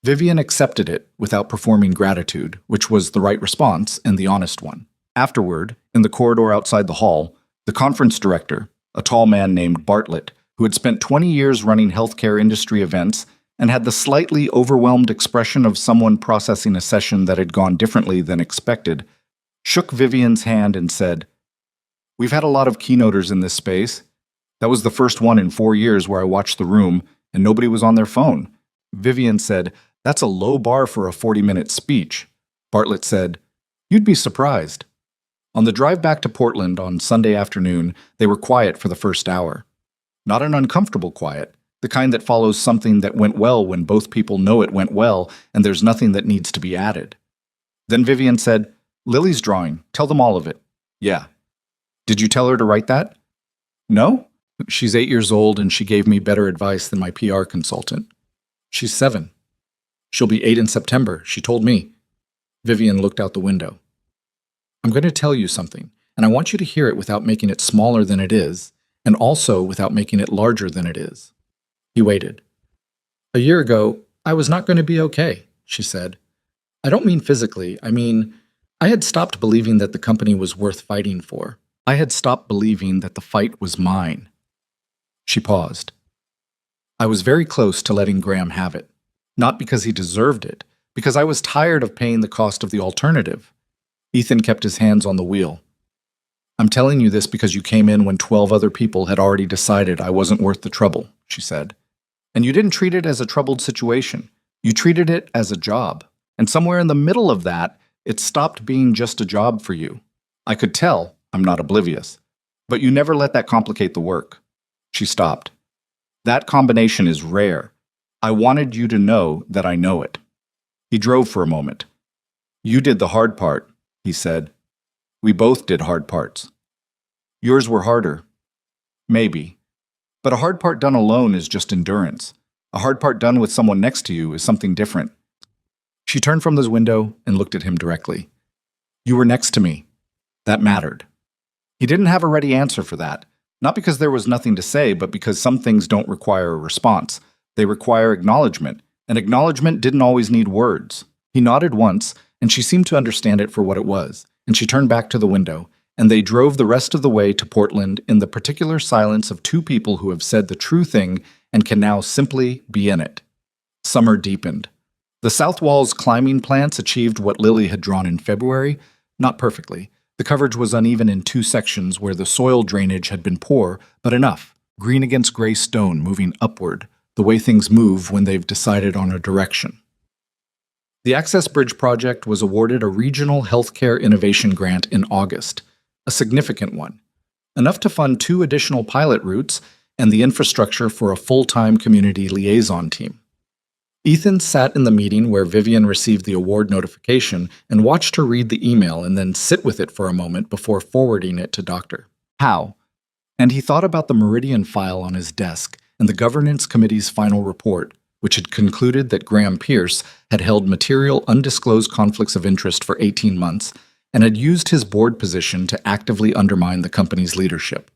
Vivian accepted it without performing gratitude, which was the right response and the honest one. Afterward, in the corridor outside the hall, the conference director, a tall man named Bartlett, who had spent 20 years running healthcare industry events and had the slightly overwhelmed expression of someone processing a session that had gone differently than expected, shook Vivian's hand and said, "We've had a lot of keynoters in this space. That was the first one in 4 years where I watched the room and nobody was on their phone." Vivian said, "That's a low bar for a 40-minute speech." Bartlett said, "You'd be surprised." On the drive back to Portland on Sunday afternoon, they were quiet for the first hour. Not an uncomfortable quiet, the kind that follows something that went well when both people know it went well and there's nothing that needs to be added. Then Vivian said, "Lily's drawing. Tell them all of it." "Yeah." "Did you tell her to write that?" "No. She's 8 years old and she gave me better advice than my PR consultant." "She's 7. She'll be 8 in September, she told me." Vivian looked out the window. "I'm going to tell you something, and I want you to hear it without making it smaller than it is, and also without making it larger than it is." He waited. "A year ago, I was not going to be okay," she said. "I don't mean physically. I mean, I had stopped believing that the company was worth fighting for. I had stopped believing that the fight was mine." She paused. "I was very close to letting Graham have it. Not because he deserved it, because I was tired of paying the cost of the alternative." Ethan kept his hands on the wheel. "I'm telling you this because you came in when 12 other people had already decided I wasn't worth the trouble," she said. "And you didn't treat it as a troubled situation. You treated it as a job. And somewhere in the middle of that, it stopped being just a job for you. I could tell, I'm not oblivious. But you never let that complicate the work." She stopped. "That combination is rare. I wanted you to know that I know it." He drove for a moment. "You did the hard part," he said. "We both did hard parts. Yours were harder. Maybe. But a hard part done alone is just endurance. A hard part done with someone next to you is something different." She turned from the window and looked at him directly. "You were next to me. That mattered." He didn't have a ready answer for that, not because there was nothing to say, but because some things don't require a response. They require acknowledgement, and acknowledgement didn't always need words. He nodded once, and she seemed to understand it for what it was, and she turned back to the window, and they drove the rest of the way to Portland in the particular silence of two people who have said the true thing and can now simply be in it. Summer deepened. The south wall's climbing plants achieved what Lily had drawn in February, not perfectly. The coverage was uneven in 2 sections where the soil drainage had been poor, but enough, green against gray stone moving upward, the way things move when they've decided on a direction. The Access Bridge project was awarded a Regional Healthcare Innovation Grant in August, a significant one, enough to fund 2 additional pilot routes and the infrastructure for a full-time community liaison team. Ethan sat in the meeting where Vivian received the award notification and watched her read the email and then sit with it for a moment before forwarding it to Dr. Howe. And he thought about the Meridian file on his desk and the governance committee's final report, which had concluded that Graham Pierce had held material undisclosed conflicts of interest for 18 months and had used his board position to actively undermine the company's leadership.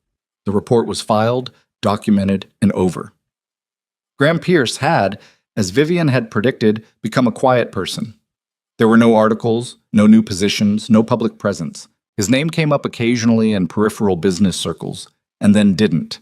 The report was filed, documented, and over. Graham Pierce had, as Vivian had predicted, become a quiet person. There were no articles, no new positions, no public presence. His name came up occasionally in peripheral business circles, and then didn't.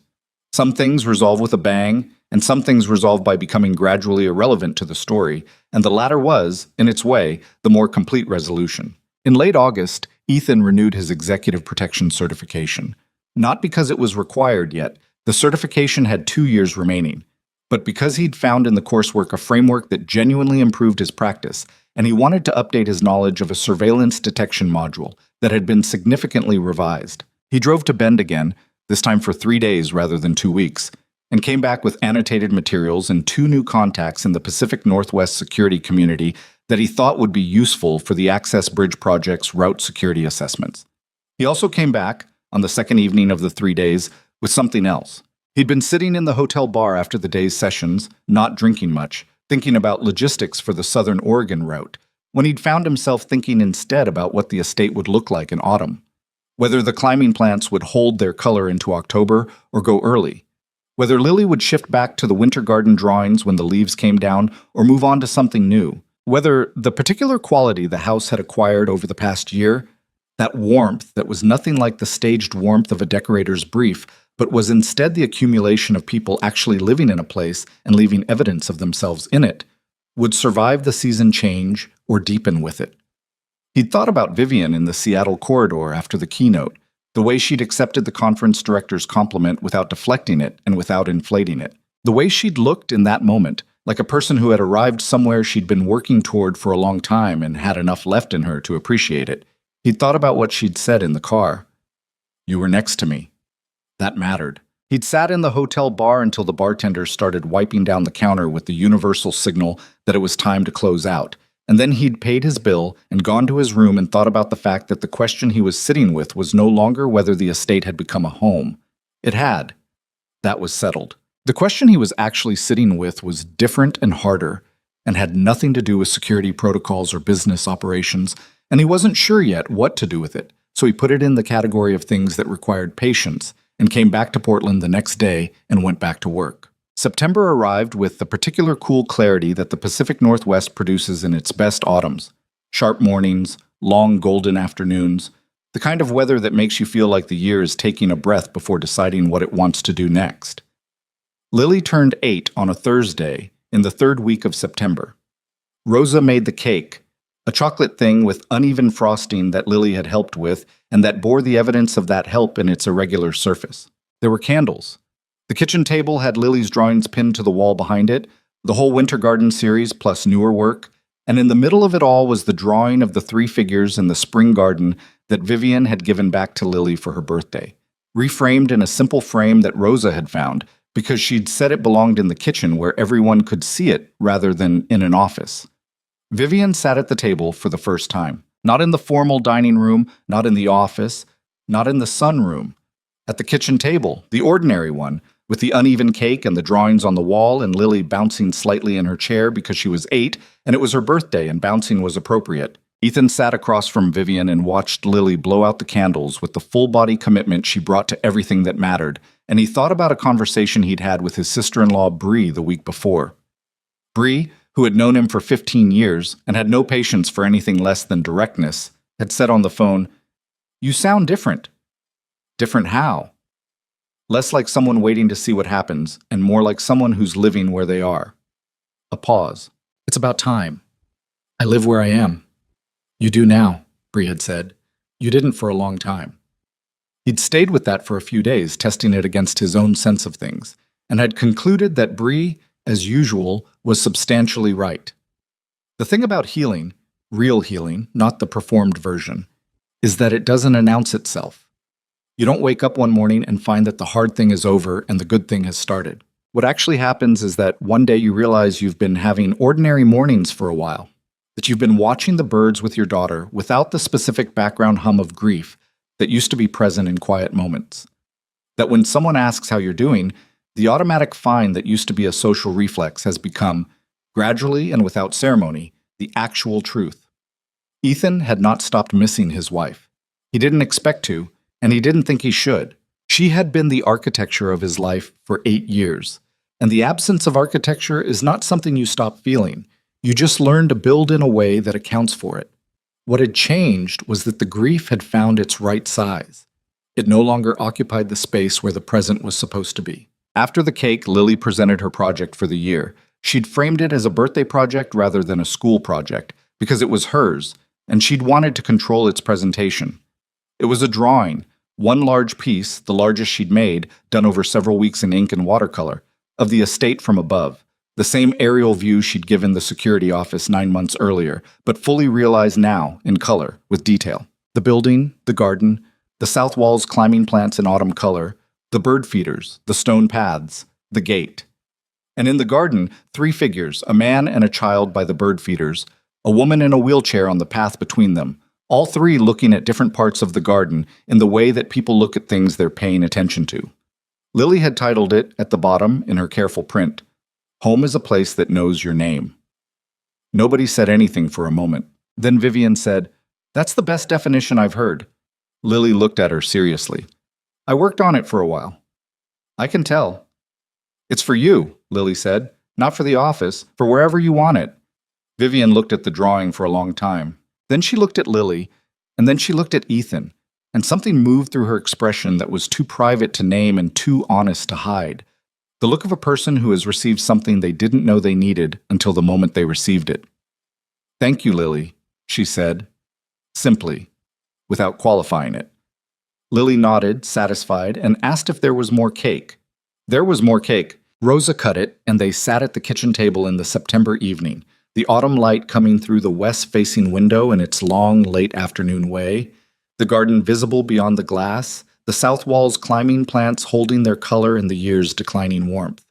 Some things resolve with a bang, and some things resolve by becoming gradually irrelevant to the story, and the latter was, in its way, the more complete resolution. In late August, Ethan renewed his executive protection certification. Not because it was required yet, the certification had 2 years remaining, but because he'd found in the coursework a framework that genuinely improved his practice, and he wanted to update his knowledge of a surveillance detection module that had been significantly revised. He drove to Bend again, this time for 3 days rather than 2 weeks, and came back with annotated materials and 2 new contacts in the Pacific Northwest security community that he thought would be useful for the Access Bridge project's route security assessments. He also came back, on the second evening of the 3 days, with something else. He'd been sitting in the hotel bar after the day's sessions, not drinking much, thinking about logistics for the Southern Oregon route, when he'd found himself thinking instead about what the estate would look like in autumn. Whether the climbing plants would hold their color into October or go early. Whether Lily would shift back to the winter garden drawings when the leaves came down or move on to something new. Whether the particular quality the house had acquired over the past year, that warmth that was nothing like the staged warmth of a decorator's brief, but was instead the accumulation of people actually living in a place and leaving evidence of themselves in it, would survive the season change or deepen with it. He'd thought about Vivian in the Seattle corridor after the keynote, the way she'd accepted the conference director's compliment without deflecting it and without inflating it, the way she'd looked in that moment, like a person who had arrived somewhere she'd been working toward for a long time and had enough left in her to appreciate it. He'd thought about what she'd said in the car. "You were next to me." That mattered. He'd sat in the hotel bar until the bartender started wiping down the counter with the universal signal that it was time to close out, and then he'd paid his bill and gone to his room and thought about the fact that the question he was sitting with was no longer whether the estate had become a home. It had. That was settled. The question he was actually sitting with was different and harder, and had nothing to do with security protocols or business operations, and he wasn't sure yet what to do with it, so he put it in the category of things that required patience, and came back to Portland the next day and went back to work. September arrived with the particular cool clarity that the Pacific Northwest produces in its best autumns. Sharp mornings, long golden afternoons, the kind of weather that makes you feel like the year is taking a breath before deciding what it wants to do next. Lily turned 8 on a Thursday in the 3rd week of September. Rosa made the cake, a chocolate thing with uneven frosting that Lily had helped with and that bore the evidence of that help in its irregular surface. There were candles. The kitchen table had Lily's drawings pinned to the wall behind it, the whole Winter Garden series plus newer work, and in the middle of it all was the drawing of the 3 figures in the spring garden that Vivian had given back to Lily for her birthday, reframed in a simple frame that Rosa had found because she'd said it belonged in the kitchen where everyone could see it rather than in an office. Vivian sat at the table for the first time. Not in the formal dining room, not in the office, not in the sunroom. At the kitchen table, the ordinary one, with the uneven cake and the drawings on the wall and Lily bouncing slightly in her chair because she was 8 and it was her birthday and bouncing was appropriate. Ethan sat across from Vivian and watched Lily blow out the candles with the full-body commitment she brought to everything that mattered, and he thought about a conversation he'd had with his sister-in-law Bree the week before. Bree, who had known him for 15 years and had no patience for anything less than directness, had said on the phone, "You sound different." Different how? Less like someone waiting to see what happens, and more like someone who's living where they are. A pause. "It's about time. I live where I am." "You do now," Bree had said. "You didn't for a long time." He'd stayed with that for a few days, testing it against his own sense of things, and had concluded that Bree, as usual, was substantially right. The thing about healing, real healing, not the performed version, is that it doesn't announce itself. You don't wake up one morning and find that the hard thing is over and the good thing has started. What actually happens is that one day you realize you've been having ordinary mornings for a while, that you've been watching the birds with your daughter without the specific background hum of grief that used to be present in quiet moments. That when someone asks how you're doing, the automatic fine that used to be a social reflex has become, gradually and without ceremony, the actual truth. Ethan had not stopped missing his wife. He didn't expect to, and he didn't think he should. She had been the architecture of his life for 8 years, and the absence of architecture is not something you stop feeling. You just learn to build in a way that accounts for it. What had changed was that the grief had found its right size. It no longer occupied the space where the present was supposed to be. After the cake, Lily presented her project for the year. She'd framed it as a birthday project rather than a school project, because it was hers, and she'd wanted to control its presentation. It was a drawing, one large piece, the largest she'd made, done over several weeks in ink and watercolor, of the estate from above, the same aerial view she'd given the security office 9 months earlier, but fully realized now, in color, with detail. The building, the garden, the south wall's climbing plants in autumn color, the bird feeders, the stone paths, the gate. And in the garden, 3 figures, a man and a child by the bird feeders, a woman in a wheelchair on the path between them, all 3 looking at different parts of the garden in the way that people look at things they're paying attention to. Lily had titled it, at the bottom, in her careful print, "Home is a place that knows your name." Nobody said anything for a moment. Then Vivian said, "That's the best definition I've heard." Lily looked at her seriously. "I worked on it for a while." "I can tell." "It's for you," Lily said. "Not for the office, for wherever you want it." Vivian looked at the drawing for a long time. Then she looked at Lily, and then she looked at Ethan, and something moved through her expression that was too private to name and too honest to hide. The look of a person who has received something they didn't know they needed until the moment they received it. "Thank you, Lily," she said, simply, without qualifying it. Lily nodded, satisfied, and asked if there was more cake. There was more cake. Rosa cut it, and they sat at the kitchen table in the September evening, the autumn light coming through the west-facing window in its long, late afternoon way, the garden visible beyond the glass, the south wall's climbing plants holding their color in the year's declining warmth.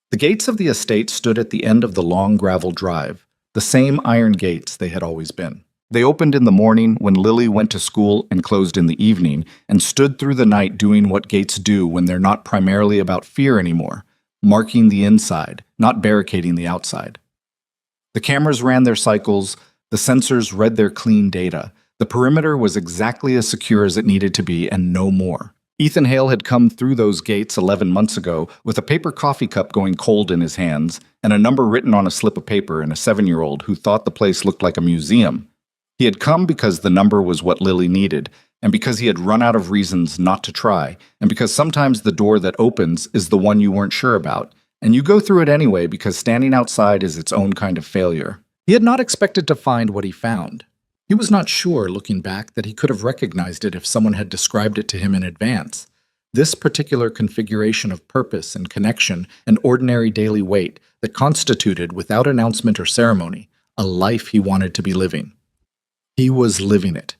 The gates of the estate stood at the end of the long gravel drive, the same iron gates they had always been. They opened in the morning when Lily went to school and closed in the evening, and stood through the night doing what gates do when they're not primarily about fear anymore, marking the inside, not barricading the outside. The cameras ran their cycles, the sensors read their clean data. The perimeter was exactly as secure as it needed to be, and no more. Ethan Hale had come through those gates 11 months ago with a paper coffee cup going cold in his hands, and a number written on a slip of paper, and a 7-year-old who thought the place looked like a museum. He had come because the number was what Lily needed, and because he had run out of reasons not to try, and because sometimes the door that opens is the one you weren't sure about, and you go through it anyway because standing outside is its own kind of failure. He had not expected to find what he found. He was not sure, looking back, that he could have recognized it if someone had described it to him in advance. This particular configuration of purpose and connection and ordinary daily weight that constituted, without announcement or ceremony, a life he wanted to be living. He was living it.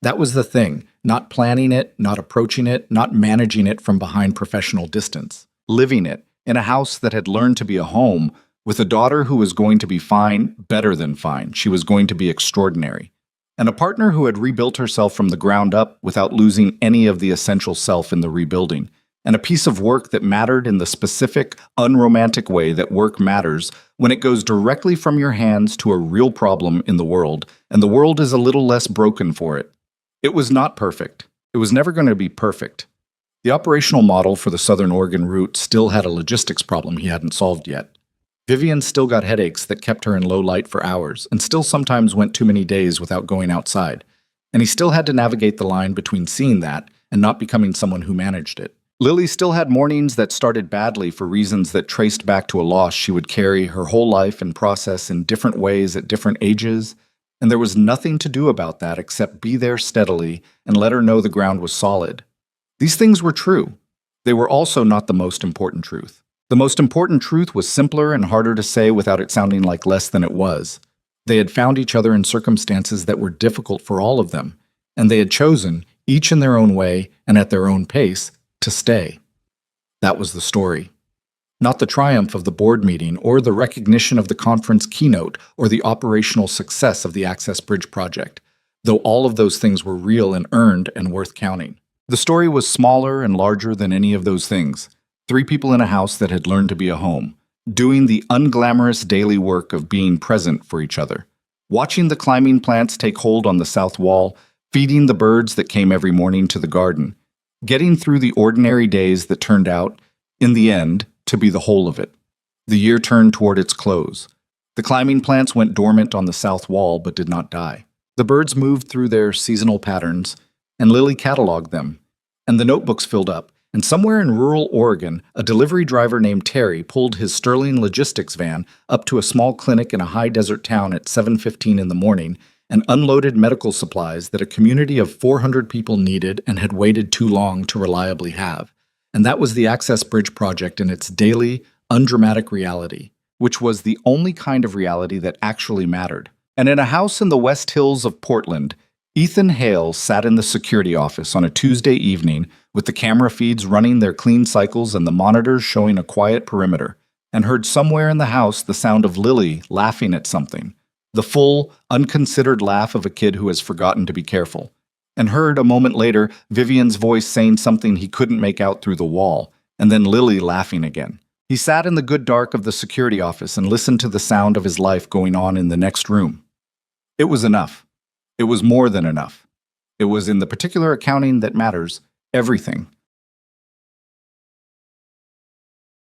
That was the thing, not planning it, not approaching it, not managing it from behind professional distance. Living it, in a house that had learned to be a home, with a daughter who was going to be fine, better than fine. She was going to be extraordinary. And a partner who had rebuilt herself from the ground up without losing any of the essential self in the rebuilding. And a piece of work that mattered in the specific, unromantic way that work matters when it goes directly from your hands to a real problem in the world, and the world is a little less broken for it. It was not perfect. It was never going to be perfect. The operational model for the Southern Oregon route still had a logistics problem he hadn't solved yet. Vivian still got headaches that kept her in low light for hours, and still sometimes went too many days without going outside. And he still had to navigate the line between seeing that and not becoming someone who managed it. Lily still had mornings that started badly for reasons that traced back to a loss she would carry her whole life and process in different ways at different ages, and there was nothing to do about that except be there steadily and let her know the ground was solid. These things were true. They were also not the most important truth. The most important truth was simpler and harder to say without it sounding like less than it was. They had found each other in circumstances that were difficult for all of them, and they had chosen, each in their own way and at their own pace, to stay. That was the story. Not the triumph of the board meeting or the recognition of the conference keynote or the operational success of the Access Bridge project, though all of those things were real and earned and worth counting. The story was smaller and larger than any of those things. 3 people in a house that had learned to be a home, doing the unglamorous daily work of being present for each other, watching the climbing plants take hold on the south wall, feeding the birds that came every morning to the garden, getting through the ordinary days that turned out, in the end, to be the whole of it. The year turned toward its close. The climbing plants went dormant on the south wall but did not die. The birds moved through their seasonal patterns, and Lily cataloged them, and the notebooks filled up. And somewhere in rural Oregon, a delivery driver named Terry pulled his Sterling logistics van up to a small clinic in a high-desert town at 7:15 in the morning and unloaded medical supplies that a community of 400 people needed and had waited too long to reliably have. And that was the Access Bridge project in its daily, undramatic reality, which was the only kind of reality that actually mattered. And in a house in the West Hills of Portland, Ethan Hale sat in the security office on a Tuesday evening with the camera feeds running their clean cycles and the monitors showing a quiet perimeter, and heard somewhere in the house the sound of Lily laughing at something, the full, unconsidered laugh of a kid who has forgotten to be careful, and heard a moment later Vivian's voice saying something he couldn't make out through the wall, and then Lily laughing again. He sat in the good dark of the security office and listened to the sound of his life going on in the next room. It was enough. It was more than enough. It was, in the particular accounting that matters, everything.